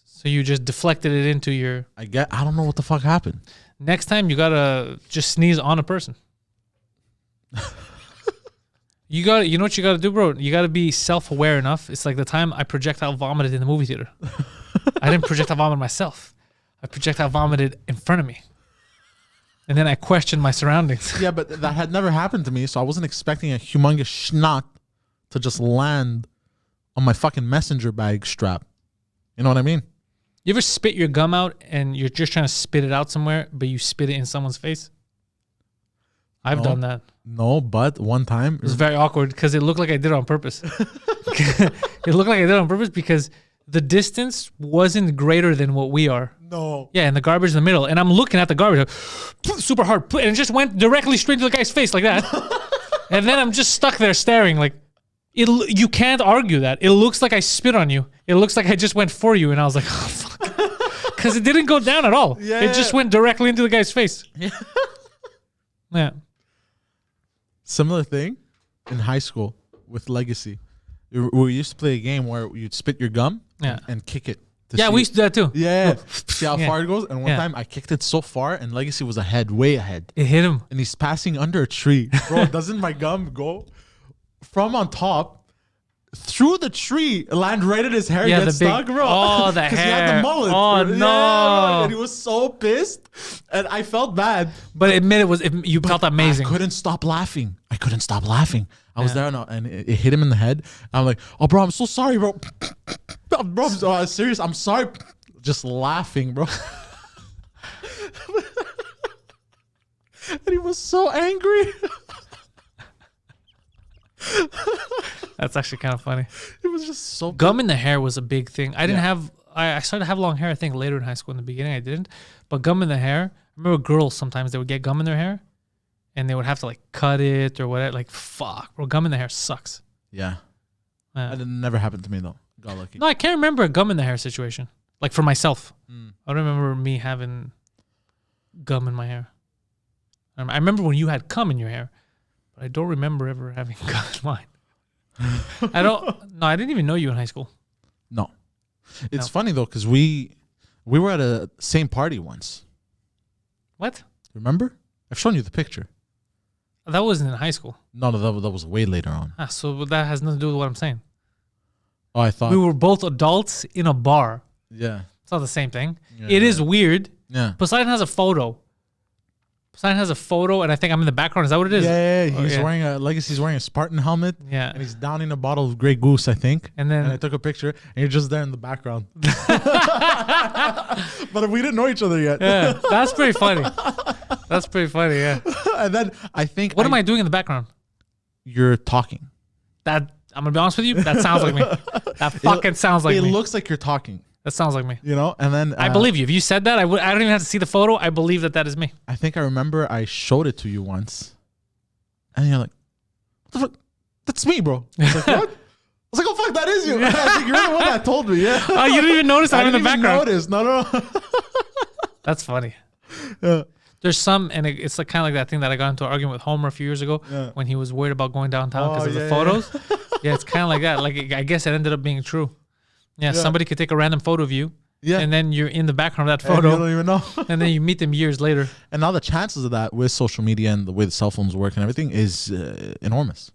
So you just deflected it into your. I don't know what the fuck happened. Next time you gotta just sneeze on a person. You know what you gotta do, bro? You gotta be self-aware enough. It's like the time I projectile vomited in the movie theater. I didn't projectile vomit myself. I projectile vomited in front of me. And then I questioned my surroundings. Yeah, but that had never happened to me, so I wasn't expecting a humongous schnot to just land on my fucking messenger bag strap. You know what I mean? You ever spit your gum out and you're just trying to spit it out somewhere, but you spit it in someone's face? I've done that. No, but one time. It was very awkward because it looked like I did it on purpose. It looked like I did it on purpose because the distance wasn't greater than what we are. No. Yeah, and the garbage in the middle. And I'm looking at the garbage like, super hard. And it just went directly straight to the guy's face like that. And then I'm just stuck there staring like, you can't argue that. It looks like I spit on you. It looks like I just went for you. And I was like, oh, fuck. Because it didn't go down at all. Yeah. It just went directly into the guy's face. Yeah. Similar thing in high school with Legacy. We used to play a game where you'd spit your gum and kick it. Yeah, we used to do that too. Yeah. See how far it goes? And one time I kicked it so far and Legacy was ahead, way ahead. It hit him. And he's passing under a tree. Bro, doesn't my gum go from on top through the tree, land right at his hair, get stuck, bro? Oh, the hair. Because he had the mullet. Oh, bro. no. Yeah, and he was so pissed. And I felt bad. But admit you felt amazing. I couldn't stop laughing. I was there and it hit him in the head. I'm like, oh, bro, I'm so sorry, bro. Bro, I'm serious. I'm sorry. Just laughing, bro. And he was so angry. That's actually kind of funny. It was just so gum in the hair was a big thing. I started to have long hair, I think, later in high school. In the beginning, I didn't. But gum in the hair, I remember girls sometimes, they would get gum in their hair and they would have to like cut it or whatever. Like, fuck, bro, gum in the hair sucks. Yeah. It never happened to me, though. Got lucky. No, I can't remember a gum in the hair situation. Like for myself. I don't remember me having... gum in my hair. I remember when you had cum in your hair, but I don't remember ever having gum in mine. I didn't even know you in high school. No. It's funny though, because we were at a same party once. What? Remember? I've shown you the picture. That wasn't in high school. No, that was way later on. So that has nothing to do with what I'm saying. Oh, I thought We were both adults in a bar. Yeah. It's not the same thing. Yeah. It is weird. Yeah. Poseidon has a photo. And I think I'm in the background. Is that what it is? Yeah. He's wearing Legacy's wearing a Spartan helmet. Yeah. And he's downing a bottle of Grey Goose, I think. And then I took a picture, and you're just there in the background. But we didn't know each other yet. Yeah, that's pretty funny. Yeah. And then I think What am I doing in the background? You're talking. That I'm gonna be honest with you. That sounds like me. That fucking sounds like me. It looks like you're talking. That sounds like me. You know, and then I believe you. If you said that, I don't even have to see the photo. I believe that is me. I think I remember I showed it to you once, and you're like, "What the fuck? That's me, bro." I was like, "What?" I was like, "Oh fuck, that is you." I think you're the one that told me. Yeah. Oh, you didn't even notice I'm in the background. Notice. No. That's funny. Yeah. There's some, and it's like kind of like that thing that I got into an argument with Homer a few years ago when he was worried about going downtown because of the photos. Yeah, it's kind of like that. Like I guess it ended up being true. Yeah, somebody could take a random photo of you. Yeah. And then you're in the background of that photo. And you don't even know. And then you meet them years later. And now the chances of that with social media and the way the cell phones work and everything is enormous.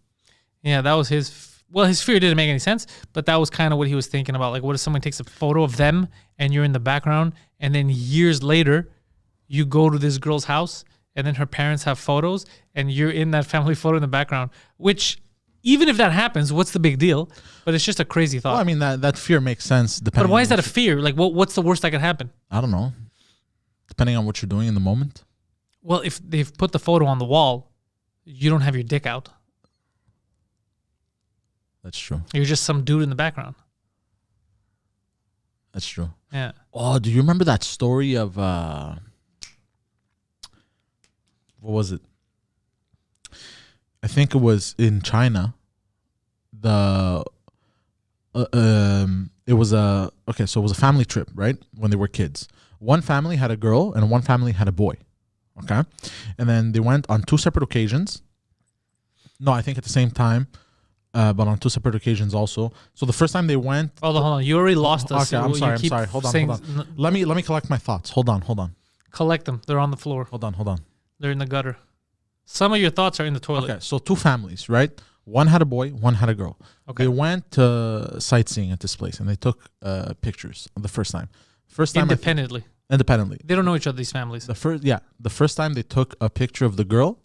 Yeah, that was his. Well, his fear didn't make any sense, but that was kind of what he was thinking about. Like, what if someone takes a photo of them and you're in the background, and then years later, you go to this girl's house, and then her parents have photos, and you're in that family photo in the background, which... Even if that happens, what's the big deal? But it's just a crazy thought. Well, I mean, that fear makes sense. But why is that a fear? Like, what's the worst that could happen? I don't know. Depending on what you're doing in the moment. Well, if they've put the photo on the wall, you don't have your dick out. That's true. You're just some dude in the background. That's true. Yeah. Oh, do you remember that story of... what was it? I think it was in China. It was a family trip, right? When they were kids. One family had a girl and one family had a boy. Okay? And then they went on two separate occasions. No, I think at the same time, but on two separate occasions also. So the first time they went... Hold on. You already lost us. Okay, I'm sorry. Hold on. Let me collect my thoughts. Hold on. Collect them. They're on the floor. Hold on. They're in the gutter. Some of your thoughts are in the toilet. Okay, so two families, right? One had a boy, one had a girl. Okay. They went sightseeing at this place, and they took pictures the first time. Independently. They don't know each other, these families. The first time they took a picture of the girl,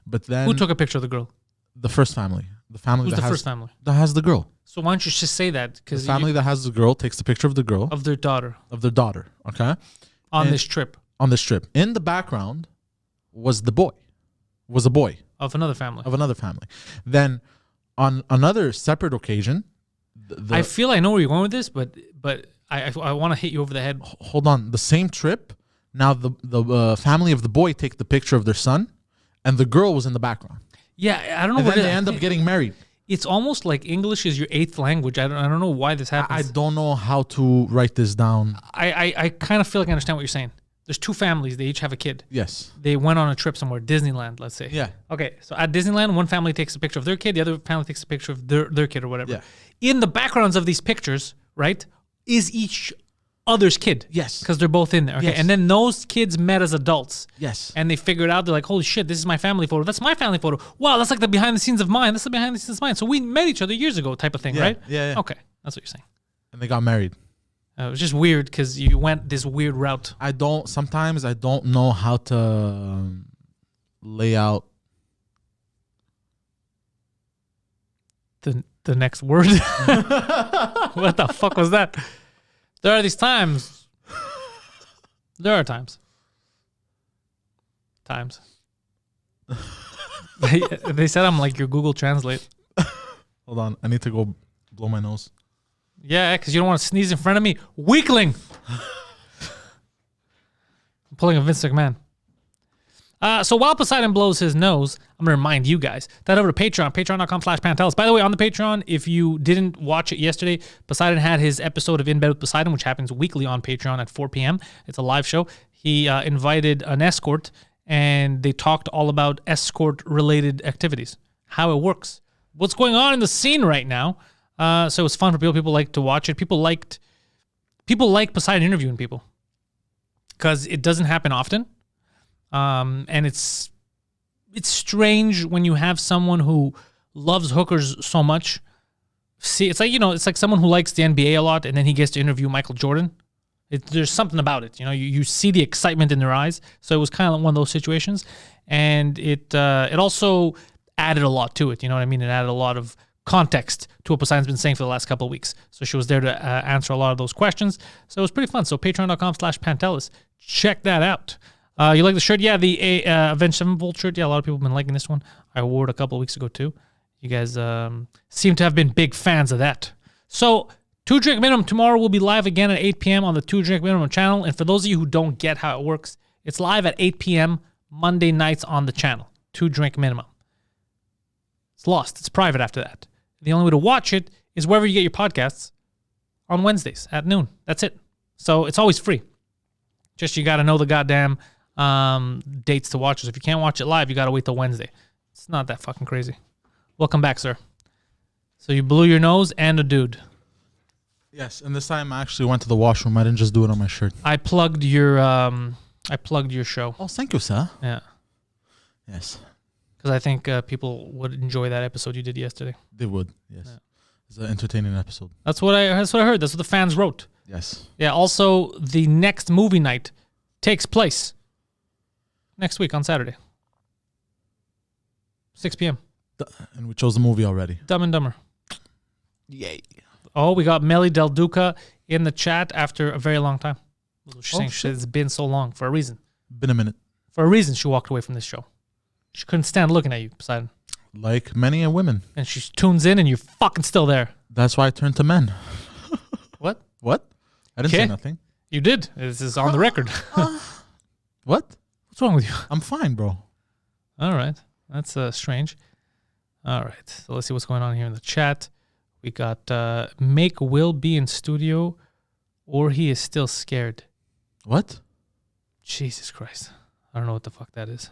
but then... Who took a picture of the girl? The first family. Who's the first family? That has the girl. So why don't you just say that? The family that has the girl takes the picture of the girl. Of their daughter. Okay? On this trip. In the background was a boy. Of another family. Then on another separate occasion... I feel I know where you're going with this, but I want to hit you over the head. Hold on. The same trip, now the family of the boy take the picture of their son, and the girl was in the background. Yeah, I don't know. And then they end up getting married. It's almost like English is your eighth language. I don't know why this happens. I don't know how to write this down. I kind of feel like I understand what you're saying. There's two families. They each have a kid. Yes. They went on a trip somewhere, Disneyland, let's say. Yeah. Okay, so at Disneyland, one family takes a picture of their kid, the other family takes a picture of their kid or whatever. Yeah. In the backgrounds of these pictures, right, is each other's kid. Yes. Because they're both in there. Okay. Yes. And then those kids met as adults. Yes. And they figured out, they're like, holy shit, this is my family photo. That's my family photo. Wow, that's like the behind the scenes of mine. That's the behind the scenes of mine. So we met each other years ago type of thing, right? Yeah. Okay, that's what you're saying. And they got married. It was just weird because you went this weird route. Sometimes I don't know how to lay out the next word. What the fuck was that? There are these times. There are times. They said I'm like your Google Translate. Hold on. I need to go blow my nose. Yeah, because you don't want to sneeze in front of me. Weakling! I'm pulling a Vince McMahon. So while Poseidon blows his nose, I'm going to remind you guys that over to Patreon, patreon.com/Pantelis. By the way, on the Patreon, if you didn't watch it yesterday, Poseidon had his episode of In Bed with Poseidon, which happens weekly on Patreon at 4 p.m. It's a live show. he invited an escort, and they talked all about escort-related activities, how it works, what's going on in the scene right now. So it was fun for people. People like to watch it. People like Poseidon interviewing people because it doesn't happen often, and it's strange when you have someone who loves hookers so much. See, it's like someone who likes the NBA a lot, and then he gets to interview Michael Jordan. There's something about it, you see the excitement in their eyes. So it was kind of one of those situations, and it also added a lot to it. You know what I mean? It added a lot of context to what Poseidon's been saying for the last couple of weeks. So she was there to answer a lot of those questions. So it was pretty fun. So patreon.com/Pantelis. Check that out. You like the shirt? Yeah, the Avenged Sevenfold shirt. Yeah, a lot of people have been liking this one. I wore it a couple of weeks ago too. You guys seem to have been big fans of that. So 2 Drink Minimum tomorrow will be live again at 8 p.m. on the 2 Drink Minimum channel. And for those of you who don't get how it works, it's live at 8 p.m. Monday nights on the channel. 2 Drink Minimum. It's lost. It's private after that. The only way to watch it is wherever you get your podcasts on Wednesdays at noon. That's it. So it's always free. Just you got to know the goddamn dates to watch it. If you can't watch it live, you got to wait till Wednesday. It's not that fucking crazy. Welcome back, sir. So you blew your nose and a dude. Yes, and this time I actually went to the washroom. I didn't just do it on my shirt. I plugged your show. Oh, thank you, sir. Yeah. Yes. Because I think people would enjoy that episode you did yesterday. They would, yes. Yeah. It's an entertaining episode. That's what I heard. That's what the fans wrote. Yes. Yeah, also, the next movie night takes place next week on Saturday. 6 p.m. And we chose the movie already. Dumb and Dumber. Yay. Oh, we got Melly Del Duca in the chat after a very long time. She's saying it's been so long for a reason. Been a minute. For a reason she walked away from this show. She couldn't stand looking at you, Poseidon. Like many women. And she tunes in and you're fucking still there. That's why I turned to men. What? What? I didn't say nothing. You did. This is on the record. What? What's wrong with you? I'm fine, bro. All right. That's strange. All right. So let's see what's going on here in the chat. We got make Will be in studio or he is still scared. What? Jesus Christ. I don't know what the fuck that is.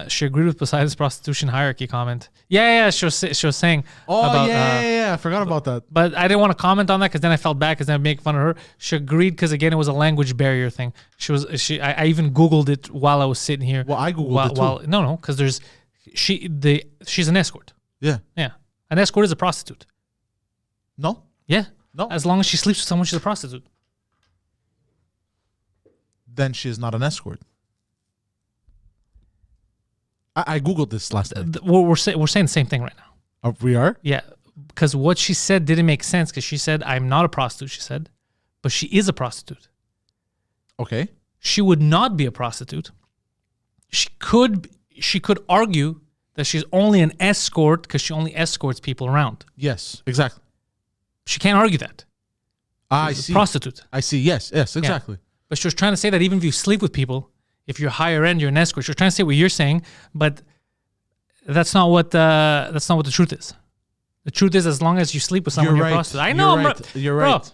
She agreed with Poseidon's prostitution hierarchy comment. Yeah, she was saying about... yeah, I forgot about that. But I didn't want to comment on that because then I felt bad because then I'd make fun of her. She agreed because, again, it was a language barrier thing. I even Googled it while I was sitting here. Well, I Googled it too. No, because she's an escort. Yeah. Yeah. An escort is a prostitute. No? Yeah. No. As long as she sleeps with someone, she's a prostitute. Then she is not an escort. I Googled this last night. We're saying the same thing right now. We are? Yeah. Because what she said didn't make sense because she said, I'm not a prostitute, she said. But she is a prostitute. Okay. She would not be a prostitute. She could argue that she's only an escort because she only escorts people around. Yes, exactly. She can't argue that. I She's see. A prostitute. I see. Yes, exactly. Yeah. But she was trying to say that even if you sleep with people, if you're higher end, you're an escort. She was trying to say what you're saying, but that's not what the truth is. The truth is, as long as you sleep with someone, you're a prostitute. I know. You're right.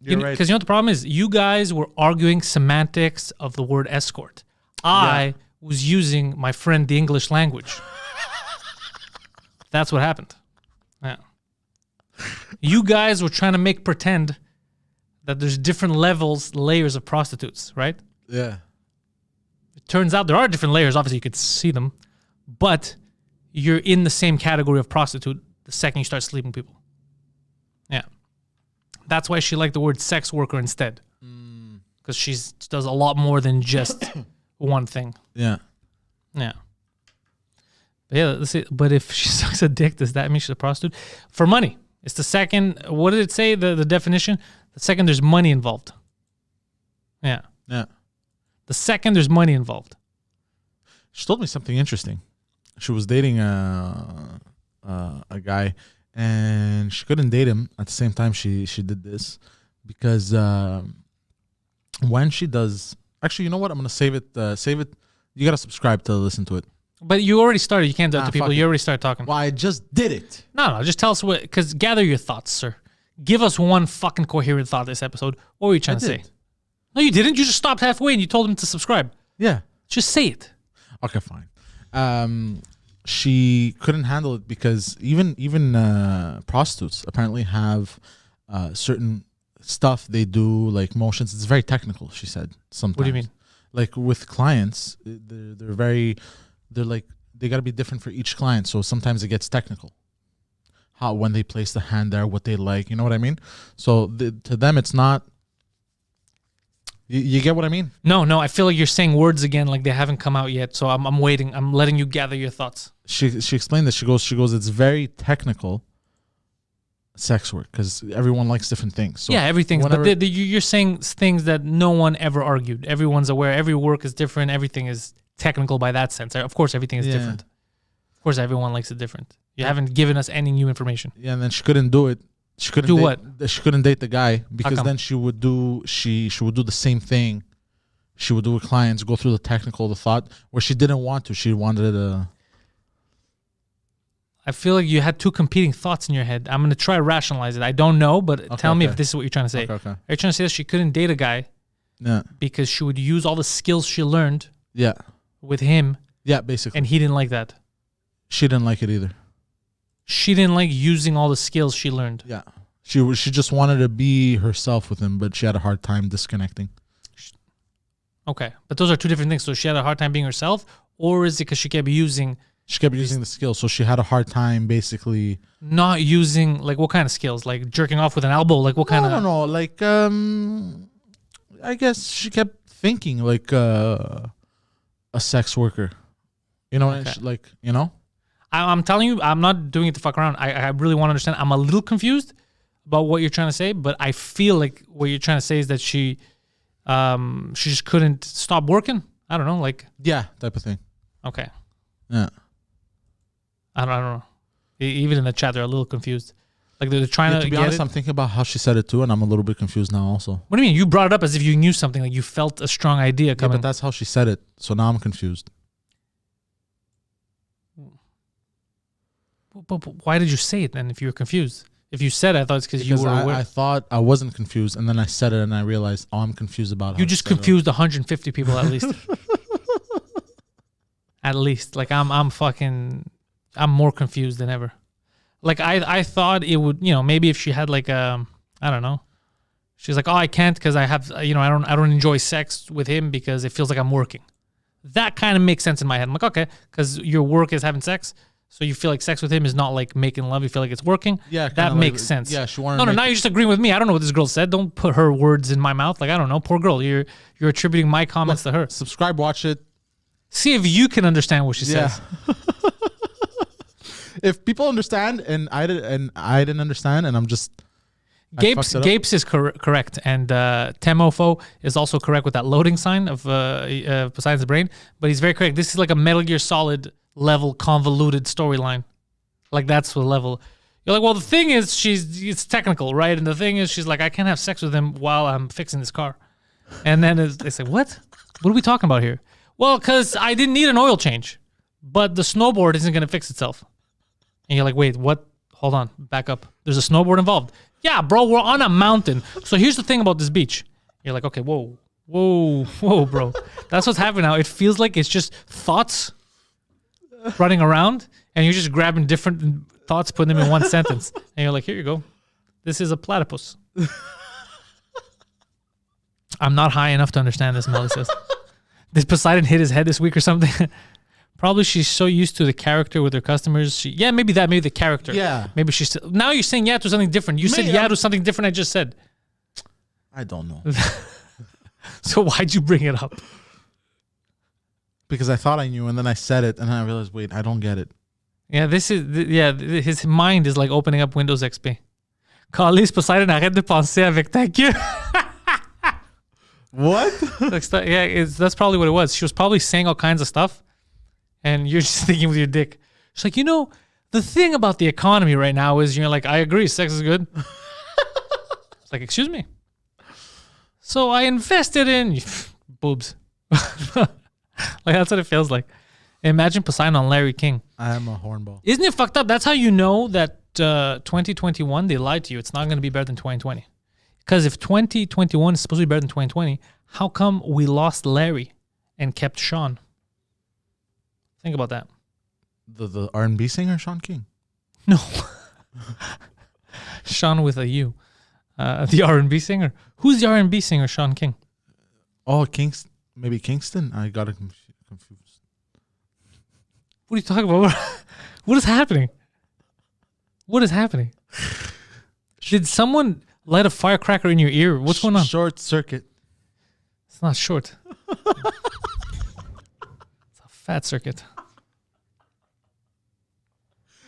Because you know what the problem is? You guys were arguing semantics of the word escort. I was using my friend the English language. That's what happened. Yeah. You guys were trying to pretend that there's different layers of prostitutes, right? Yeah. It turns out there are different layers. Obviously, you could see them. But you're in the same category of prostitute the second you start sleeping with people. Yeah. That's why she liked the word sex worker instead. Because she does a lot more than just one thing. Yeah. Yeah. But yeah, let's see. But if she sucks a dick, does that mean she's a prostitute? For money. It's the second, what did it say, the definition? The second there's money involved. Yeah. Yeah. The second there's money involved. She told me something interesting. She was dating a guy, and she couldn't date him at the same time she did this because when she does, actually, you know what? I'm gonna save it. You gotta subscribe to listen to it. But you already started. You can't do it to people. You already started talking. Well, I just did it. No. Just tell us what. Because gather your thoughts, sir. Give us one fucking coherent thought this episode. What were you trying to say? No, you didn't. You just stopped halfway and you told him to subscribe. Yeah. Just say it. Okay, fine. She couldn't handle it because even prostitutes apparently have certain stuff they do, like motions. It's very technical, she said. Sometimes. What do you mean? Like with clients, they're like, they got to be different for each client. So sometimes it gets technical. How, when they place the hand there, what they like, you know what I mean? So to them, it's not. You get what I mean? No, I feel like you're saying words again, like they haven't come out yet. So I'm waiting. I'm letting you gather your thoughts. She explained this. She goes. It's very technical. Sex work, because everyone likes different things. So yeah, everything. But you're saying things that no one ever argued. Everyone's aware. Every work is different. Everything is technical by that sense. Of course, everything is different. Of course, everyone likes it different. You haven't given us any new information. Yeah, and then she couldn't do it. She couldn't do date, what? She couldn't date the guy because then she would do the same thing. She would do with clients, go through the thought where she didn't want to. She wanted to. I feel like you had two competing thoughts in your head. I'm going to try to rationalize it. I don't know, but tell me if this is what you're trying to say. Okay. Are you trying to say that she couldn't date a guy because she would use all the skills she learned with him? Yeah, basically. And he didn't like that. She didn't like it either. She didn't like using all the skills she learned. Yeah. She just wanted to be herself with him, but she had a hard time disconnecting. Okay. But those are two different things. So she had a hard time being herself, or is it because she kept using... She kept using the skills, so she had a hard time basically... Not using, like, what kind of skills? Like jerking off with an elbow? Like, what kind of... No. Like, I guess she kept thinking like a sex worker. You know, okay. Like, you know? I'm telling you, I'm not doing it to fuck around. I really want to understand. I'm a little confused about what you're trying to say, but I feel like what you're trying to say is that she just couldn't stop working. I don't know, like... Yeah, type of thing. Okay. Yeah. I don't know. Even in the chat, they're a little confused. Like they're trying to be honest, I'm thinking about how she said it too, and I'm a little bit confused now also. What do you mean? You brought it up as if you knew something, like you felt a strong idea coming. Yeah, but that's how she said it, so now I'm confused. But why did you say it then if you were confused? If you said it, I thought it's because you were aware. I thought I wasn't confused, and then I said it, and I realized, I'm confused about it. You just confused 150 people at least. At least. Like I'm more confused than ever. Like I thought it would, maybe if she had like I don't know. She's like, oh, I can't because I have, I don't enjoy sex with him because it feels like I'm working. That kind of makes sense in my head. I'm like, okay, because your work is having sex, so you feel like sex with him is not like making love. You feel like it's working. Yeah, that makes sense. Yeah, she wanted. No, now you're just agreeing with me. I don't know what this girl said. Don't put her words in my mouth. Like I don't know. Poor girl. You're attributing my comments to her. Subscribe, watch it. See if you can understand what she says. If people understand and I didn't understand, and I'm just Gapes is correct, and Temofo is also correct with that loading sign of Poseidon's brain. But he's very correct. This is like a Metal Gear Solid level convoluted storyline. Like that's the level. You're like, well, the thing is, it's technical, right? And the thing is, she's like, I can't have sex with him while I'm fixing this car. And then it's like, what? What are we talking about here? Well, because I didn't need an oil change, but the snowboard isn't going to fix itself. And you're like, wait, what? Hold on, back up. There's a snowboard involved. Yeah, bro, we're on a mountain. So here's the thing about this beach. You're like, okay, whoa, bro. That's what's happening now. It feels like it's just thoughts running around, and you're just grabbing different thoughts, putting them in one sentence. And you're like, here you go. This is a platypus. I'm not high enough to understand this, Melly says. Did Poseidon hit his head this week or something? Probably she's so used to the character with her customers. Maybe the character. Yeah. Maybe she's still... Now you're saying yeah to something different. You said yeah to something different I just said. I don't know. So why'd you bring it up? Because I thought I knew, and then I said it, and then I realized, wait, I don't get it. Yeah, his mind is like opening up Windows XP. Carlis Poseidon, arrête de penser avec ta queue. What? That's probably what it was. She was probably saying all kinds of stuff, and you're just thinking with your dick. She's like, the thing about the economy right now is you're like, I agree, sex is good. It's like, excuse me. So I invested in boobs. Like that's what it feels like. Imagine Poseidon on Larry King. I am a hornball. Isn't it fucked up? That's how you know that 2021 they lied to you. It's not going to be better than 2020. Because if 2021 is supposed to be better than 2020, How come we lost Larry and kept Sean? Think about that. The R&B singer Sean King. No. Sean with a U. The R&B singer. Who's the R&B singer, Sean King? Oh, maybe Kingston? I got it confused. What are you talking about? What is happening? What is happening? Did someone light a firecracker in your ear? What's going on? Short circuit. It's not short. It's a fat circuit.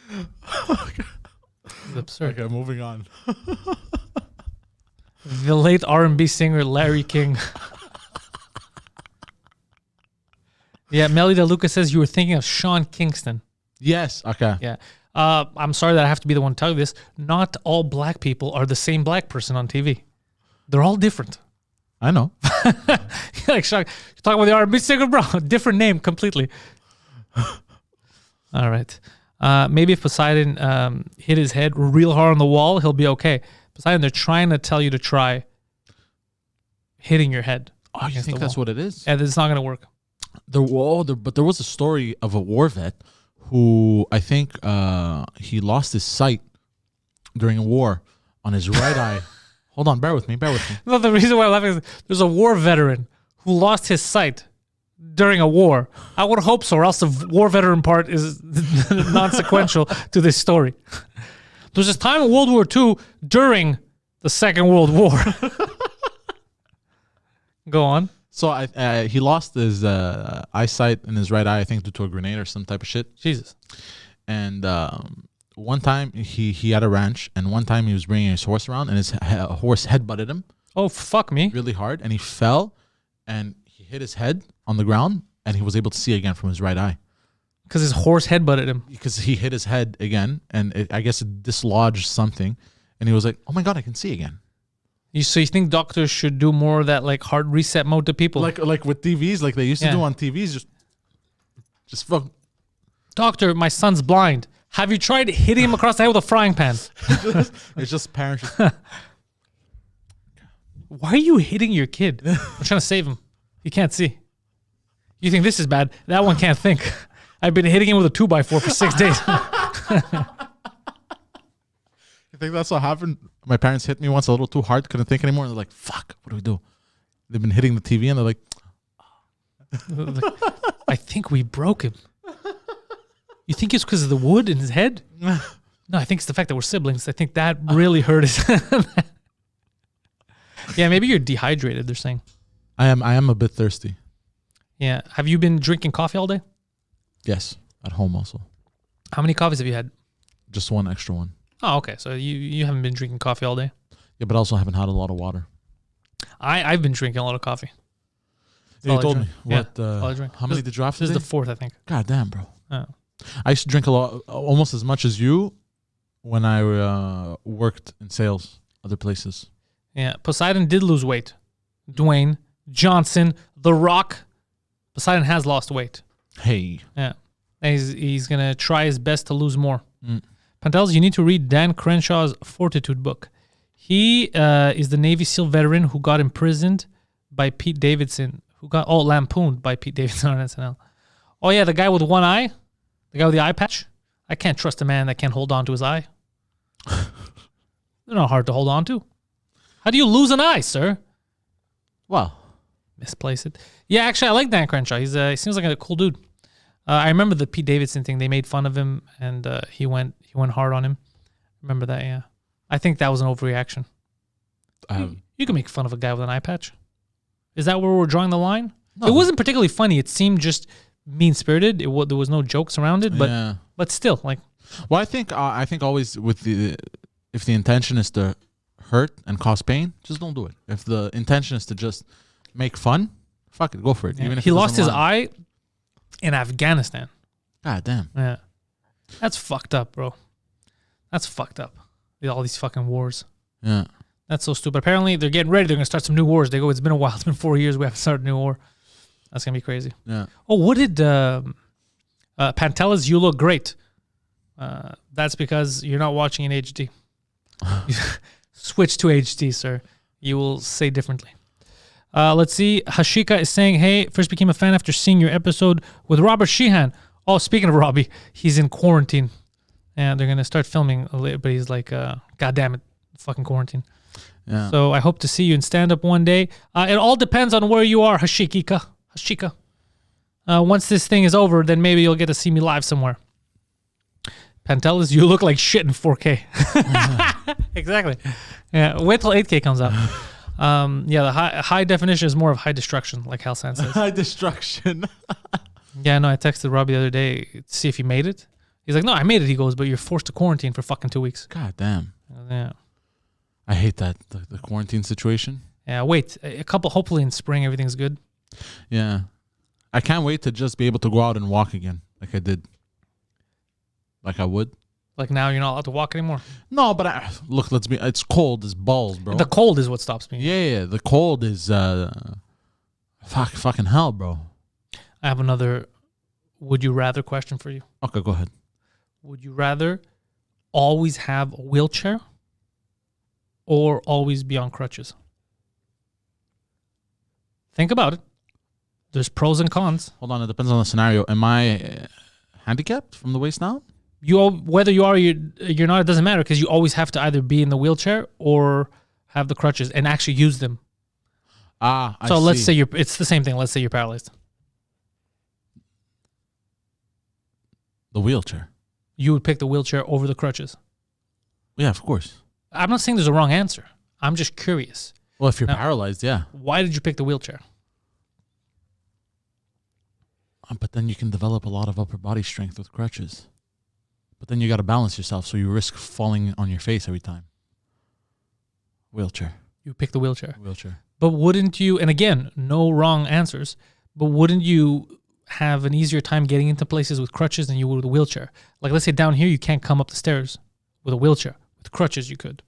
It's absurd. Okay, moving on. The late R&B singer Larry King. Yeah, Melida Lucas says you were thinking of Sean Kingston. Yes. Okay. Yeah. I'm sorry that I have to be the one to tell you this. Not all black people are the same black person on TV. They're all different. I know. Like, Sean, you're talking about the R&B singer, bro. Different name completely. All right. Maybe if Poseidon hit his head real hard on the wall, he'll be okay. Poseidon, they're trying to tell you to try hitting your head. Oh, you think that's what it is? Yeah, it's not going to work. But there was a story of a war vet who I think he lost his sight during a war on his right eye. Hold on, bear with me. No, the reason why I'm laughing is there's a war veteran who lost his sight during a war. I would hope so, or else the war veteran part is non-sequential to this story. There was this time in World War II during the Second World War. Go on. So he lost his eyesight in his right eye, I think, due to a grenade or some type of shit. Jesus. And one time he had a ranch, and one time he was bringing his horse around, and his horse headbutted him. Oh, fuck me. Really hard, and he fell, and he hit his head on the ground, and he was able to see again from his right eye. Because his horse headbutted him. Because he hit his head again, and I guess it dislodged something, and he was like, "Oh my god, I can see again." So you think doctors should do more of that, like, hard reset mode to people? Like with TVs, like they used to do on TVs, just fuck. Doctor, my son's blind. Have you tried hitting him across the head with a frying pan? It's just parents. Why are you hitting your kid? I'm trying to save him. He can't see. You think this is bad? That one can't think. I've been hitting him with a 2x4 for 6 days. You think that's what happened? My parents hit me once a little too hard, couldn't think anymore. And they're like, "Fuck, what do we do?" They've been hitting the TV, and they're like, I think we broke him. You think it's because of the wood in his head? No, I think it's the fact that we're siblings. I think that really hurt his Yeah, maybe you're dehydrated, they're saying. I am a bit thirsty. Yeah. Have you been drinking coffee all day? Yes, at home also. How many coffees have you had? Just one extra one. Oh, okay. So you haven't been drinking coffee all day? Yeah, but I also haven't had a lot of water. I've been drinking a lot of coffee. Yeah, you told me. Yeah, What? all I drink. How many did you have This today? is the 4th, I think. God damn, bro. Oh. I used to drink a lot, almost as much as you, when I worked in sales, other places. Yeah. Poseidon did lose weight. Dwayne Johnson, The Rock. Poseidon has lost weight. Hey. Yeah. And he's going to try his best to lose more. Mm. Pantelis, you need to read Dan Crenshaw's Fortitude book. He is the Navy SEAL veteran who got imprisoned by Pete Davidson, lampooned by Pete Davidson on SNL. Oh, yeah, the guy with one eye? The guy with the eye patch? I can't trust a man that can't hold on to his eye. They're not hard to hold on to. How do you lose an eye, sir? Well. Misplace it. Yeah, actually, I like Dan Crenshaw. He seems like a cool dude. I remember the Pete Davidson thing. They made fun of him, and he went hard on him. Remember that? Yeah. I think that was an overreaction. You can make fun of a guy with an eye patch. Is that where we're drawing the line? No. It wasn't particularly funny. It seemed just mean-spirited. There was no jokes around it, but still, like. Well, I think always if the intention is to hurt and cause pain, just don't do it. If the intention is to just make fun, fuck it, go for it. Yeah. Even if he lost his eye in Afghanistan. God damn. Yeah. That's fucked up, bro. That's fucked up. All these fucking wars. Yeah. That's so stupid. Apparently, they're getting ready. They're going to start some new wars. They go, it's been a while. It's been 4 years. We haven't started a new war. That's going to be crazy. Yeah. Oh, what did Pantelis, you look great. That's because you're not watching in HD. Switch to HD, sir. You will say differently. Let's see. Hashika is saying, hey, first became a fan after seeing your episode with Robert Sheehan. Oh, speaking of Robbie, he's in quarantine. And they're going to start filming later, but he's like, God damn it, fucking quarantine. Yeah. So I hope to see you in stand-up one day. It all depends on where you are, Hashika. Once this thing is over, then maybe you'll get to see me live somewhere. Pantelis, you look like shit in 4K. Exactly. Yeah, wait till 8K comes out. The high definition is more of high destruction, like Halsan says. High destruction. Yeah, no, I texted Robbie the other day to see if he made it. He's like, no, I made it. He goes, but you're forced to quarantine for fucking 2 weeks. God damn. Yeah. I hate that, the quarantine situation. Yeah, wait. Hopefully in spring everything's good. Yeah. I can't wait to just be able to go out and walk again like I did. Like I would. Like now you're not allowed to walk anymore? No, but look, it's cold as balls, bro. The cold is what stops me. Yeah, the cold is fucking hell, bro. I have another would you rather question for you. Okay, go ahead. Would you rather always have a wheelchair or always be on crutches? Think about it. There's pros and cons. Hold on, it depends on the scenario. Am I handicapped from the waist down? Whether you are or you're not, it doesn't matter because you always have to either be in the wheelchair or have the crutches and actually use them. So let's say it's the same thing. Let's say you're paralyzed. The wheelchair. You would pick the wheelchair over the crutches. Yeah, of course. I'm not saying there's a wrong answer. I'm just curious. Well, if you're paralyzed, yeah. Why did you pick the wheelchair? But then you can develop a lot of upper body strength with crutches. But then you got to balance yourself, so you risk falling on your face every time. Wheelchair. You pick the wheelchair. Wheelchair. But wouldn't you, and again, no wrong answers, but wouldn't you have an easier time getting into places with crutches than you would with a wheelchair? Like, let's say down here, you can't come up the stairs with a wheelchair. With crutches, you could.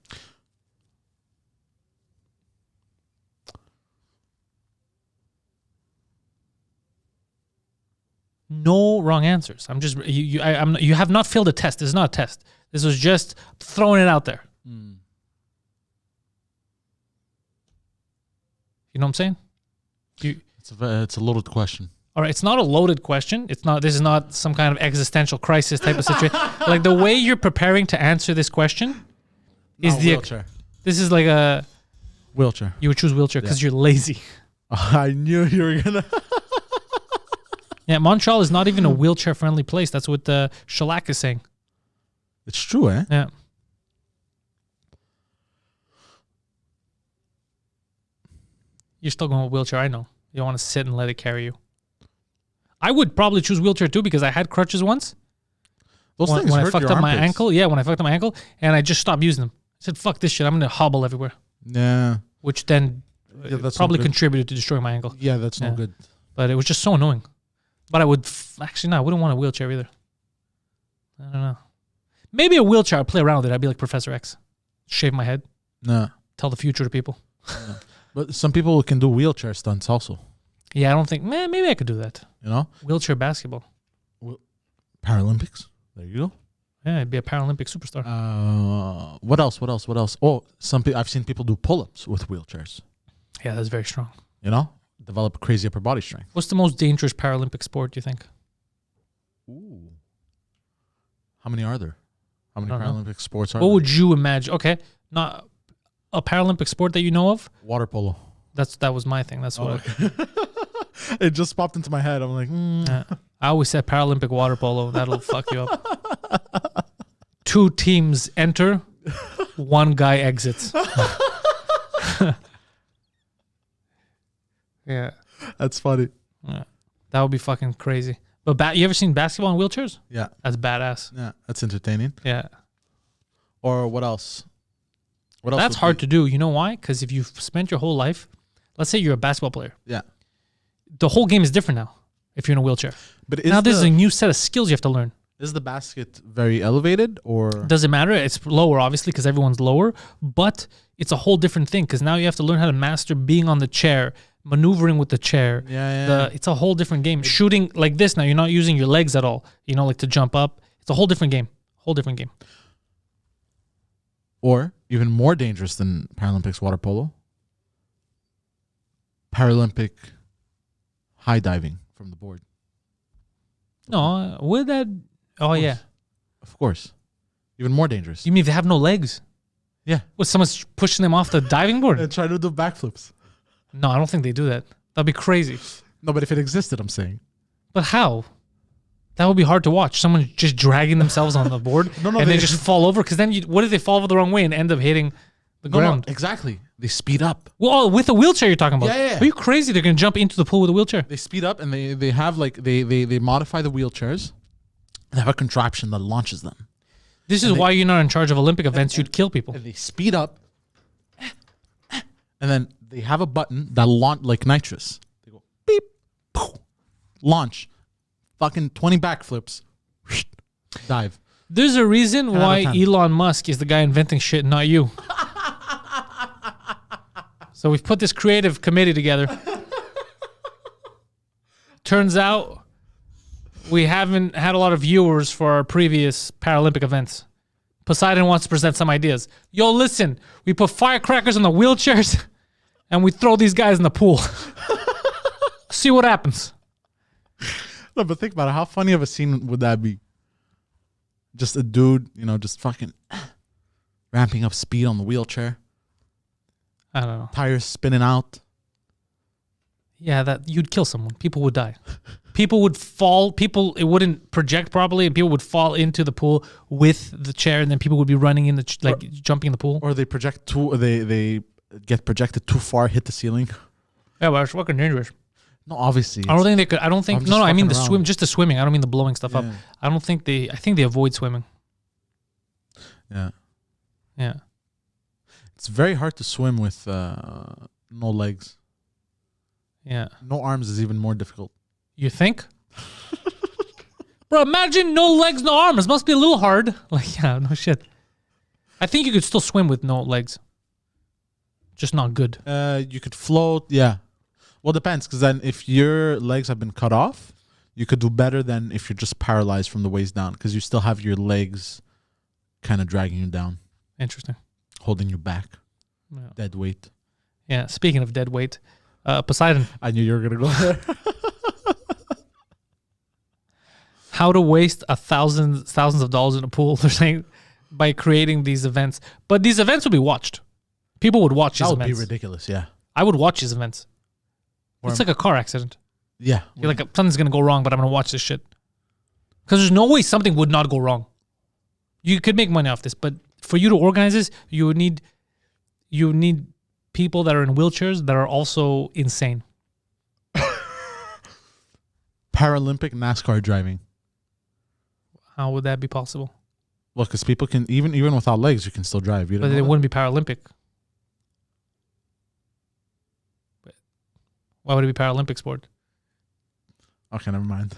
No wrong answers. I'm just you have not filled a test. This is not a test. This was just throwing it out there. You know what I'm saying? It's a loaded question. All right, it's not a loaded question. It's not. This is not some kind of existential crisis type of situation. Like the way you're preparing to answer this question is wheelchair. This is like a Wheelchair. You would choose wheelchair because you're lazy. I knew you were gonna. Yeah, Montreal is not even a wheelchair-friendly place. That's what Shellac is saying. It's true, eh? Yeah. You're still going with wheelchair, I know. You don't want to sit and let it carry you. I would probably choose wheelchair too because I had crutches once. Those things when hurt I fucked your up my armpits. ankle. Yeah, when I fucked up my ankle, and I just stopped using them. I said, fuck this shit. I'm going to hobble everywhere. Yeah. Which then that's probably no good. contributed to destroying my ankle. Yeah, that's no good. But it was just so annoying. But I would actually, no, I wouldn't want a wheelchair either. I don't know. Maybe a wheelchair, I'd play around with it. I'd be like Professor X. Shave my head. No. Tell the future to people. Yeah. But some people can do wheelchair stunts also. Yeah, I don't think, man, maybe I could do that. You know? Wheelchair basketball. Paralympics. There you go. Yeah, I'd be a Paralympic superstar. What else? Oh, I've seen people do pull-ups with wheelchairs. Yeah, that's very strong. You know? Develop crazy upper body strength. What's the most dangerous Paralympic sport, do you think? Ooh. How many are there? How many Paralympic sports are there? What would you imagine? Okay, not a Paralympic sport that you know of? Water polo. That was my thing. That's what It just popped into my head. I'm like, I always said Paralympic water polo. That'll fuck you up. 2 teams enter, 1 guy exits. Yeah. That's funny. Yeah. That would be fucking crazy. But you ever seen basketball in wheelchairs? Yeah. That's badass. Yeah, that's entertaining. Yeah. Or what else? What else? That's hard to do. You know why? Because if you've spent your whole life, let's say you're a basketball player. Yeah. The whole game is different now if you're in a wheelchair. But now there's a new set of skills you have to learn. Is the basket very elevated or? Doesn't matter. It's lower, obviously, because everyone's lower. But it's a whole different thing because now you have to learn how to master being on the chair, maneuvering with the chair. Yeah. It's a whole different game. Shooting like this now, you're not using your legs at all. You know, like to jump up. It's a whole different game. Whole different game. Or even more dangerous than Paralympics water polo, Paralympic high diving from the board. No, would that? Oh yeah. Of course. Even more dangerous. You mean they have no legs? Yeah. What, someone's pushing them off the diving board? And try to do backflips. No, I don't think they do that. That'd be crazy. No, but if it existed, I'm saying. But how? That would be hard to watch. Someone just dragging themselves on the board No, and they they just fall over. Because then, what if they fall over the wrong way and end up hitting the ground? No, exactly. They speed up. Well, with a wheelchair you're talking about. Yeah. Are you crazy? They're going to jump into the pool with a wheelchair. They speed up and they have like, they modify the wheelchairs. They have a contraption that launches them. This is why you're not in charge of Olympic events. You'd kill people. And they speed up. And then they have a button that launch like nitrous. They go beep, poof, launch, fucking 20 backflips, dive. There's a reason why 10. Elon Musk is the guy inventing shit, not you. So we've put this creative committee together. Turns out we haven't had a lot of viewers for our previous Paralympic events. Poseidon wants to present some ideas. Yo, listen, we put firecrackers on the wheelchairs and we throw these guys in the pool. See what happens. No, but think about it. How funny of a scene would that be? Just a dude, just fucking ramping up speed on the wheelchair. I don't know. Tires spinning out. Yeah, that you'd kill someone. People would die. People would fall. It wouldn't project properly, and people would fall into the pool with the chair, and then people would be running in jumping in the pool. Or they project they get projected too far, hit the ceiling. Yeah, but it's fucking dangerous. No, obviously. I don't think they could. I don't think. No, I mean the swim. Just the swimming. I don't mean the blowing stuff up. Yeah. I don't think I think they avoid swimming. Yeah. Yeah. It's very hard to swim with no legs. Yeah. No arms is even more difficult. You think? Bro, imagine no legs, no arms. Must be a little hard. Like, yeah, no shit. I think you could still swim with no legs. Just not good. You could float. Yeah. Well, depends. Because then if your legs have been cut off, you could do better than if you're just paralyzed from the waist down. Because you still have your legs kind of dragging you down. Interesting. Holding you back. Yeah. Dead weight. Yeah. Speaking of dead weight, Poseidon. I knew you were going to go there. How to waste thousands of dollars in a pool, they're saying, by creating these events. But these events would be watched. People would watch these events. That would be ridiculous, yeah. I would watch these events. It's like a car accident. Yeah. You're like, something's going to go wrong, but I'm going to watch this shit. Because there's no way something would not go wrong. You could make money off this, but for you to organize this, you would need people that are in wheelchairs that are also insane. Paralympic NASCAR driving. How would that be possible? Well, because people can, even without legs, you can still drive. But it wouldn't be Paralympic. Why would it be Paralympic sport? Okay, never mind.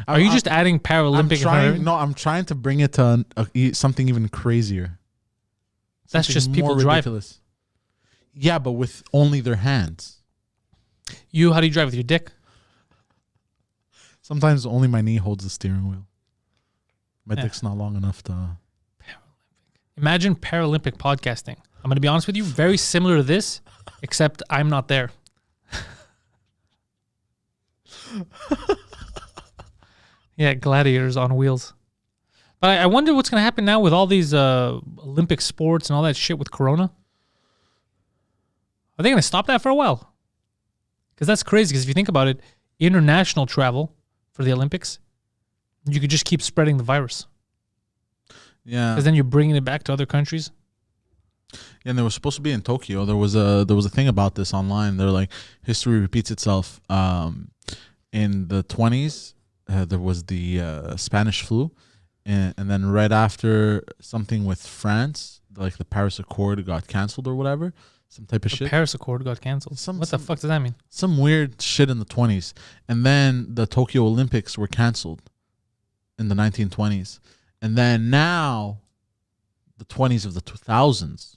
Are you just adding Paralympic? I'm trying to bring it to something even crazier. That's just people driving. Yeah, but with only their hands. How do you drive with your dick? Sometimes only my knee holds the steering wheel. My dick's not long enough to... Imagine Paralympic podcasting. I'm going to be honest with you, very similar to this, except I'm not there. Yeah, gladiators on wheels. But I wonder what's going to happen now with all these Olympic sports and all that shit with Corona. Are they going to stop that for a while? Because that's crazy, because if you think about it, international travel for the Olympics, you could just keep spreading the virus. Yeah. Because then you're bringing it back to other countries. Yeah, and they were supposed to be in Tokyo. There was a thing about this online. They're like, history repeats itself. In the 20s, there was the Spanish flu. And then right after, something with France, like the Paris Accord got canceled or whatever. Some type of shit. The Paris Accord got canceled. What the fuck does that mean? Some weird shit in the 20s. And then the Tokyo Olympics were canceled in the 1920s. And then now, the 20s of the 2000s.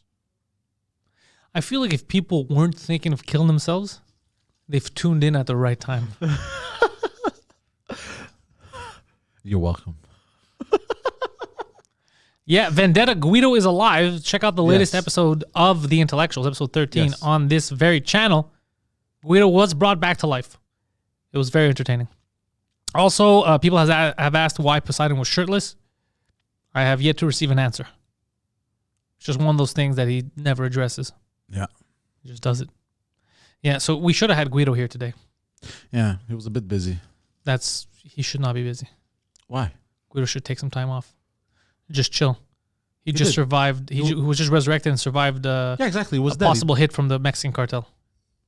I feel like if people weren't thinking of killing themselves, they've tuned in at the right time. You're welcome. Yeah, Vendetta Guido is alive. Check out the latest Yes. episode of The Intellectuals, episode 13, Yes. on this very channel. Guido was brought back to life. It was very entertaining. Also, people have asked why Poseidon was shirtless. I have yet to receive an answer. It's just one of those things that he never addresses. Yeah. He just does it. Yeah, so we should have had Guido here today. Yeah, he was a bit busy. He should not be busy. Why? Guido should take some time off. Just chill. He just did. survived. He was just resurrected and survived Yeah, exactly. He was a dead. possible hit from the Mexican cartel.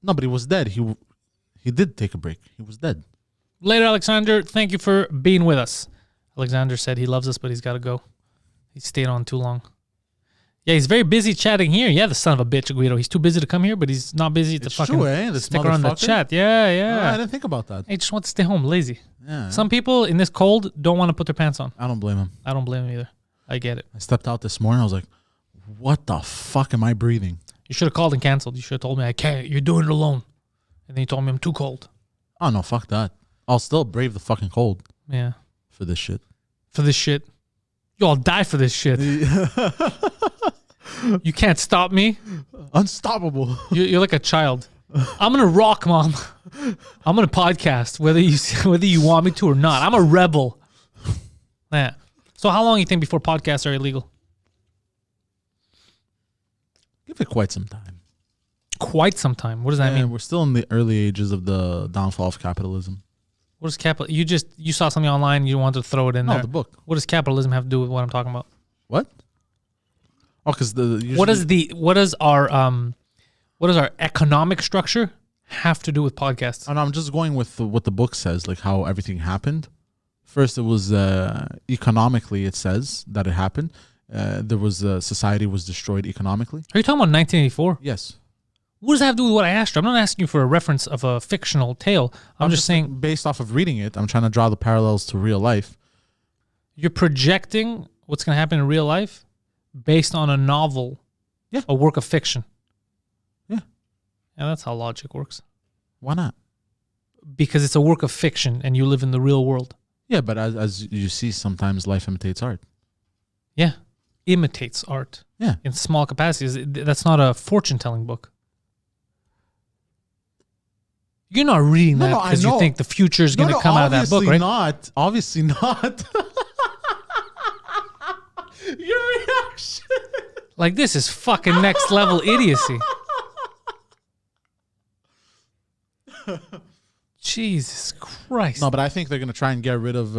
No, but he was dead. He did take a break. He was dead. Later, Alexander, thank you for being with us. Alexander said he loves us, but he's got to go. He stayed on too long. Yeah, he's very busy chatting here. Yeah, the son of a bitch, Guido. He's too busy to come here, but he's not busy to It's fucking true, eh? This stick around the motherfucker. chat. Yeah, I yeah. didn't think about that. He just wants to stay home, lazy. Yeah. Some people in this cold don't want to put their pants on. I don't blame him. I don't blame him either. I get it. I stepped out this morning. I was like, what the fuck am I breathing? You should have called and canceled. You should have told me, I can't. You're doing it alone. And then you told me I'm too cold. Oh, no, fuck that. I'll still brave the fucking cold Yeah. for this shit. For this shit. You all die for this shit. You can't stop me. Unstoppable. You're like a child. I'm gonna rock, Mom. I'm gonna podcast whether you want me to or not. I'm a rebel. Yeah. So how long do you think before podcasts are illegal? Give it quite some time. Quite some time. What does that And mean? we're still in the early ages of the downfall of capitalism. What is capital? You saw something online. You wanted to throw it in No, there. the book. What does capitalism have to do with what I'm talking about? What? Oh, because What does our economic structure have to do with podcasts? I'm just going with what the book says, like how everything happened. First, it was economically. It says that it happened. There was society was destroyed economically. Are you talking about 1984? Yes. What does that have to do with what I asked you? I'm not asking you for a reference of a fictional tale. I'm just saying, based off of reading it, I'm trying to draw the parallels to real life. you're projecting what's going to happen in real life based on a novel, a work of fiction. Yeah. Yeah, that's how logic works. Why not? Because it's a work of fiction and you live in the real world. Yeah, but as you see, sometimes life imitates art. Yeah. Imitates art. Yeah. In small capacities. That's not a fortune-telling book. You're not reading that because you think the future is going to come out of that book, right? Obviously not. Your reaction. Like, this is fucking next level idiocy. Jesus Christ. No, but I think they're going to try and get rid of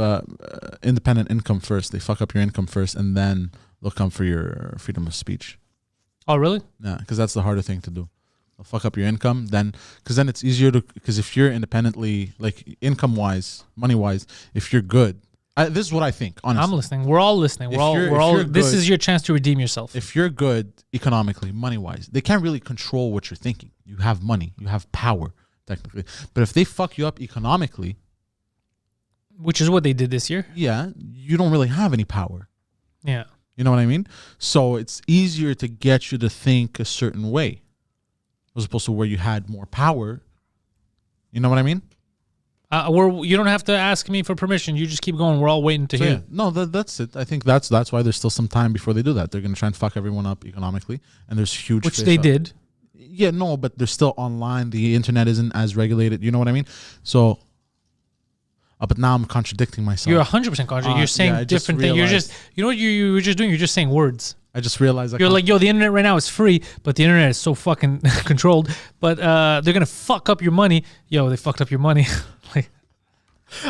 independent income first. They fuck up your income first, and then they'll come for your freedom of speech. Oh, really? Yeah, because that's the harder thing to do. They'll fuck up your income, because then it's easier to, because if you're independently, like income-wise, money-wise, if you're good, this is what I think, honestly. I'm listening. We're all listening. If We're you're all. This good- is your chance to redeem yourself. If you're good economically, money-wise, they can't really control what you're thinking. You have money, you have power, technically. But if they fuck you up economically, Which is what they did this year. yeah, you don't really have any power. Yeah. You know what I mean? So it's easier to get you to think a certain way, as opposed to where you had more power. You know what I mean? You don't have to ask me for permission. You just keep going. We're all waiting to So, hear. yeah. No, that's it. I think that's why there's still some time before they do that. They're going to try and fuck everyone up economically, and there's huge. Which fish they out. did. Yeah, no, but they're still online. The internet isn't as regulated. You know what I mean? So, but now I'm contradicting myself. You're 100% conscious. You're saying yeah, I just different things. You're realized- just, you know what you were just doing? You're just saying words. I just realized You're like, yo, the internet right now is free, but the internet is so fucking controlled. But they're going to fuck up your money. Yo, they fucked up your money. Like,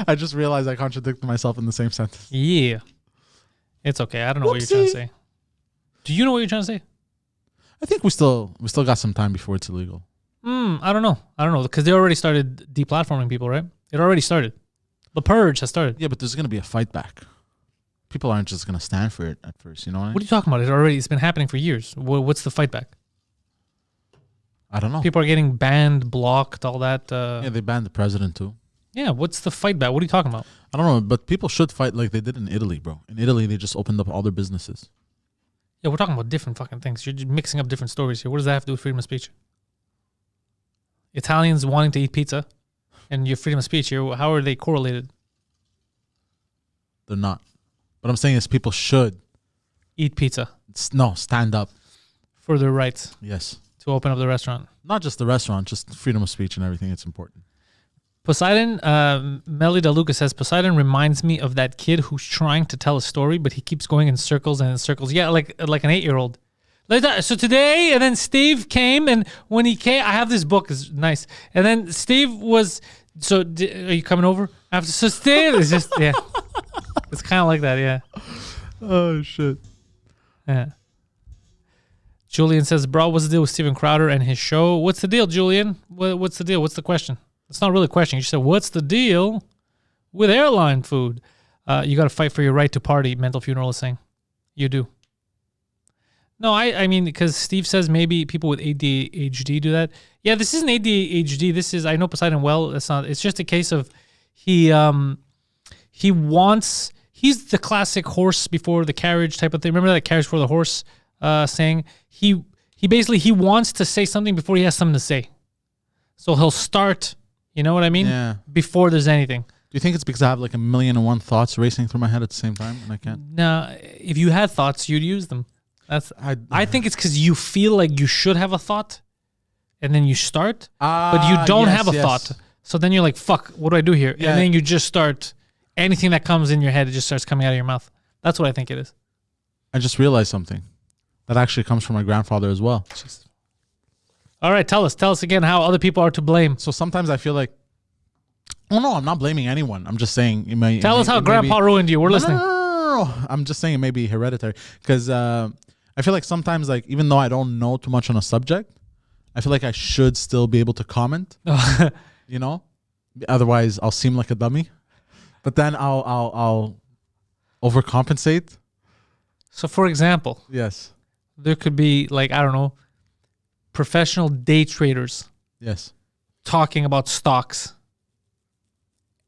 I just realized I contradicted myself in the same sentence. yeah. It's okay. I don't know what you're trying to say. Do you know what you're trying to say? I think we still got some time before it's illegal. I don't know. Because they already started deplatforming people, right? It already started. The purge has started. Yeah, but there's going to be a fight back. People aren't just going to stand for it at first, you know what I mean? What are you talking about? It's been happening for years. What's the fight back? I don't know. People are getting banned, blocked, all that. Yeah, they banned the president too. Yeah, what's the fight back? What are you talking about? I don't know, but people should fight like they did in Italy, bro. In Italy, they just opened up all their businesses. Yeah, we're talking about different fucking things. You're just mixing up different stories here. What does that have to do with freedom of speech? Italians wanting to eat pizza and your freedom of speech here, how are they correlated? They're not. What I'm saying is people should eat pizza No, stand up. for their rights Yes. to open up the restaurant. Not just the restaurant, just freedom of speech and everything. It's important. Poseidon, Melly DeLuca says, Poseidon reminds me of that kid who's trying to tell a story, but he keeps going in circles and in circles. Yeah, like an 8-year-old. Like that. So today, and then Steve came, and when he came, I have this book, it's nice. And then Steve was, are you coming over? After, so Steve is just, yeah. It's kind of like that, yeah. Oh, shit. Yeah. Julian says, bro, what's the deal with Steven Crowder and his show? What's the deal, Julian? What's the deal? What's the question? It's not really a question. You just said, what's the deal with airline food? You got to fight for your right to party, Mental Funeral is saying. You do. No, I mean, because Steve says maybe people with ADHD do that. Yeah, this isn't ADHD. This is, I know Poseidon well. It's just a case of he's the classic horse before the carriage type of thing. Remember that carriage before the horse saying? He basically wants to say something before he has something to say. So he'll start, you know what I mean? Yeah. Before there's anything. Do you think it's because I have like 1,000,001 thoughts racing through my head at the same time and I can't? No, if you had thoughts, you'd use them. I think it's because you feel like you should have a thought, and then you start, but you don't have a thought. So then you're like, fuck, what do I do here? Yeah. And then you just start, anything that comes in your head, it just starts coming out of your mouth. That's what I think it is. I just realized something. That actually comes from my grandfather as well. Jeez. All right, tell us again how other people are to blame. So sometimes I feel like, oh no, I'm not blaming anyone. I'm just saying. Tell us how Grandpa ruined you. We're listening. No. I'm just saying it may be hereditary because I feel like sometimes, like even though I don't know too much on a subject, I feel like I should still be able to comment. You know, otherwise I'll seem like a dummy. But then I'll overcompensate. So, for example, Yes. there could be like, I don't know, professional day traders Yes. talking about stocks,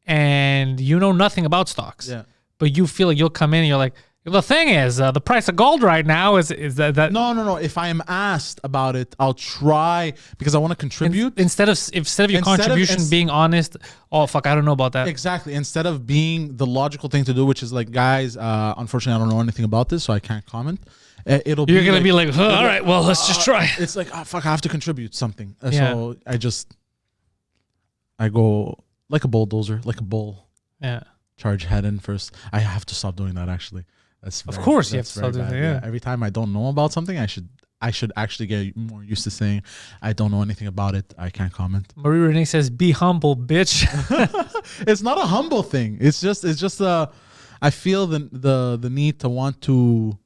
and you know nothing about stocks. Yeah. But you feel like you'll come in and you're like, the thing is, the price of gold right now is that No. If I am asked about it, I'll try because I want to contribute. instead of your contribution being honest, oh fuck, I don't know about that. Exactly. Instead of being the logical thing to do, which is like, guys, unfortunately, I don't know anything about this, so I can't comment. You're gonna be like, all right, well, let's just try. It's like, fuck, I have to contribute something. Yeah. So I go like a bulldozer, like a bull. Yeah. Charge head in first. I have to stop doing that. Actually, of course you have to stop doing that. Yeah. Every time I don't know about something, I should actually get more used to saying I don't know anything about it. I can't comment. Marie Renee says, "Be humble, bitch." It's not a humble thing. It's just I feel the need to want to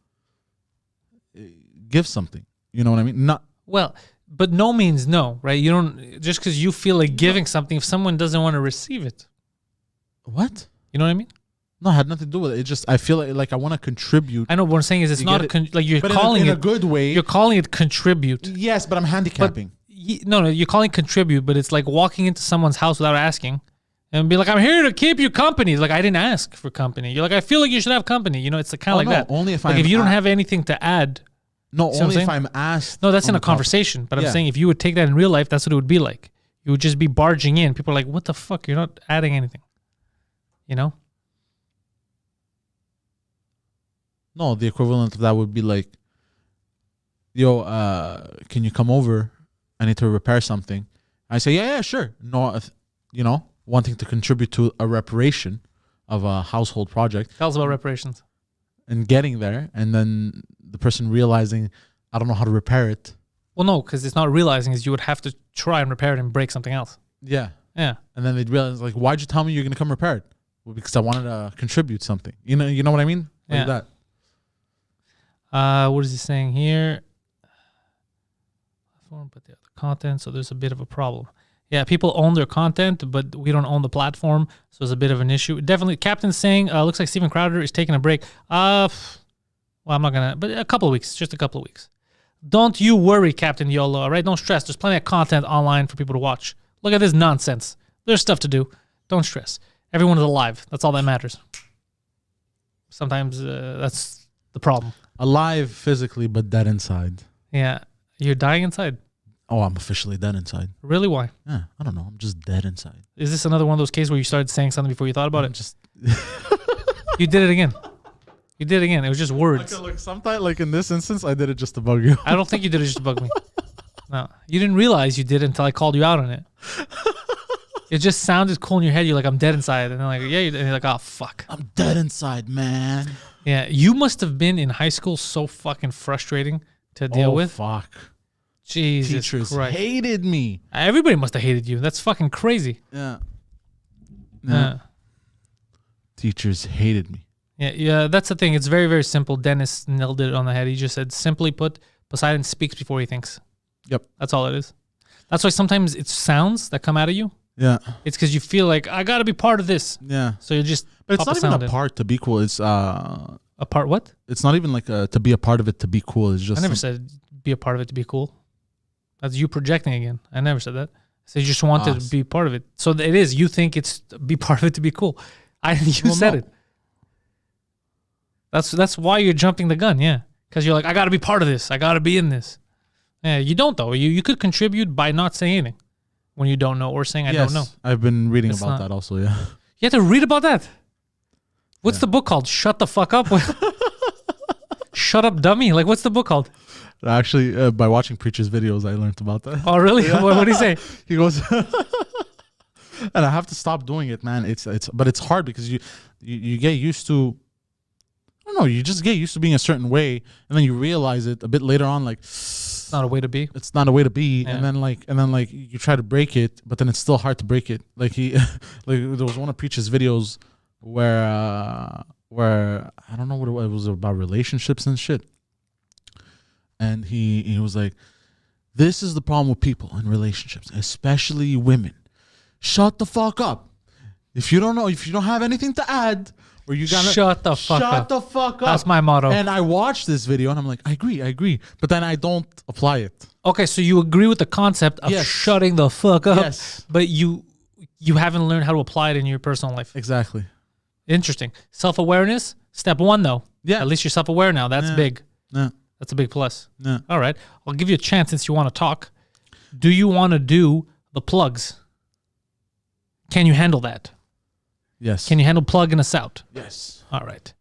give something. You know what I mean? Not well, but no means no, right? You don't just because you feel like giving something if someone doesn't want to receive it. what? You know what I mean? No, it had nothing to do with it. It just I feel like I want to contribute. I know what I'm saying is it's not like you're but calling in it a good way. You're calling it contribute. Yes, but I'm handicapping. No, you're calling it contribute, but it's like walking into someone's house without asking and be like, I'm here to keep you company. Like, I didn't ask for company. You're like, I feel like you should have company. You know, it's kind of like no, that. Only if like if you don't have anything to add. No, only if I'm I'm asked. No, that's in a conversation. But I'm saying if you would take that in real life, that's what it would be like. You would just be barging in. People are like, what the fuck? You're not adding anything. You know? No, the equivalent of that would be like, yo, can you come over? I need to repair something. I say, yeah, sure. No, you know, wanting to contribute to a reparation of a household project. Tell us about reparations. And getting there, and then the person realizing, I don't know how to repair it. Well, no, because it's not realizing is you would have to try and repair it and break something else. Yeah. Yeah. And then they'd realize, like, why'd you tell me you're going to come repair it? Well, because I wanted to contribute something. You know what I mean? Like that. What is he saying here? But the content, so there's a bit of a problem. Yeah, people own their content, but we don't own the platform, so it's a bit of an issue. Definitely, Captain's saying, looks like Steven Crowder is taking a break. Well, I'm not gonna, but a couple of weeks, just a couple of weeks. Don't you worry, Captain YOLO, all right? Don't stress. There's plenty of content online for people to watch. Look at this nonsense. There's stuff to do. Don't stress. Everyone is alive. That's all that matters. Sometimes that's the problem. Alive physically, but dead inside. Yeah. You're dying inside. Oh, I'm officially dead inside. Really? Why? Yeah, I don't know. I'm just dead inside. Is this another one of those cases where you started saying something before you thought about it? Just You did it again. You did it again. It was just words. Okay, look, sometimes, like in this instance, I did it just to bug you. I don't think you did it just to bug me. No, you didn't realize you did it until I called you out on it. It just sounded cool in your head. You're like, I'm dead inside. And then like, yeah. And you're like, oh, fuck. I'm dead inside, man. Yeah, you must have been in high school so fucking frustrating to deal with. Fuck. Jesus Teachers Christ. hated me. Everybody must have hated you. That's fucking crazy. Yeah. Teachers hated me. Yeah, that's the thing. It's very, very simple. Dennis nailed it on the head. He just said, simply put, Poseidon speaks before he thinks. Yep. That's all it is. That's why sometimes it's sounds that come out of you. Yeah. It's because you feel like, I got to be part of this. Yeah. So you just But it's pop not a even sound a in. part to be cool. It's A part what? It's not even like to be a part of it to be cool. It's just I never said be a part of it to be cool. That's you projecting again. I never said that. I said you just wanted to be part of it. So it is. You think it's be part of it to be cool. You said it. That's why you're jumping the gun, yeah. Because you're like, I got to be part of this. I got to be in this. Yeah, you don't, though. You could contribute by not saying anything when you don't know or saying I don't know. I've been reading It's about not- that also, yeah. You have to read about that. What's the book called? Shut the fuck up. Shut up, dummy. Like, what's the book called? Actually, by watching Preacher's videos, I learned about that. Oh, really? What do you say? He goes, and I have to stop doing it, man. But it's hard because you get used to, I don't know, you just get used to being a certain way, and then you realize it a bit later on, like It's not a way to be. it's not a way to be, Yeah. and then like you try to break it, but then it's still hard to break it. Like there was one of Preacher's videos where I don't know what it was about relationships and shit, and he was like, this is the problem with people in relationships, especially women. Shut the fuck up. If you don't have anything to add, or you gotta Shut the fuck up. Shut the fuck up. That's my motto. And I watched this video and I'm like, I agree. But then I don't apply it. Okay, so you agree with the concept of Yes. shutting the fuck up, Yes. but you haven't learned how to apply it in your personal life. Exactly. Interesting. Self-awareness, step one, though. Yeah. At least you're self-aware now. That's Yeah. big. Yeah. That's a big plus. Yeah. All right. I'll give you a chance since you want to talk. Do you want to do the plugs? Can you handle that? Yes. Can you handle plugging us out? Yes. All right.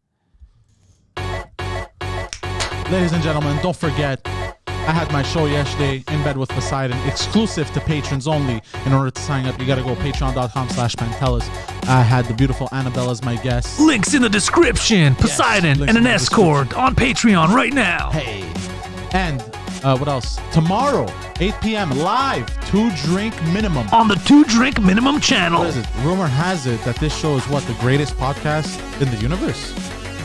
Ladies and gentlemen, don't forget, I had my show yesterday, In Bed with Poseidon, exclusive to patrons only. In order to sign up, you got to go patreon.com/Pantelis. I had the beautiful Annabelle as my guest. Links in the description. Poseidon links and in an the escort on Patreon right now. Hey. And what else? Tomorrow, 8 p.m. live, 2 drink minimum. On the 2 Drink Minimum channel. What is it? Rumor has it that this show is what, the greatest podcast in the universe?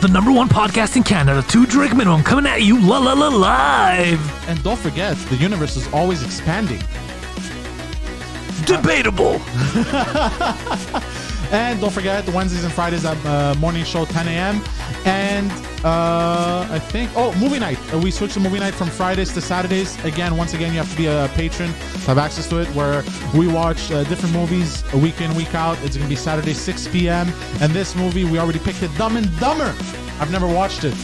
The #1 podcast in Canada, 2 Drink Minimum, coming at you live. And don't forget, the universe is always expanding. Debatable. And don't forget, the Wednesdays and Fridays at morning show, 10 a.m. And I think, movie night. We switched the movie night from Fridays to Saturdays. Once again, you have to be a patron to have access to it, where we watch different movies a week in, week out. It's going to be Saturday, 6 p.m. And this movie, we already picked it, Dumb and Dumber. I've never watched it.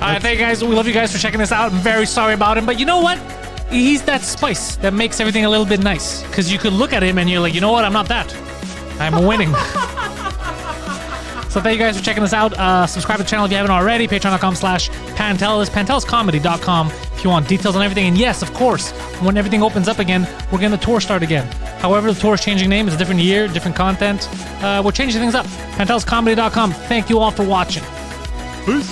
All right, thank you guys. We love you guys for checking this out. I'm very sorry about him, but you know what? He's that spice that makes everything a little bit nice. Because you could look at him and you're like, you know what? I'm not that. I'm winning. So thank you guys for checking this out. Subscribe to the channel if you haven't already. Patreon.com/Pantelis. PantelisComedy.com if you want details on everything. And yes, of course, when everything opens up again, we're getting the tour start again. However, the tour is changing name. It's a different year, different content. We're changing things up. PantelisComedy.com. Thank you all for watching. Peace.